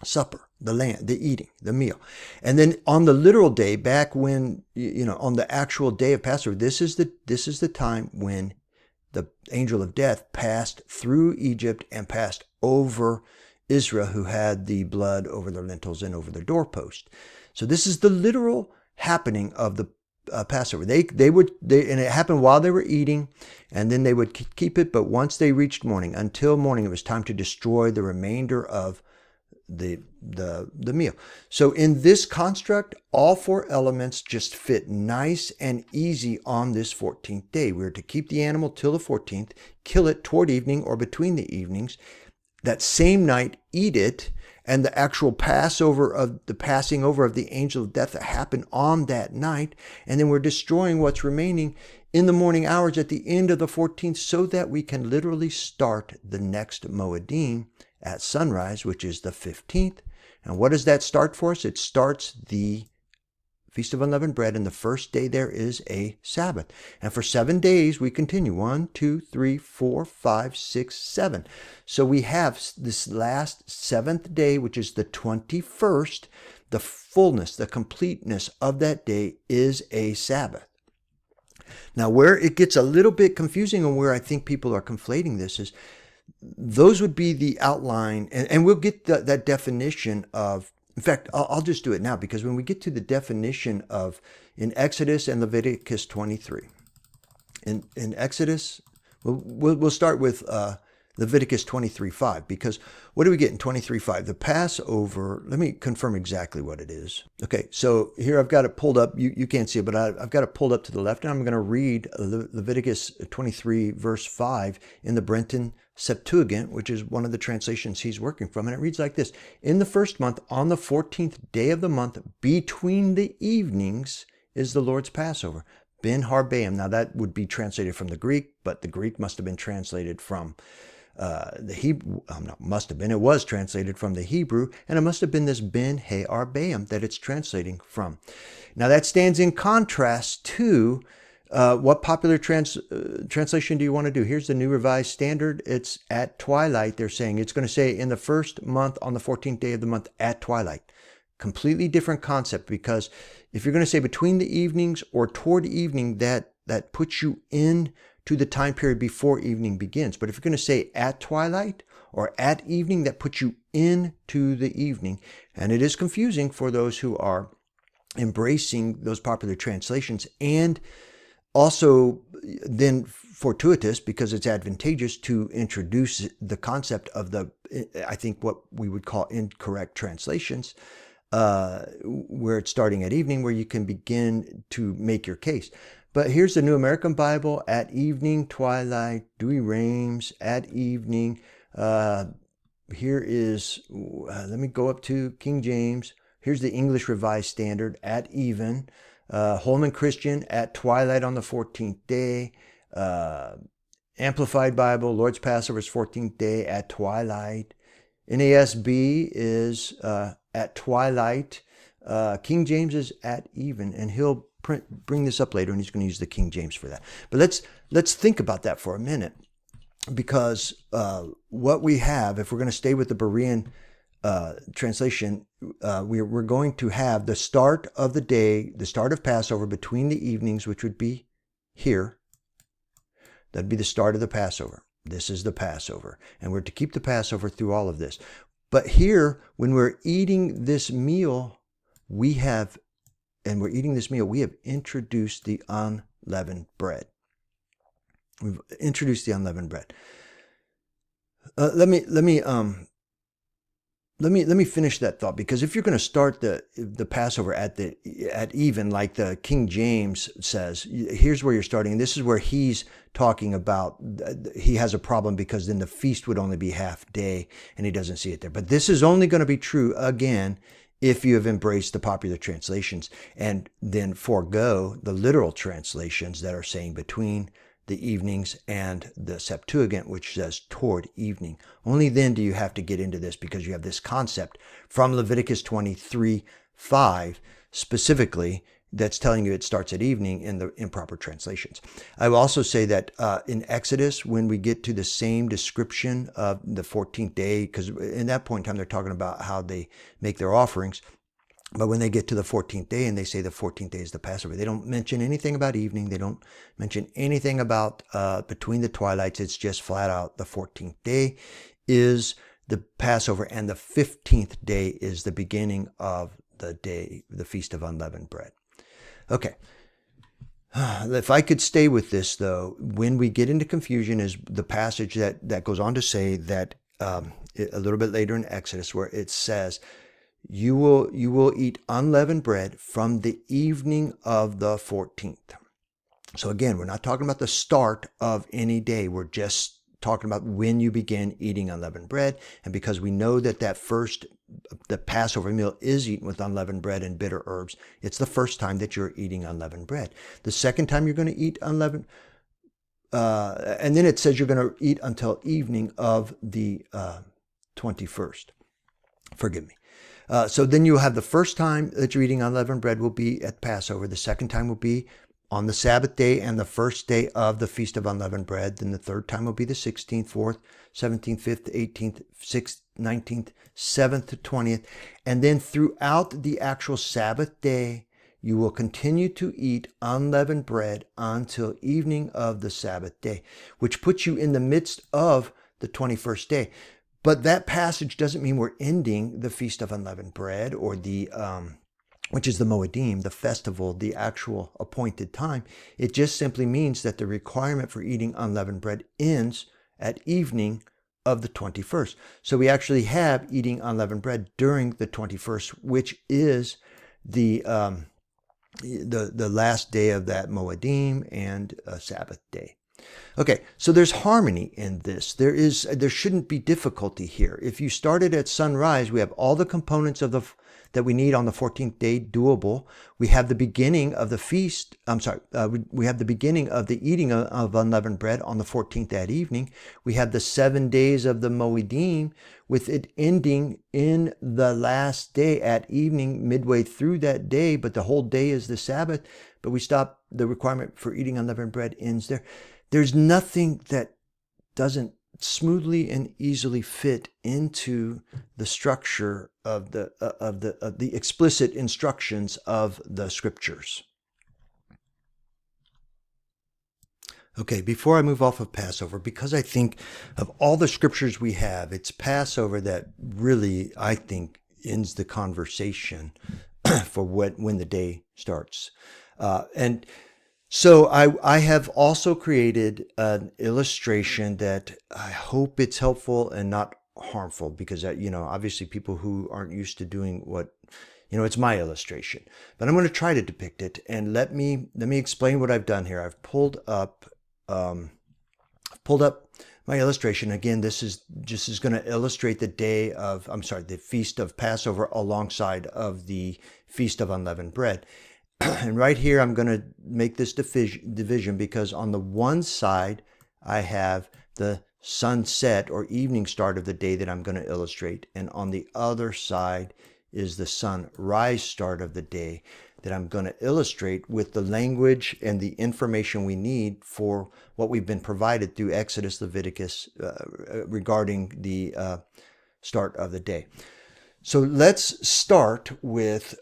A: supper, the eating, the meal. And then on the literal day, back when, on the actual day of Passover, this is the time when the angel of death passed through Egypt and passed over Israel, who had the blood over their lintels and over their doorpost. So this is the literal happening of the Passover. And it happened while they were eating, and then they would keep it. But once they reached morning, until morning, it was time to destroy the remainder of the meal. So in this construct, all four elements just fit nice and easy on this 14th day. We're to keep the animal till the 14th, kill it toward evening or between the evenings. That same night, eat it, and the actual passing over of the angel of death that happened on that night. And then we're destroying what's remaining in the morning hours at the end of the 14th so that we can literally start the next Moedim at sunrise, which is the 15th. And what does that start for us? It starts the Feast of Unleavened Bread, and the first day there is a Sabbath. And for 7 days we continue. 1, 2, 3, 4, 5, 6, 7. So we have this last 7th day, which is the 21st. The fullness, the completeness of that day is a Sabbath. Now, where it gets a little bit confusing and where I think people are conflating this is those would be the outline, and we'll get that definition of. In fact, I'll just do it now, because when we get to the definition of in Exodus and Leviticus 23, in Exodus, we'll start with Leviticus 23:5, because what do we get in 23:5? The Passover. Let me confirm exactly what it is. Okay, so here I've got it pulled up. You can't see it, but I've got it pulled up to the left, and I'm going to read Leviticus 23 verse 5 in the Brenton Septuagint, which is one of the translations he's working from. And it reads like this: in the first month, on the 14th day of the month, between the evenings, is the Lord's Passover. Ben Harbaim. Now that would be translated from the Greek, but the Greek must have been translated from the Hebrew. It was translated from the Hebrew, and it must have been this Ben He Arbaim that it's translating from. Now that stands in contrast to what popular translation do you want to do? Here's the New Revised Standard. It's at twilight. They're saying it's going to say in the first month on the 14th day of the month at twilight. Completely different concept, because if you're going to say between the evenings or toward evening, that puts you in to the time period before evening begins. But if you're going to say at twilight or at evening, that puts you into the evening. And it is confusing for those who are embracing those popular translations, and also then fortuitous, because it's advantageous to introduce the concept of I think what we would call incorrect translations, where it's starting at evening, where you can begin to make your case. But here's the New American Bible: at evening, twilight, dewy rains, at evening. Here is, let me go up to King James. Here's the English Revised Standard: at even. Holman Christian: at twilight on the 14th day. Amplified Bible: Lord's Passover is 14th day at twilight. NASB is at twilight. King James is at even, and he'll bring this up later, and he's going to use the King James for that. But let's think about that for a minute, because what we have, if we're going to stay with the Berean translation, we're going to have the start of the day, the start of Passover between the evenings, which would be here. That'd be the start of the Passover. This is the Passover, and we're to keep the Passover through all of this. But here, when we're eating this meal, we have introduced the unleavened bread. We've introduced the unleavened bread. Let me finish that thought, because if you're going to start the Passover at even, like the King James says, here's where you're starting, and this is where he's talking about he has a problem, because then the feast would only be half day, and he doesn't see it there. But this is only going to be true again if you have embraced the popular translations and then forego the literal translations that are saying between the evenings, and the Septuagint, which says toward evening. Only then do you have to get into this, because you have this concept from Leviticus 23:5 specifically that's telling you it starts at evening in the improper translations. I will also say that in Exodus, when we get to the same description of the 14th day, because in that point in time they're talking about how they make their offerings, but when they get to the 14th day and they say the 14th day is the Passover, they don't mention anything about evening. They don't mention anything about between the twilights. It's just flat out the 14th day is the Passover, and the 15th day is the beginning of the day, the Feast of Unleavened Bread. Okay. If I could stay with this, though, when we get into confusion is the passage that goes on to say that a little bit later in Exodus, where it says, you will eat unleavened bread from the evening of the 14th. So again, we're not talking about the start of any day. We're just talking about when you begin eating unleavened bread. And because we know that the Passover meal is eaten with unleavened bread and bitter herbs, it's the first time that you're eating unleavened bread. The second time you're going to eat unleavened, and then it says you're going to eat until evening of the 21st. Forgive me. So then you'll have the first time that you're eating unleavened bread will be at Passover. The second time will be on the Sabbath day and the first day of the Feast of Unleavened Bread. Then the third time will be the 16th, 4th, 17th, 5th, 18th, 6th, 19th, 7th to 20th. And then throughout the actual Sabbath day, you will continue to eat unleavened bread until evening of the Sabbath day, which puts you in the midst of the 21st day. But that passage doesn't mean we're ending the Feast of Unleavened Bread, or which is the Moedim, the festival, the actual appointed time. It just simply means that the requirement for eating unleavened bread ends at evening of the 21st. So we actually have eating unleavened bread during the 21st, which is the last day of that Moedim and Sabbath day. Okay, so there's harmony in this. There shouldn't be difficulty here. If you started at sunrise, we have all the components that we need on the 14th day doable. We have the beginning of the feast. We have the beginning of the eating of unleavened bread on the 14th that evening. We have the 7 days of the Moedim, with it ending in the last day at evening, midway through that day, but the whole day is the Sabbath. But we stop, the requirement for eating unleavened bread ends there. There's nothing that doesn't smoothly and easily fit into the structure of the explicit instructions of the scriptures. Okay, before I move off of Passover, because I think of all the scriptures we have, it's Passover that really, I think, ends the conversation for when the day starts. And so I have also created an illustration that I hope it's helpful and not harmful, because obviously people who aren't used to doing what, it's my illustration, but I'm going to try to depict it. And let me explain what I've done here. I've pulled up my illustration. Again, this is going to illustrate the Feast of Passover alongside of the Feast of Unleavened Bread. And right here, I'm going to make this division because on the one side, I have the sunset or evening start of the day that I'm going to illustrate. And on the other side is the sunrise start of the day that I'm going to illustrate with the language and the information we need for what we've been provided through Exodus, Leviticus, regarding the start of the day. So let's start with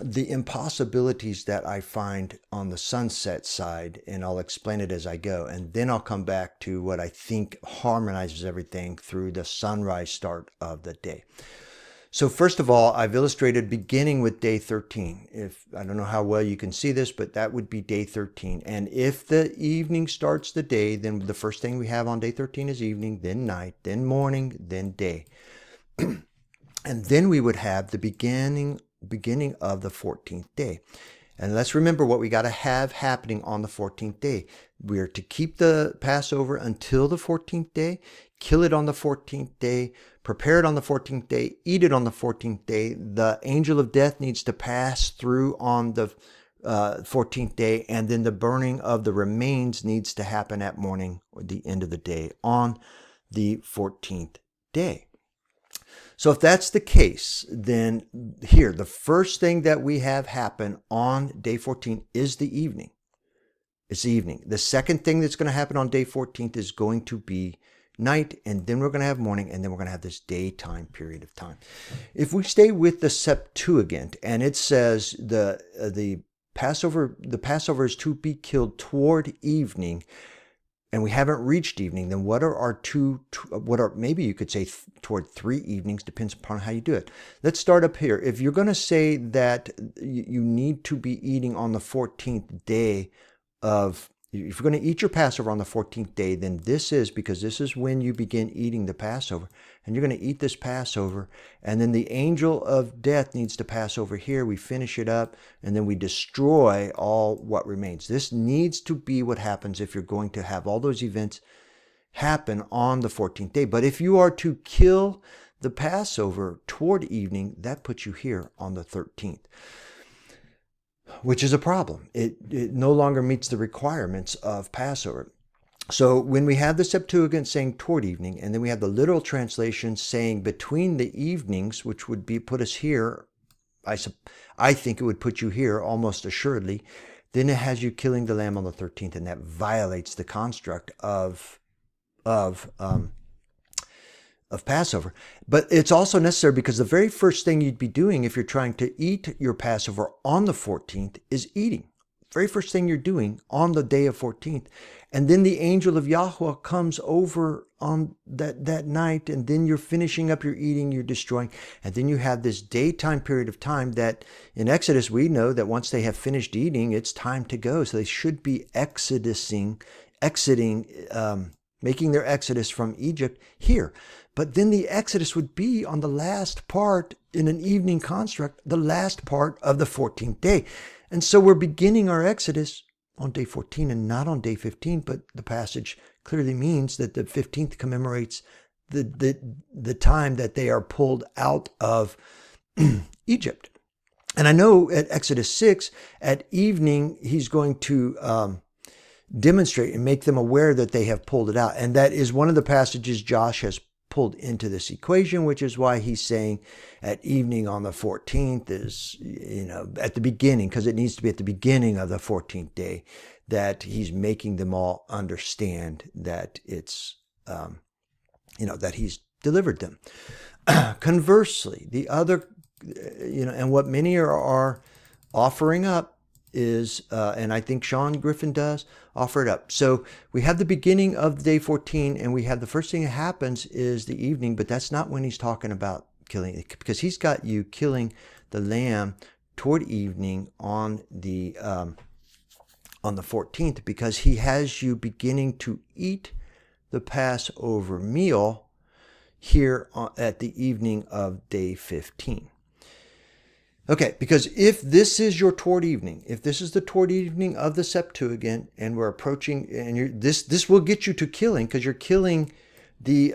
A: the impossibilities that I find on the sunset side, and I'll explain it as I go. And then I'll come back to what I think harmonizes everything through the sunrise start of the day. So first of all, I've illustrated beginning with day 13. I don't know how well you can see this, but that would be day 13. And if the evening starts the day, then the first thing we have on day 13 is evening, then night, then morning, then day. And then we would have the beginning of the 14th day. And let's remember what we got to have happening on the 14th day. We are to keep the Passover until the 14th day, kill it on the 14th day, prepare it on the 14th day, eat it on the 14th day. The angel of death needs to pass through on the 14th day, and then the burning of the remains needs to happen at morning or the end of the day on the 14th day. So if that's the case, then here, the first thing that we have happen on day 14 is the evening. It's the evening. The second thing that's going to happen on day 14th is going to be night, and then we're going to have morning, and then we're going to have this daytime period of time. If we stay with the Septuagint, and it says the Passover is to be killed toward evening, and we haven't reached evening, then what are maybe you could say toward 3 evenings, depends upon how you do it. Let's start up here. If you're going to say that you need to be eating on the 14th day if you're going to eat your Passover on the 14th day, then this is when you begin eating the Passover. And you're going to eat this Passover, and then the angel of death needs to pass over here. We finish it up, and then we destroy all what remains. This needs to be what happens if you're going to have all those events happen on the 14th day. But if you are to kill the Passover toward evening, that puts you here on the 13th. Which is a problem. It no longer meets the requirements of Passover. So when we have the Septuagint saying toward evening, and then we have the literal translation saying between the evenings, which would put us here, I think it would put you here almost assuredly, then it has you killing the lamb on the 13th, and that violates the construct of Passover. But it's also necessary because the very first thing you'd be doing if you're trying to eat your Passover on the 14th is eating. Very first thing you're doing on the day of 14th. And then the angel of Yahweh comes over on that night, and then you're finishing up your eating, you're destroying. And then you have this daytime period of time that in Exodus, we know that once they have finished eating, it's time to go. So they should be exiting, making their exodus from Egypt here. But then the exodus would be on the last part in an evening construct, the last part of the 14th day. And so we're beginning our exodus on day 14 and not on day 15, but the passage clearly means that the 15th commemorates the time that they are pulled out of Egypt. And I know at Exodus 6, at evening, he's going to demonstrate and make them aware that they have pulled it out. And that is one of the passages Josh has pulled into this equation, which is why he's saying at evening on the 14th is, at the beginning, because it needs to be at the beginning of the 14th day, that he's making them all understand that it's, that he's delivered them. Conversely, the other, and what many are offering up is, and I think Sean Griffin does, offer it up. So we have the beginning of day 14, and we have the first thing that happens is the evening, but that's not when he's talking about killing, because he's got you killing the lamb toward evening on the 14th, because he has you beginning to eat the Passover meal here at the evening of day 15. Okay, because if this is your toward evening, if this is the toward evening of the Septuagint, and we're approaching, and this will get you to killing, because you're killing the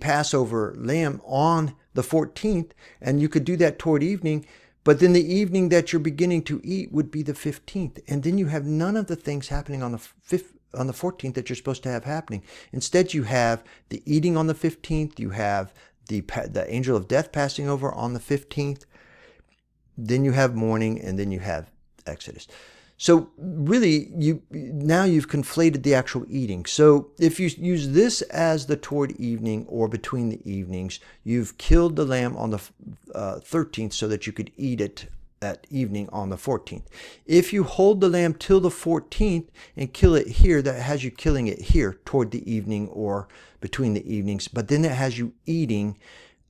A: Passover lamb on the 14th, and you could do that toward evening, but then the evening that you're beginning to eat would be the 15th, and then you have none of the things happening on the 14th that you're supposed to have happening. Instead, you have the eating on the 15th, you have the angel of death passing over on the 15th, then you have mourning, and then you have Exodus. So really, now you've conflated the actual eating. So if you use this as the toward evening or between the evenings, you've killed the lamb on the 13th so that you could eat it that evening on the 14th. If you hold the lamb till the 14th and kill it here, that has you killing it here toward the evening or between the evenings, but then that has you eating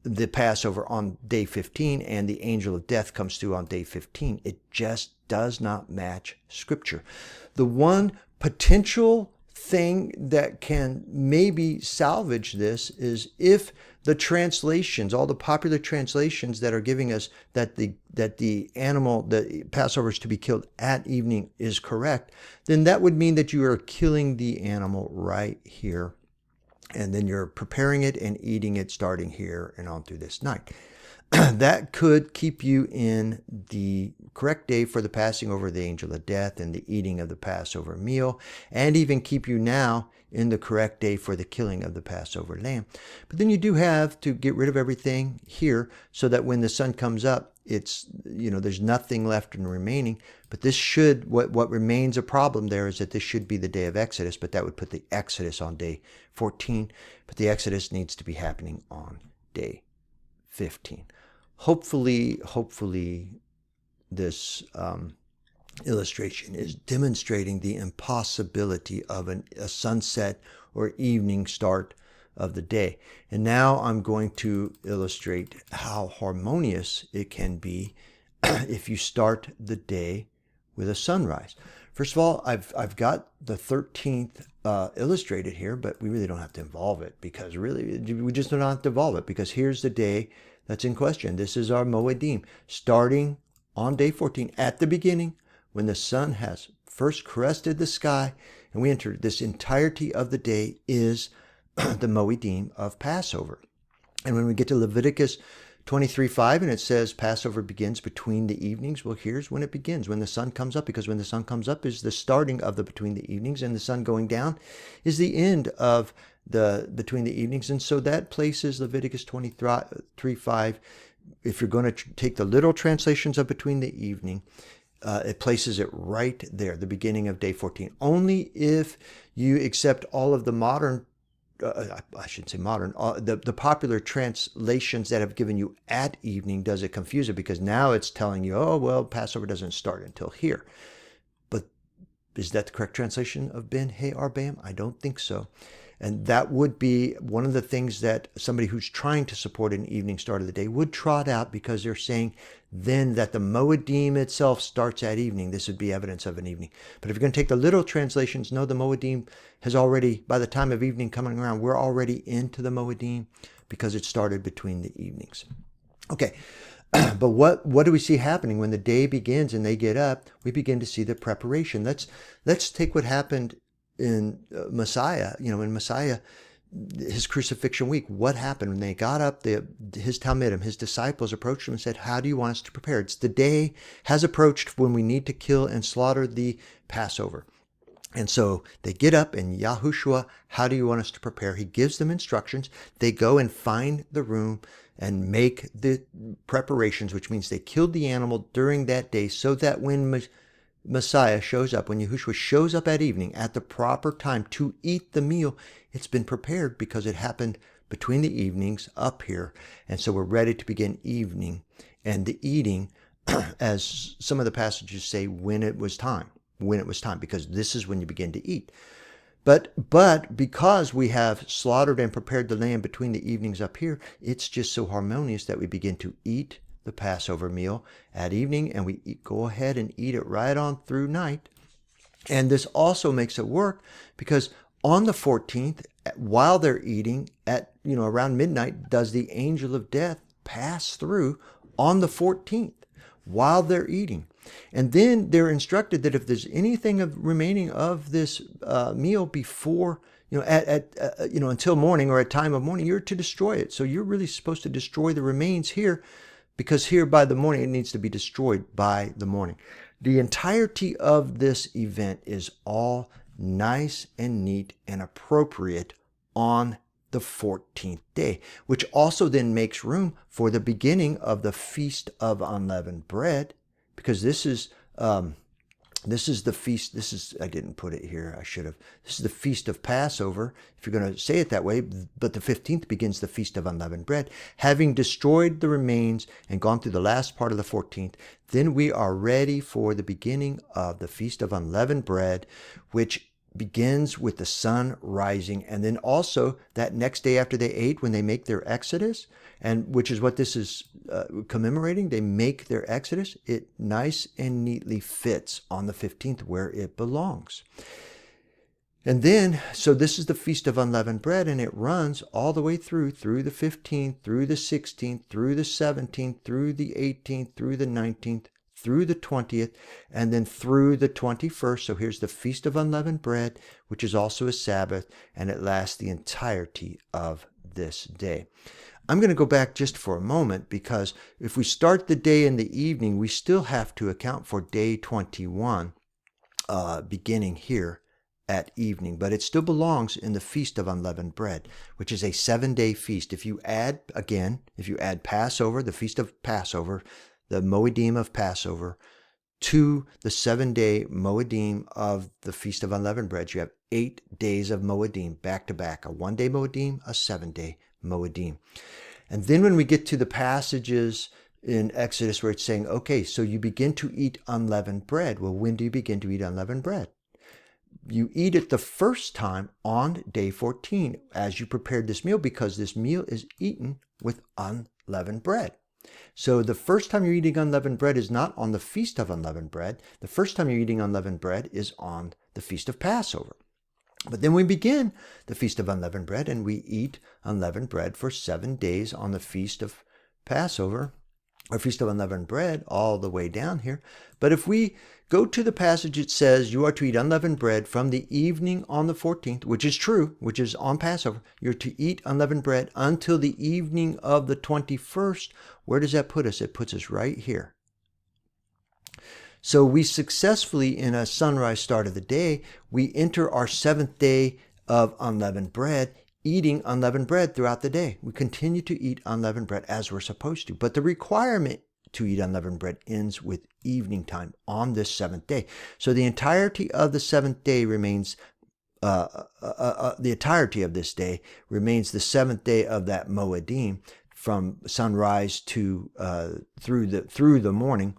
A: the Passover on day 15, and the angel of death comes through on day 15. It just does not match Scripture. The one potential thing that can maybe salvage this is if the translations, all the popular translations that are giving us that the animal, the Passover is to be killed at evening, is correct, then that would mean that you are killing the animal right here, and then you're preparing it and eating it starting here and on through this night. That could keep you in the correct day for the passing over of the angel of death and the eating of the Passover meal, and even keep you now in the correct day for the killing of the Passover lamb. But then you do have to get rid of everything here so that when the sun comes up, it's, there's nothing left in remaining. But this should, what remains a problem there is that this should be the day of Exodus, but that would put the Exodus on day 14. But the Exodus needs to be happening on day 15. Hopefully this illustration is demonstrating the impossibility of a sunset or evening start of the day. And now I'm going to illustrate how harmonious it can be if you start the day with a sunrise. First of all, I've got the 13th illustrated here, but we really don't have to involve it, because really we just don't have to involve it, because here's the day that's in question. This is our Moedim, starting on day 14 at the beginning, when the sun has first crested the sky, and we enter this entirety of the day is the Moedim of Passover. And when we get to Leviticus 23:5, and it says Passover begins between the evenings, well, here's when it begins, when the sun comes up, because when the sun comes up is the starting of the between the evenings, and the sun going down is the end of the between the evenings. And so that places Leviticus 23:5, if you're going to take the literal translations of between the evening, it places it right there, the beginning of day 14. Only if you accept all of the modern, I shouldn't say modern, the popular translations that have given you at evening does it confuse it, because now it's telling you, oh, well, Passover doesn't start until here. But is that the correct translation of Ben Hey Arbam? I don't think so. And that would be one of the things that somebody who's trying to support an evening start of the day would trot out, because they're saying then that the Moedim itself starts at evening. This would be evidence of an evening. But if you're going to take the literal translations, no, the Moedim has already, by the time of evening coming around, we're already into the Moedim, because it started between the evenings. Okay, but what do we see happening when the day begins and they get up? We begin to see the preparation. Let's take what happened in Messiah, in Messiah, his crucifixion week. What happened when they got up? His Talmidim, his disciples, approached him and said, how do you want us to prepare? It's the day has approached when we need to kill and slaughter the Passover. And so they get up, and Yahushua, how do you want us to prepare? He gives them instructions. They go and find the room and make the preparations, which means they killed the animal during that day, so that when Messiah shows up, when Yahushua shows up at evening at the proper time to eat the meal, it's been prepared because it happened between the evenings up here. And so we're ready to begin evening and the eating, as some of the passages say, when it was time, because this is when you begin to eat. But because we have slaughtered and prepared the lamb between the evenings up here, it's just so harmonious that we begin to eat the Passover meal at evening, and we go ahead and eat it right on through night. And this also makes it work because on the 14th, while they're eating at, around midnight, does the angel of death pass through on the 14th while they're eating. And then they're instructed that if there's anything remaining of this meal before, until morning or at time of morning, you're to destroy it. So you're really supposed to destroy the remains here, because here by the morning, it needs to be destroyed by the morning. The entirety of this event is all nice and neat and appropriate on the 14th day, which also then makes room for the beginning of the Feast of Unleavened Bread, because this is the feast. I didn't put it here. I should have. This is the Feast of Passover, if you're going to say it that way. But the 15th begins the Feast of Unleavened Bread. Having destroyed the remains and gone through the last part of the 14th, then we are ready for the beginning of the Feast of Unleavened Bread, which begins with the sun rising. And then also that next day after they ate, when they make their exodus, and which is what this is commemorating, they make their exodus. It nice and neatly fits on the 15th where it belongs. And then, so this is the Feast of Unleavened Bread, and it runs all the way through the 15th, through the 16th, through the 17th, through the 18th, through the 19th, through the 20th, and then through the 21st. So here's the Feast of Unleavened Bread, which is also a Sabbath, and it lasts the entirety of this day. I'm going to go back just for a moment, because if we start the day in the evening, we still have to account for day 21 beginning here at evening, but it still belongs in the Feast of Unleavened Bread, which is a 7-day feast. If you add Passover, the Feast of Passover, the Moedim of Passover, to the 7-day Moedim of the Feast of Unleavened Bread, you have 8 days of Moedim back to back, a 1-day Moedim, a 7-day Moedim. And then when we get to the passages in Exodus where it's saying, okay, so you begin to eat unleavened bread. Well, when do you begin to eat unleavened bread? You eat it the first time on day 14 as you prepared this meal, because this meal is eaten with unleavened bread. So the first time you're eating unleavened bread is not on the Feast of Unleavened Bread. The first time you're eating unleavened bread is on the Feast of Passover. But then we begin the Feast of Unleavened Bread, and we eat unleavened bread for 7 days on the Feast of Passover, or Feast of Unleavened Bread, all the way down here. But if we go to the passage, it says you are to eat unleavened bread from the evening on the 14th, which is true, which is on Passover. You're to eat unleavened bread until the evening of the 21st. Where does that put us? It puts us right here. So we successfully, in a sunrise start of the day, we enter our 7th day of unleavened bread, eating unleavened bread throughout the day. We continue to eat unleavened bread as we're supposed to. But the requirement to eat unleavened bread ends with evening time on this 7th day. So the entirety of the 7th day remains, the entirety of this day remains the 7th day of that Moedim, from sunrise to through the morning.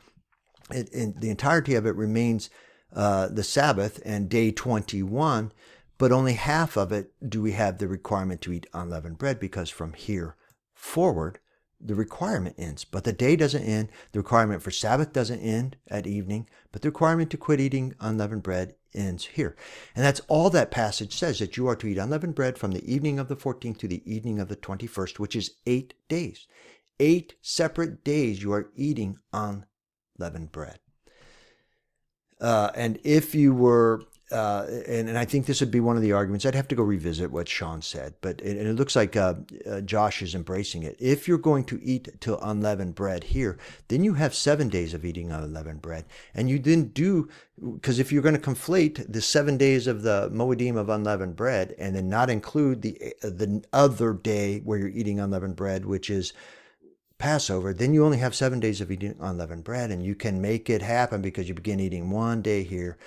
A: The entirety of it remains the Sabbath and day 21, but only half of it do we have the requirement to eat unleavened bread, because from here forward, the requirement ends. But the day doesn't end. The requirement for Sabbath doesn't end at evening, but the requirement to quit eating unleavened bread ends here. And that's all that passage says, that you are to eat unleavened bread from the evening of the 14th to the evening of the 21st, which is 8 days. 8 separate days you are eating unleavened bread. And if you were, and I think this would be one of the arguments, I'd have to go revisit what Sean said, but it looks like Josh is embracing it. If you're going to eat till unleavened bread here, then you have 7 days of eating unleavened bread. And you then do, because if you're going to conflate the 7 days of the Moedim of unleavened bread and then not include the other day where you're eating unleavened bread, which is Passover, then you only have 7 days of eating unleavened bread, and you can make it happen because you begin eating 1 day here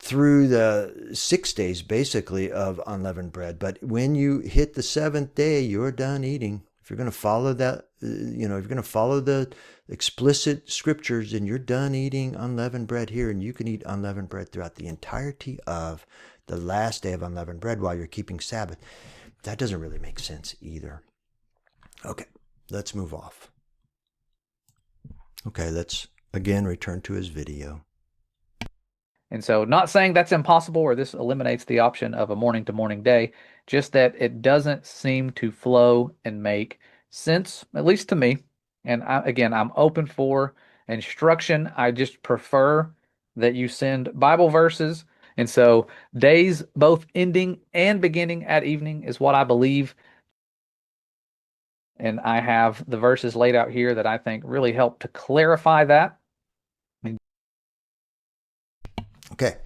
A: through the 6 days basically of unleavened bread. But when you hit the 7th day, you're done eating. If you're going to follow that, if you're going to follow the explicit scriptures, then you're done eating unleavened bread here, and you can eat unleavened bread throughout the entirety of the last day of unleavened bread while you're keeping Sabbath. That doesn't really make sense either. Okay. Let's move off. Okay, let's again return to his video.
B: And so, not saying that's impossible or this eliminates the option of a morning to morning day, just that it doesn't seem to flow and make sense, at least to me. And again, I'm open for instruction. I just prefer that you send Bible verses. And so, days both ending and beginning at evening is what I believe. And I have the verses laid out here that I think really help to clarify that.
A: Okay,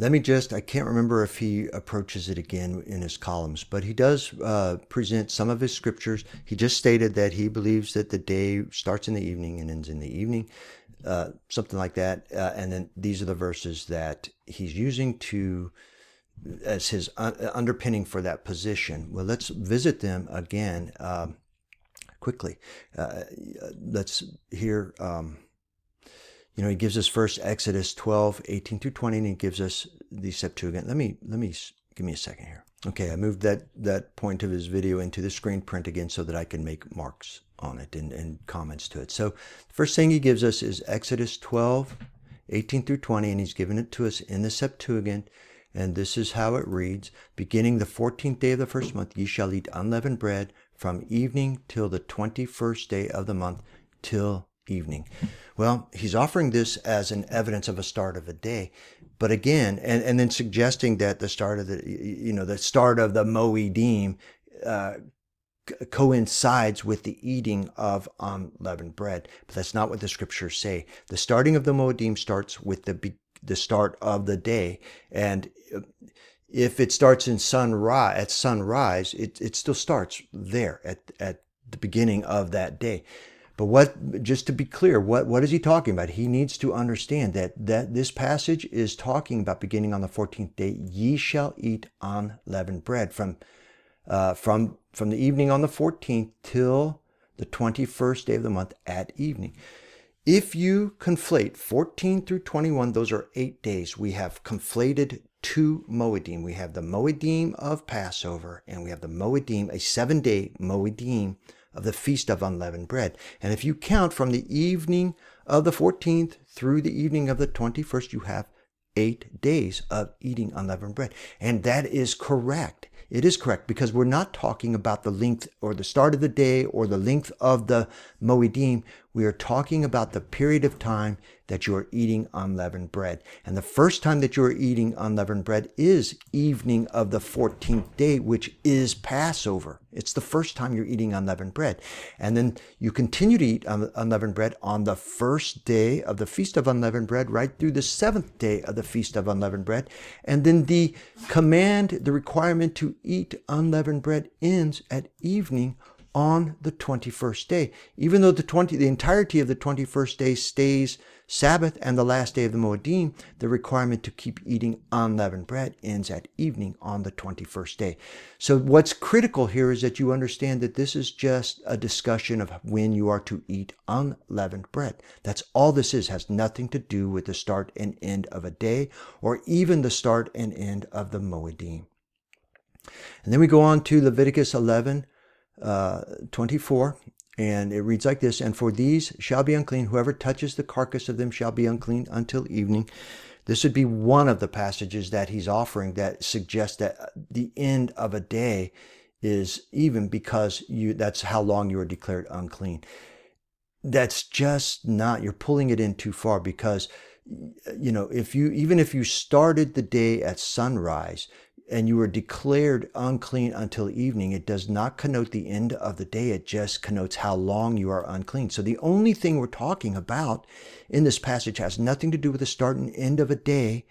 A: I can't remember if he approaches it again in his columns, but he does present some of his scriptures. He just stated that he believes that the day starts in the evening and ends in the evening, something like that. And then these are the verses that he's using as his underpinning for that position. Well, let's visit them again quickly. Let's hear. He gives us first Exodus 12:18 through 20, and he gives us the Septuagint. Let me give me a second here. Okay, I moved that point of his video into the screen print again so that I can make marks on it and comments to it. So the first thing he gives us is Exodus 12:18 through 20, and he's given it to us in the Septuagint. And this is how it reads: beginning the 14th day of the first month, ye shall eat unleavened bread from evening till the 21st day of the month, till evening. Well, he's offering this as an evidence of a start of a day, but again, and then suggesting that the start of the start of the Moedim coincides with the eating of unleavened bread. But that's not what the scriptures say. The starting of the Moedim starts with the start of the day, and if it starts at sunrise, it still starts there at the beginning of that day. But just to be clear, what is he talking about? He needs to understand that this passage is talking about beginning on the 14th day. Ye shall eat unleavened bread from the evening on the 14th till the 21st day of the month at evening. If you conflate 14 through 21, those are 8 days. We have conflated two Moedim. We have the Moedim of Passover, and we have the Moedim, a 7-day Moedim of the Feast of Unleavened Bread. And if you count from the evening of the 14th through the evening of the 21st, you have 8 days of eating unleavened bread. And that is correct. It is correct, because we're not talking about the length or the start of the day or the length of the Moedim. We are talking about the period of time that you are eating unleavened bread. And the first time that you are eating unleavened bread is evening of the 14th day, which is Passover. It's the first time you're eating unleavened bread. And then you continue to eat unleavened bread on the first day of the Feast of Unleavened Bread, right through the 7th day of the Feast of Unleavened Bread. And then the requirement to eat unleavened bread ends at evening on the 21st day. Even though the entirety of the 21st day stays Sabbath and the last day of the Moedim, the requirement to keep eating unleavened bread ends at evening on the 21st day. So what's critical here is that you understand that this is just a discussion of when you are to eat unleavened bread. That's all this is. It has nothing to do with the start and end of a day or even the start and end of the Moedim. And then we go on to Leviticus 11:24, and it reads like this: and for these shall be unclean, whoever touches the carcass of them shall be unclean until evening. This would be one of the passages that he's offering that suggests that the end of a day is even because that's how long you are declared unclean. That's just not, you're pulling it in too far, because if you started the day at sunrise and you were declared unclean until evening, it does not connote the end of the day. It just connotes how long you are unclean. So the only thing we're talking about in this passage has nothing to do with the start and end of a day.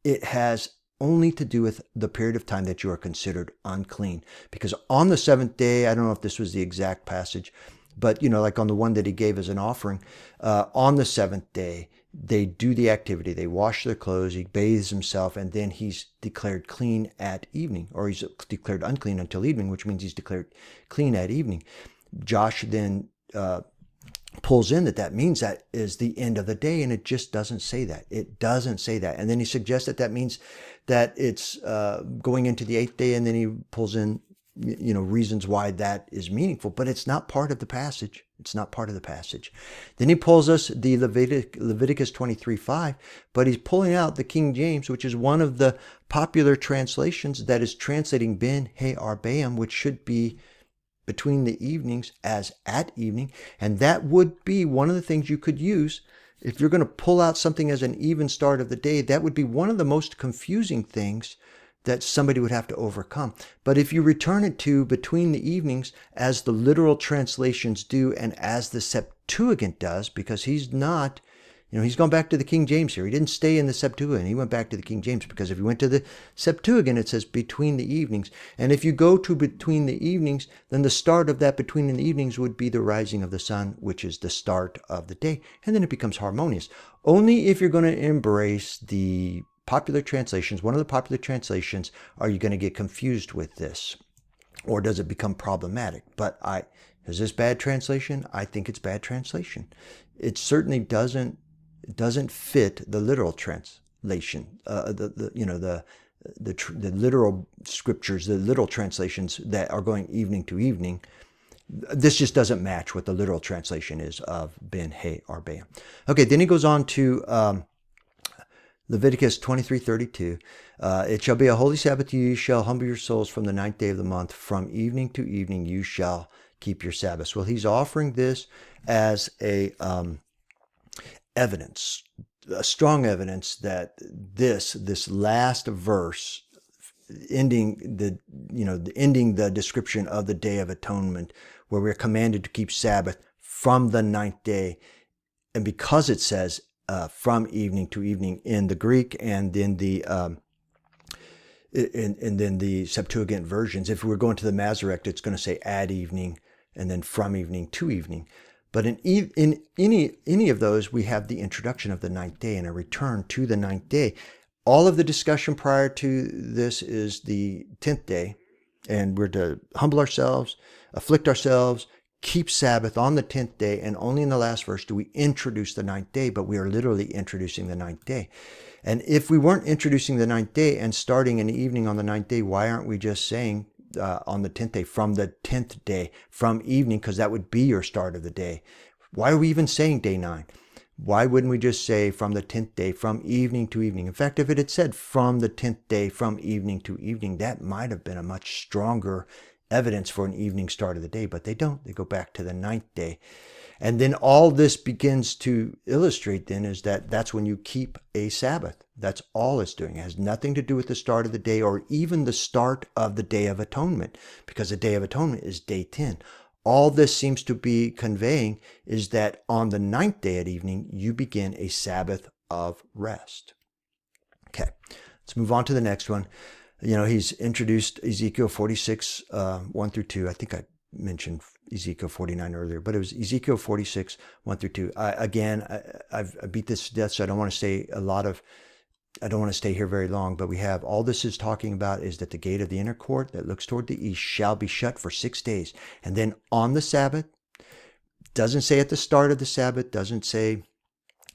A: It has only to do with the period of time that you are considered unclean. Because on the 7th day, I don't know if this was the exact passage, but like on the one that he gave as an offering, on the 7th day, they do the activity. They wash their clothes, he bathes himself, and then he's declared clean at evening, or he's declared unclean until evening, which means he's declared clean at evening. Josh then pulls in that means that is the end of the day, and it just doesn't say that. It doesn't say that. And then he suggests that means that it's going into the 8th day, and then he pulls in reasons why that is meaningful, but it's not part of the passage. It's not part of the passage. Then he pulls us the Leviticus 23:5, but he's pulling out the King James, which is one of the popular translations that is translating Ben He Arbaim, which should be between the evenings, as at evening. And that would be one of the things you could use if you're going to pull out something as an even start of the day. That would be one of the most confusing things that somebody would have to overcome. But if you return it to between the evenings, as the literal translations do and as the Septuagint does, because he's not, he's gone back to the King James here. He didn't stay in the Septuagint. He went back to the King James, because if you went to the Septuagint, it says between the evenings. And if you go to between the evenings, then the start of that between the evenings would be the rising of the sun, which is the start of the day. And then it becomes harmonious. Only if you're going to embrace the popular translations, one of the popular translations, are you going to get confused with this? Or does it become problematic? But is this bad translation? I think it's bad translation. It certainly doesn't fit the literal translation, the literal scriptures, the literal translations that are going evening to evening. This just doesn't match what the literal translation is of Ben He Arbaim. Okay, then he goes on to Leviticus 23:32. It shall be a holy Sabbath to you. You shall humble your souls from the 9th day of the month. From evening to evening you shall keep your Sabbaths. Well, he's offering this as a evidence, a strong evidence that this last verse, ending the description of the Day of Atonement, where we're commanded to keep Sabbath from the 9th day, and because it says from evening to evening in the Greek and in the and then the Septuagint versions, if we're going to the Masoretic, it's going to say at evening and then from evening to evening. But in any of those, we have the introduction of the 9th day and a return to the 9th day. All of the discussion prior to this is the 10th day, and we're to humble ourselves, afflict ourselves, keep Sabbath on the 10th day, and only in the last verse do we introduce the 9th day, but we are literally introducing the 9th day. And if we weren't introducing the 9th day and starting in the evening on the 9th day, why aren't we just saying on the 10th day, from the 10th day, from evening, because that would be your start of the day? Why are we even saying day 9? Why wouldn't we just say from the 10th day, from evening to evening? In fact, if it had said from the 10th day, from evening to evening, that might have been a much stronger evidence for an evening start of the day, but they don't. They go back to the 9th day. And then all this begins to illustrate then is that that's when you keep a Sabbath. That's all it's doing. It has nothing to do with the start of the day or even the start of the Day of Atonement, because the Day of Atonement is day 10. All this seems to be conveying is that on the 9th day at evening, you begin a Sabbath of rest. Okay, let's move on to the next one. He's introduced Ezekiel 46, 1 through 2. I think I mentioned Ezekiel 49 earlier, but it was Ezekiel 46, 1 through 2. I beat this to death, so I don't want to stay here very long, but we have all this is talking about is that the gate of the inner court that looks toward the east shall be shut for 6 days. And then on the Sabbath, doesn't say at the start of the Sabbath, doesn't say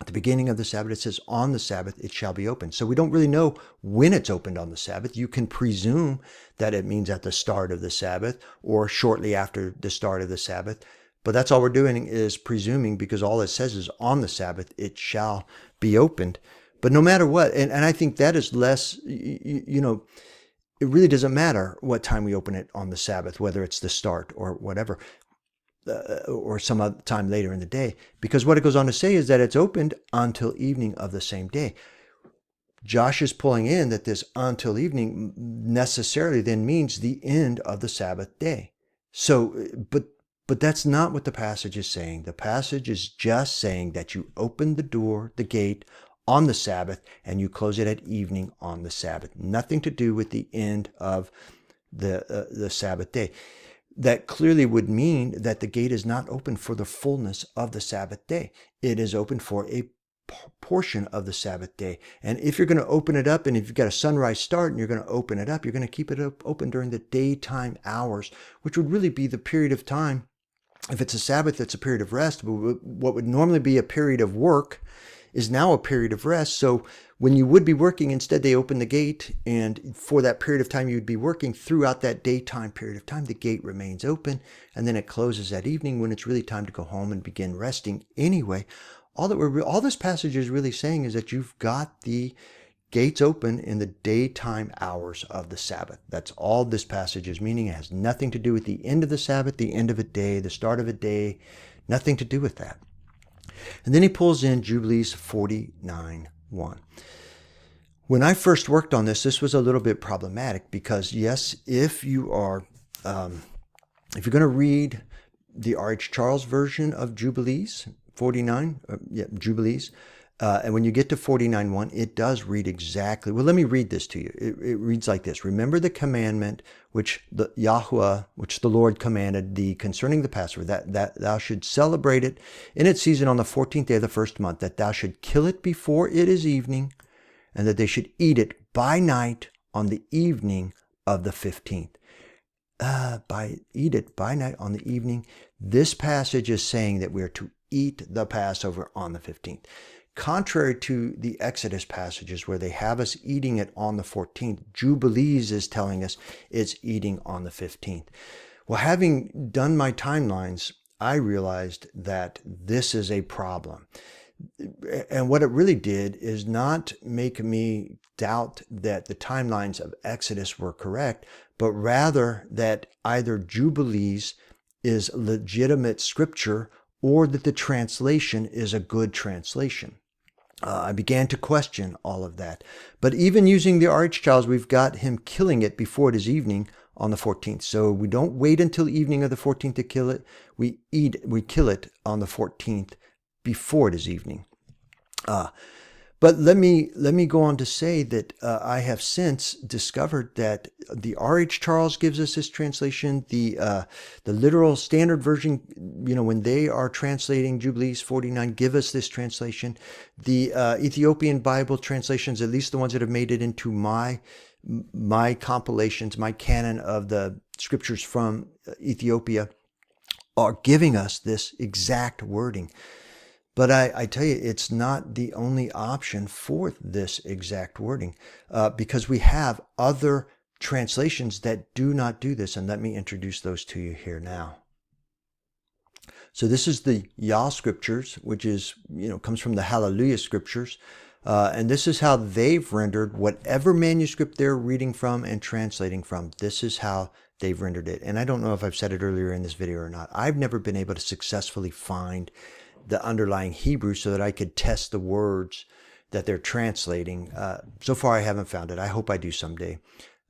A: at the beginning of the Sabbath, it says on the Sabbath it shall be open. So we don't really know when it's opened on the Sabbath. You can presume that it means at the start of the Sabbath or shortly after the start of the Sabbath. But that's all we're doing is presuming, because all it says is on the Sabbath it shall be opened. But no matter what, and I think that is less, it really doesn't matter what time we open it on the Sabbath, whether it's the start or whatever. Or some other time later in the day, because what it goes on to say is that it's opened until evening of the same day. Josh is pulling in that this until evening necessarily then means the end of the Sabbath day. So, but that's not what the passage is saying. The passage is just saying that you open the door, the gate, on the Sabbath, and you close it at evening on the Sabbath. Nothing to do with the end of the Sabbath day. That clearly would mean that the gate is not open for the fullness of the Sabbath day. It is open for a portion of the Sabbath day. And if you're going to open it up, and if you've got a sunrise start and you're going to open it up, you're going to keep it open during the daytime hours, which would really be the period of time. If it's a Sabbath, it's a period of rest. But what would normally be a period of work is now a period of rest. So when you would be working, instead they open the gate, and for that period of time you would be working, throughout that daytime period of time, the gate remains open, and then it closes that evening when it's really time to go home and begin resting anyway. All this passage is really saying is that you've got the gates open in the daytime hours of the Sabbath. That's all this passage is meaning. It has nothing to do with the end of the Sabbath, the end of a day, the start of a day, nothing to do with that. And then he pulls in Jubilees 49:1. When I first worked on this was a little bit problematic because, yes, if you're going to read the R.H. Charles version of Jubilees 49, Jubilees, and when you get to 49:1, it does read exactly. Well, let me read this to you. It reads like this: "Remember the commandment which the Lord commanded thee concerning the Passover, that thou should celebrate it in its season on the 14th day of the first month, that thou should kill it before it is evening, and that they should eat it by night on the evening of the 15th. Eat it by night on the evening. This passage is saying that we are to eat the Passover on the 15th. Contrary to the Exodus passages where they have us eating it on the 14th, Jubilees is telling us it's eating on the 15th. Well, having done my timelines, I realized that this is a problem. And what it really did is not make me doubt that the timelines of Exodus were correct, but rather that either Jubilees is legitimate scripture or that the translation is a good translation. I began to question all of that. But even using the R.H. Charles, we've got him killing it before it is evening on the 14th. So we don't wait until evening of the 14th to kill it. We kill it on the 14th before it is evening. But let me go on to say that I have since discovered that the R.H. Charles gives us this translation. The literal standard version, when they are translating Jubilees 49, give us this translation. The Ethiopian Bible translations, at least the ones that have made it into my compilations, my canon of the scriptures from Ethiopia, are giving us this exact wording. But I tell you, it's not the only option for this exact wording because we have other translations that do not do this. And let me introduce those to you here now. So this is the Yah scriptures, which is, comes from the Hallelujah scriptures. And this is how they've rendered whatever manuscript they're reading from and translating from. This is how they've rendered it. And I don't know if I've said it earlier in this video or not. I've never been able to successfully find the underlying Hebrew so that I could test the words that they're translating. So far, I haven't found it. I hope I do someday,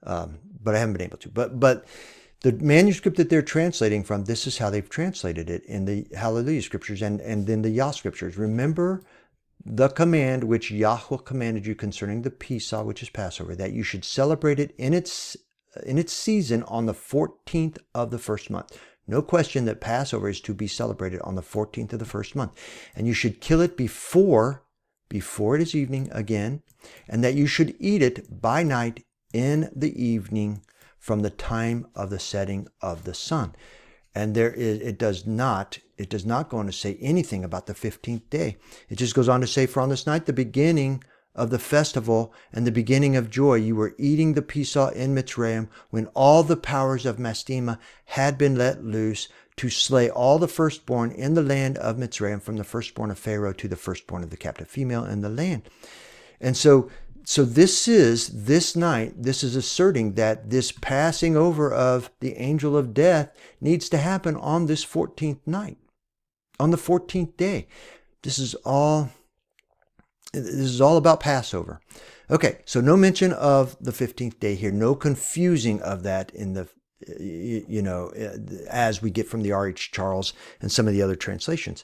A: but I haven't been able to. But the manuscript that they're translating from, this is how they've translated it in the Hallelujah scriptures and then the Yah scriptures. Remember the command which Yahweh commanded you concerning the Pesach, which is Passover, that you should celebrate it in its season on the 14th of the first month. No question that Passover is to be celebrated on the 14th of the first month. And you should kill it before it is evening again, and that you should eat it by night in the evening from the time of the setting of the sun. And it does not go on to say anything about the 15th day. It just goes on to say, for on this night, the beginning of the festival and the beginning of joy, you were eating the Pesach in Mitzrayim, when all the powers of Mastema had been let loose to slay all the firstborn in the land of Mitzrayim, from the firstborn of Pharaoh to the firstborn of the captive female in the land. And so this night, this is asserting that this passing over of the angel of death needs to happen on this 14th night, on the 14th day. This is all about Passover. Okay, so no mention of the 15th day here, no confusing of that in the, as we get from the R.H. Charles and some of the other translations.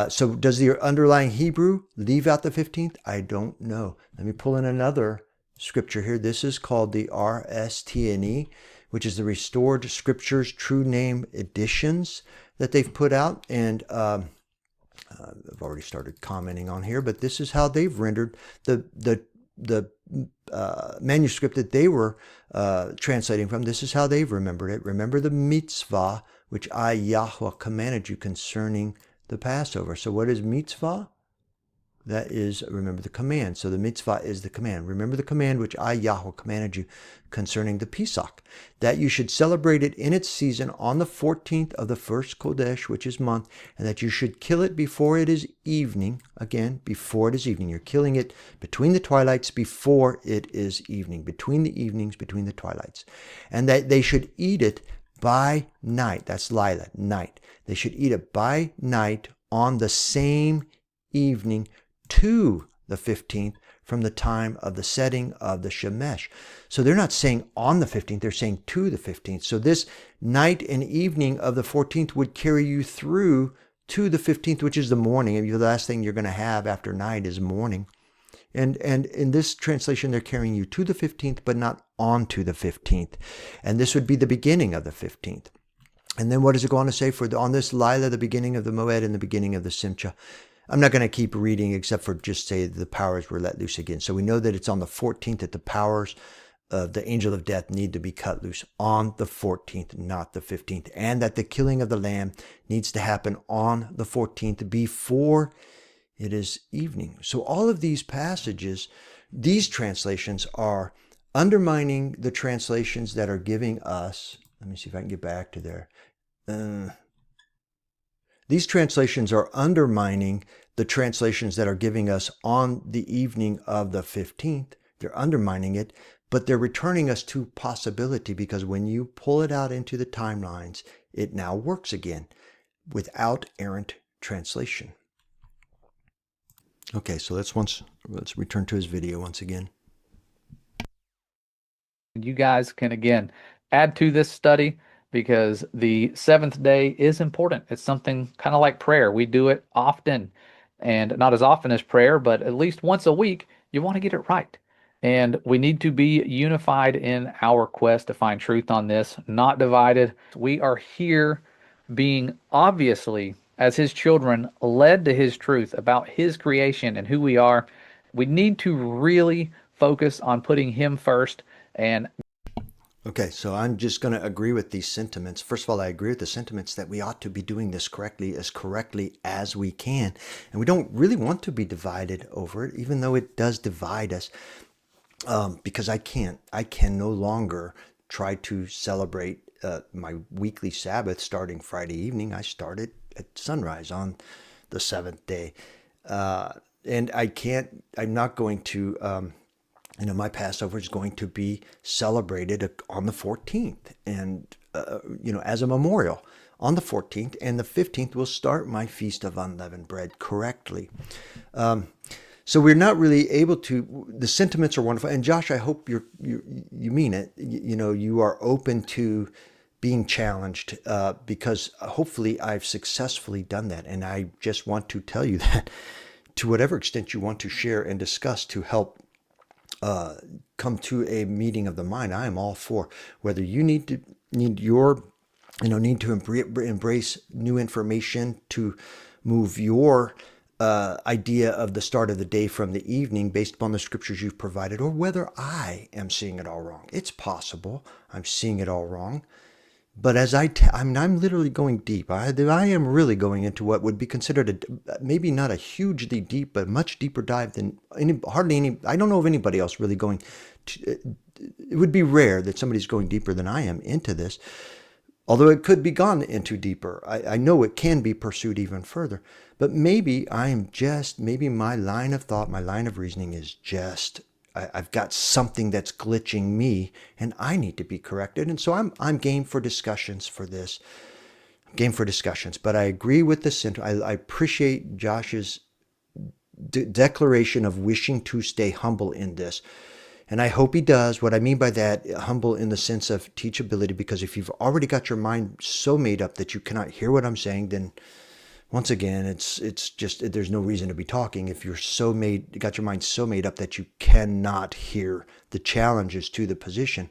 A: So does the underlying Hebrew leave out the 15th? I don't know. Let me pull in another scripture here. This is called the RSTNE, which is the Restored Scriptures True Name Editions that they've put out. And I've already started commenting on here, but this is how they've rendered the manuscript that they were translating from. This is how they've remembered it. Remember the mitzvah, which I, Yahweh, commanded you concerning the Passover. So what is mitzvah? That is, remember the command. So the mitzvah is the command. Remember the command which I, Yahweh, commanded you concerning the Pesach, that you should celebrate it in its season on the 14th of the first Kodesh, which is month, and that you should kill it before it is evening. Again, before it is evening. You're killing it between the twilights before it is evening, between the evenings, between the twilights. And that they should eat it by night. That's Lila, night. They should eat it by night on the same evening to the 15th from the time of the setting of the Shemesh. So they're not saying on the 15th, they're saying to the 15th. So this night and evening of the 14th would carry you through to the 15th, which is the morning. And the last thing you're going to have after night is morning. And in this translation, they're carrying you to the 15th, but not onto the 15th. And this would be the beginning of the 15th. And then what does it go on to say? On this Lila, the beginning of the Moed and the beginning of the Simcha. I'm not going to keep reading except for just say the powers were let loose again. So we know that it's on the 14th that the powers of the angel of death need to be cut loose on the 14th, not the 15th. And that the killing of the lamb needs to happen on the 14th before it is evening. So all of these passages, these translations are undermining the translations that are giving us, let me see if I can get back to there. These translations are undermining the translations that are giving us on the evening of the 15th. They're undermining it, but they're returning us to possibility, because when you pull it out into the timelines, it now works again without errant translation. Okay, so let's return to his video once again.
B: You guys can again add to this study, because the seventh day is important. It's something kind of like prayer. We do it often, and not as often as prayer, but at least once a week, you want to get it right. And we need to be unified in our quest to find truth on this, not divided. We are here being obviously, as his children, led to his truth about his creation and who we are. We need to really focus on putting him first. And
A: okay, so I'm just going to agree with these sentiments. First of all, I agree with the sentiments that we ought to be doing this correctly as we can. And we don't really want to be divided over it, even though it does divide us. Because I can no longer try to celebrate my weekly Sabbath starting Friday evening. I started at sunrise on the seventh day. And I'm not going to, my Passover is going to be celebrated on the 14th and, as a memorial on the 14th, and the 15th will start my Feast of Unleavened Bread correctly. So we're not really able to, the sentiments are wonderful. And Josh, I hope you mean it. You are open to being challenged because hopefully I've successfully done that. And I just want to tell you that to whatever extent you want to share and discuss to help come to a meeting of the mind, I am all for. Whether you need to embrace new information to move your idea of the start of the day from the evening based upon the scriptures you've provided, or whether I am seeing it all wrong. It's possible I'm seeing it all wrong. But as I'm literally going deep. I am really going into what would be considered maybe not a hugely deep, but much deeper dive than I don't know of anybody else really going to, it would be rare that somebody's going deeper than I am into this. Although it could be gone into deeper. I know it can be pursued even further. But maybe my line of thought, my line of reasoning is just, I've got something that's glitching me and I need to be corrected. And so I'm game for discussions for this. Game for discussions. But I agree with the center. I appreciate Josh's declaration of wishing to stay humble in this. And I hope he does. What I mean by that, humble in the sense of teachability, because if you've already got your mind so made up that you cannot hear what I'm saying, then once again, it's just, there's no reason to be talking. If you're got your mind so made up that you cannot hear the challenges to the position,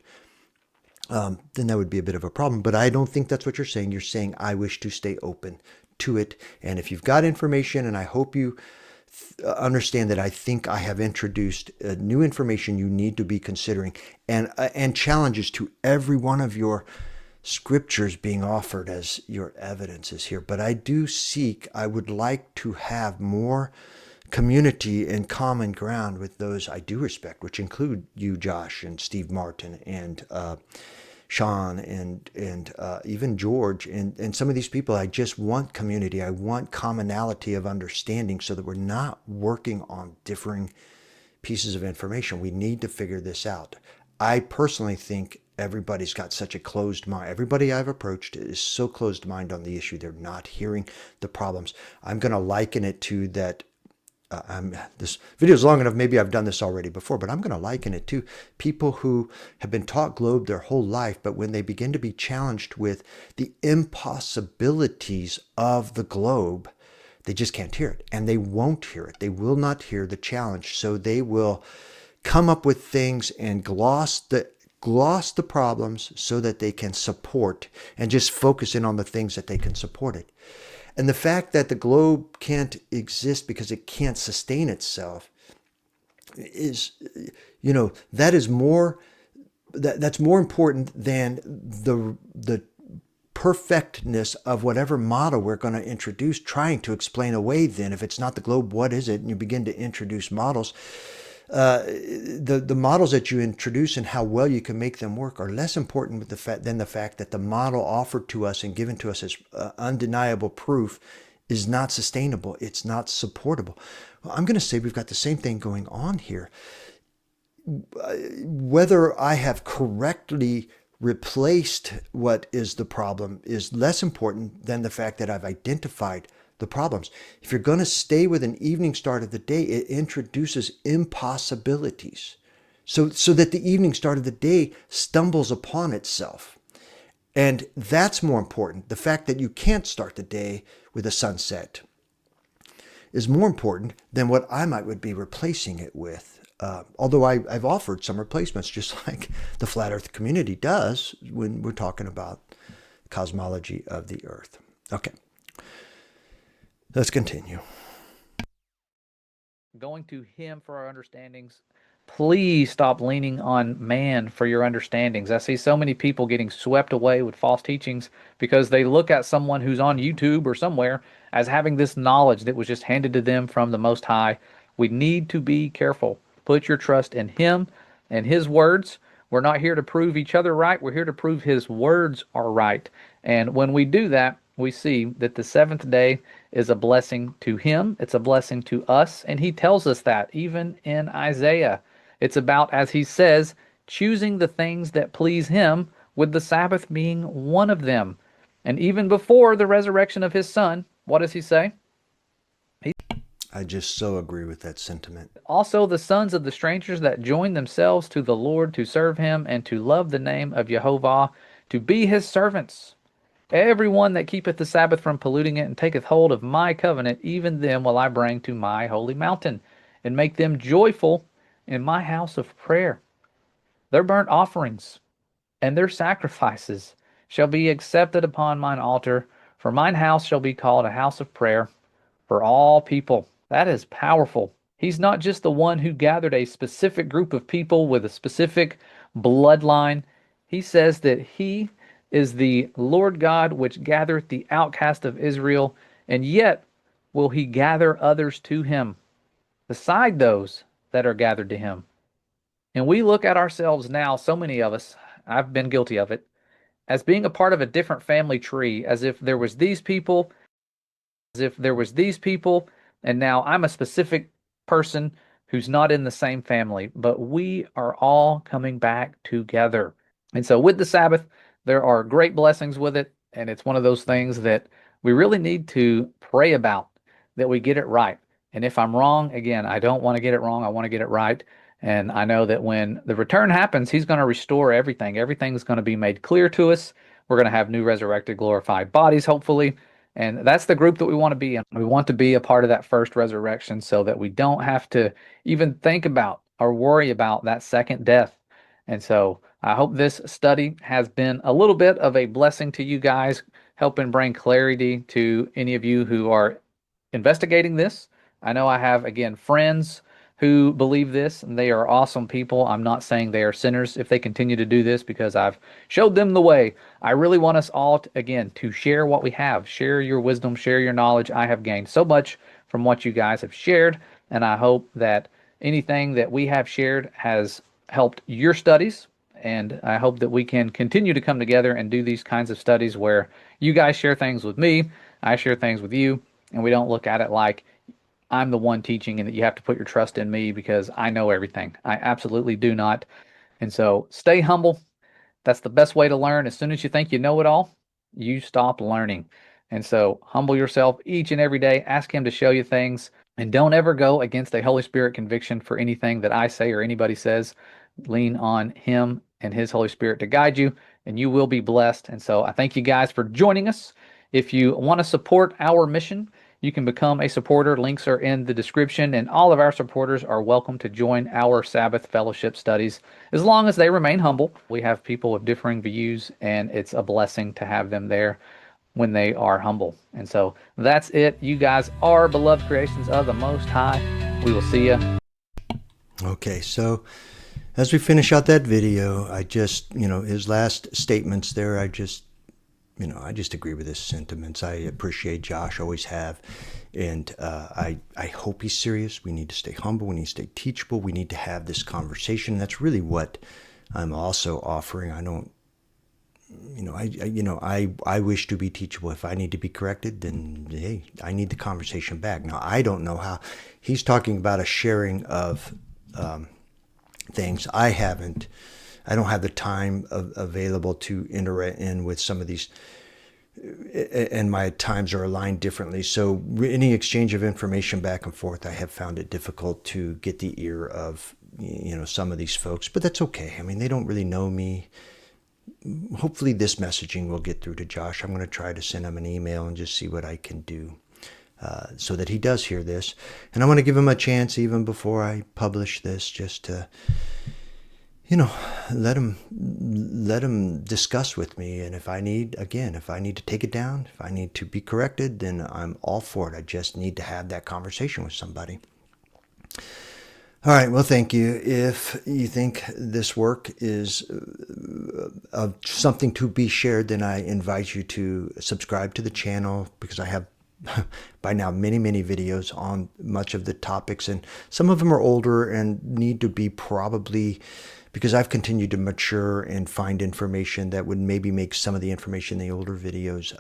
A: then that would be a bit of a problem. But I don't think that's what you're saying. You're saying, I wish to stay open to it. And if you've got information, and I hope you understand that I think I have introduced new information you need to be considering, and challenges to every one of your scriptures being offered as your evidences here. But I would like to have more community and common ground with those I do respect, which include you, Josh, and Steve Martin, and Sean, and even George, and some of these people. I just want community. I want commonality of understanding, so that we're not working on differing pieces of information. We need to figure this out. I personally think everybody's got such a closed mind. Everybody I've approached is so closed mind on the issue. They're not hearing the problems. I'm going to liken it to that. This video is long enough. Maybe I've done this already before, but I'm going to liken it to people who have been taught globe their whole life, but when they begin to be challenged with the impossibilities of the globe, they just can't hear it, and they won't hear it. They will not hear the challenge, so they will come up with things and gloss the problems so that they can support and just focus in on the things that they can support it. And the fact that the globe can't exist because it can't sustain itself is, that's more important than the perfectness of whatever model we're going to introduce, trying to explain away. Then, if it's not the globe, what is it? And you begin to introduce models. The models that you introduce and how well you can make them work are less important than the fact that the model offered to us and given to us as undeniable proof is not sustainable. It's not supportable. Well, I'm going to say we've got the same thing going on here. Whether I have correctly replaced what is the problem is less important than the fact that I've identified the problems. If you're going to stay with an evening start of the day, it introduces impossibilities so that the evening start of the day stumbles upon itself. And that's more important. The fact that you can't start the day with a sunset is more important than what I would be replacing it with. Although I've offered some replacements, just like the flat earth community does when we're talking about cosmology of the earth. Okay. Let's continue.
B: Going to him for our understandings. Please stop leaning on man for your understandings. I see so many people getting swept away with false teachings because they look at someone who's on YouTube or somewhere as having this knowledge that was just handed to them from the Most High. We need to be careful. Put your trust in him and his words. We're not here to prove each other right. We're here to prove his words are right. And when we do that, we see that the seventh day is a blessing to him. It's a blessing to us. And he tells us that even in Isaiah. It's about, as he says, choosing the things that please him, with the Sabbath being one of them. And even before the resurrection of his son, what does he say?
A: I just so agree with that sentiment.
B: Also the sons of the strangers that join themselves to the Lord to serve him and to love the name of Jehovah, to be his servants. Everyone that keepeth the Sabbath from polluting it and taketh hold of my covenant, even them will I bring to my holy mountain, and make them joyful in my house of prayer. Their burnt offerings and their sacrifices shall be accepted upon mine altar, for mine house shall be called a house of prayer for all people. That is powerful. He's not just the one who gathered a specific group of people with a specific bloodline. He says that he is the Lord God which gathereth the outcast of Israel, and yet will he gather others to him, beside those that are gathered to him. And we look at ourselves now, so many of us, I've been guilty of it, as being a part of a different family tree, as if there was these people, and now I'm a specific person who's not in the same family, but we are all coming back together. And so with the Sabbath, there are great blessings with it, and it's one of those things that we really need to pray about, that we get it right. And if I'm wrong, again, I don't want to get it wrong. I want to get it right. And I know that when the return happens, he's going to restore everything. Everything's going to be made clear to us. We're going to have new resurrected, glorified bodies, hopefully. And that's the group that we want to be in. We want to be a part of that first resurrection so that we don't have to even think about or worry about that second death. And so I hope this study has been a little bit of a blessing to you guys, helping bring clarity to any of you who are investigating this. I know I have, again, friends who believe this, and they are awesome people. I'm not saying they are sinners if they continue to do this, because I've showed them the way. I really want us all, to share what we have. Share your wisdom, share your knowledge. I have gained so much from what you guys have shared, and I hope that anything that we have shared has helped your studies. And I hope that we can continue to come together and do these kinds of studies where you guys share things with me, I share things with you, and we don't look at it like I'm the one teaching and that you have to put your trust in me because I know everything. I absolutely do not. And so stay humble. That's the best way to learn. As soon as you think you know it all, you stop learning. And so humble yourself each and every day. Ask Him to show you things. And don't ever go against a Holy Spirit conviction for anything that I say or anybody says. Lean on Him and His Holy Spirit to guide you, and you will be blessed. And so I thank you guys for joining us. If you want to support our mission, you can become a supporter. Links are in the description, and all of our supporters are welcome to join our Sabbath fellowship studies as long as they remain humble. We have people with differing views, and it's a blessing to have them there when they are humble. And so that's it. You guys are beloved creations of the Most High. We will see you.
A: Okay, so as we finish out that video, I just, his last statements there, I just agree with his sentiments. I appreciate Josh, always have. And I hope he's serious. We need to stay humble. We need to stay teachable. We need to have this conversation. That's really what I'm also offering. I don't, I wish to be teachable. If I need to be corrected, then, hey, I need the conversation back. Now, I don't know how. He's talking about a sharing of things. I don't have the time available to enter in with some of these, and my times are aligned differently. So any exchange of information back and forth, I have found it difficult to get the ear of, some of these folks, but that's okay. I mean, they don't really know me. Hopefully this messaging will get through to Josh. I'm going to try to send him an email and just see what I can do so that he does hear this. And I want to give him a chance even before I publish this, just to, let him discuss with me. And if I need to take it down, if I need to be corrected, then I'm all for it. I just need to have that conversation with somebody. All right. Well, thank you. If you think this work is something to be shared, then I invite you to subscribe to the channel, because I have by now many, many videos on much of the topics, and some of them are older and need to be probably, because I've continued to mature and find information that would maybe make some of the information in the older videos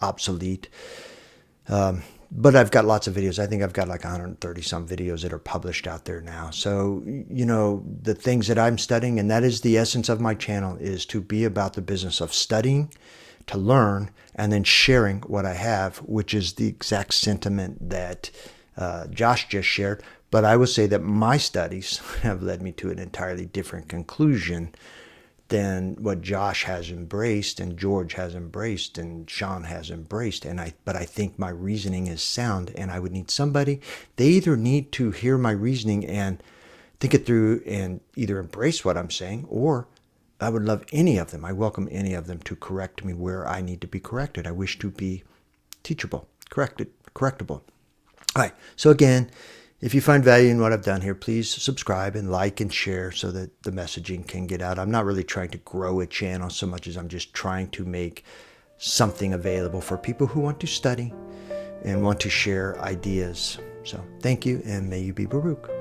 A: obsolete. But I've got lots of videos. I think I've got like 130 some videos that are published out there now. So, the things that I'm studying, and that is the essence of my channel, is to be about the business of studying, to learn, and then sharing what I have, which is the exact sentiment that Josh just shared. But I would say that my studies have led me to an entirely different conclusion than what Josh has embraced and George has embraced and Sean has embraced. But I think my reasoning is sound, and I would need somebody. They either need to hear my reasoning and think it through and either embrace what I'm saying, or I would love any of them. I welcome any of them to correct me where I need to be corrected. I wish to be teachable, correctable. All right. So again, if you find value in what I've done here, please subscribe and like and share so that the messaging can get out. I'm not really trying to grow a channel so much as I'm just trying to make something available for people who want to study and want to share ideas. So thank you, and may you be Baruch.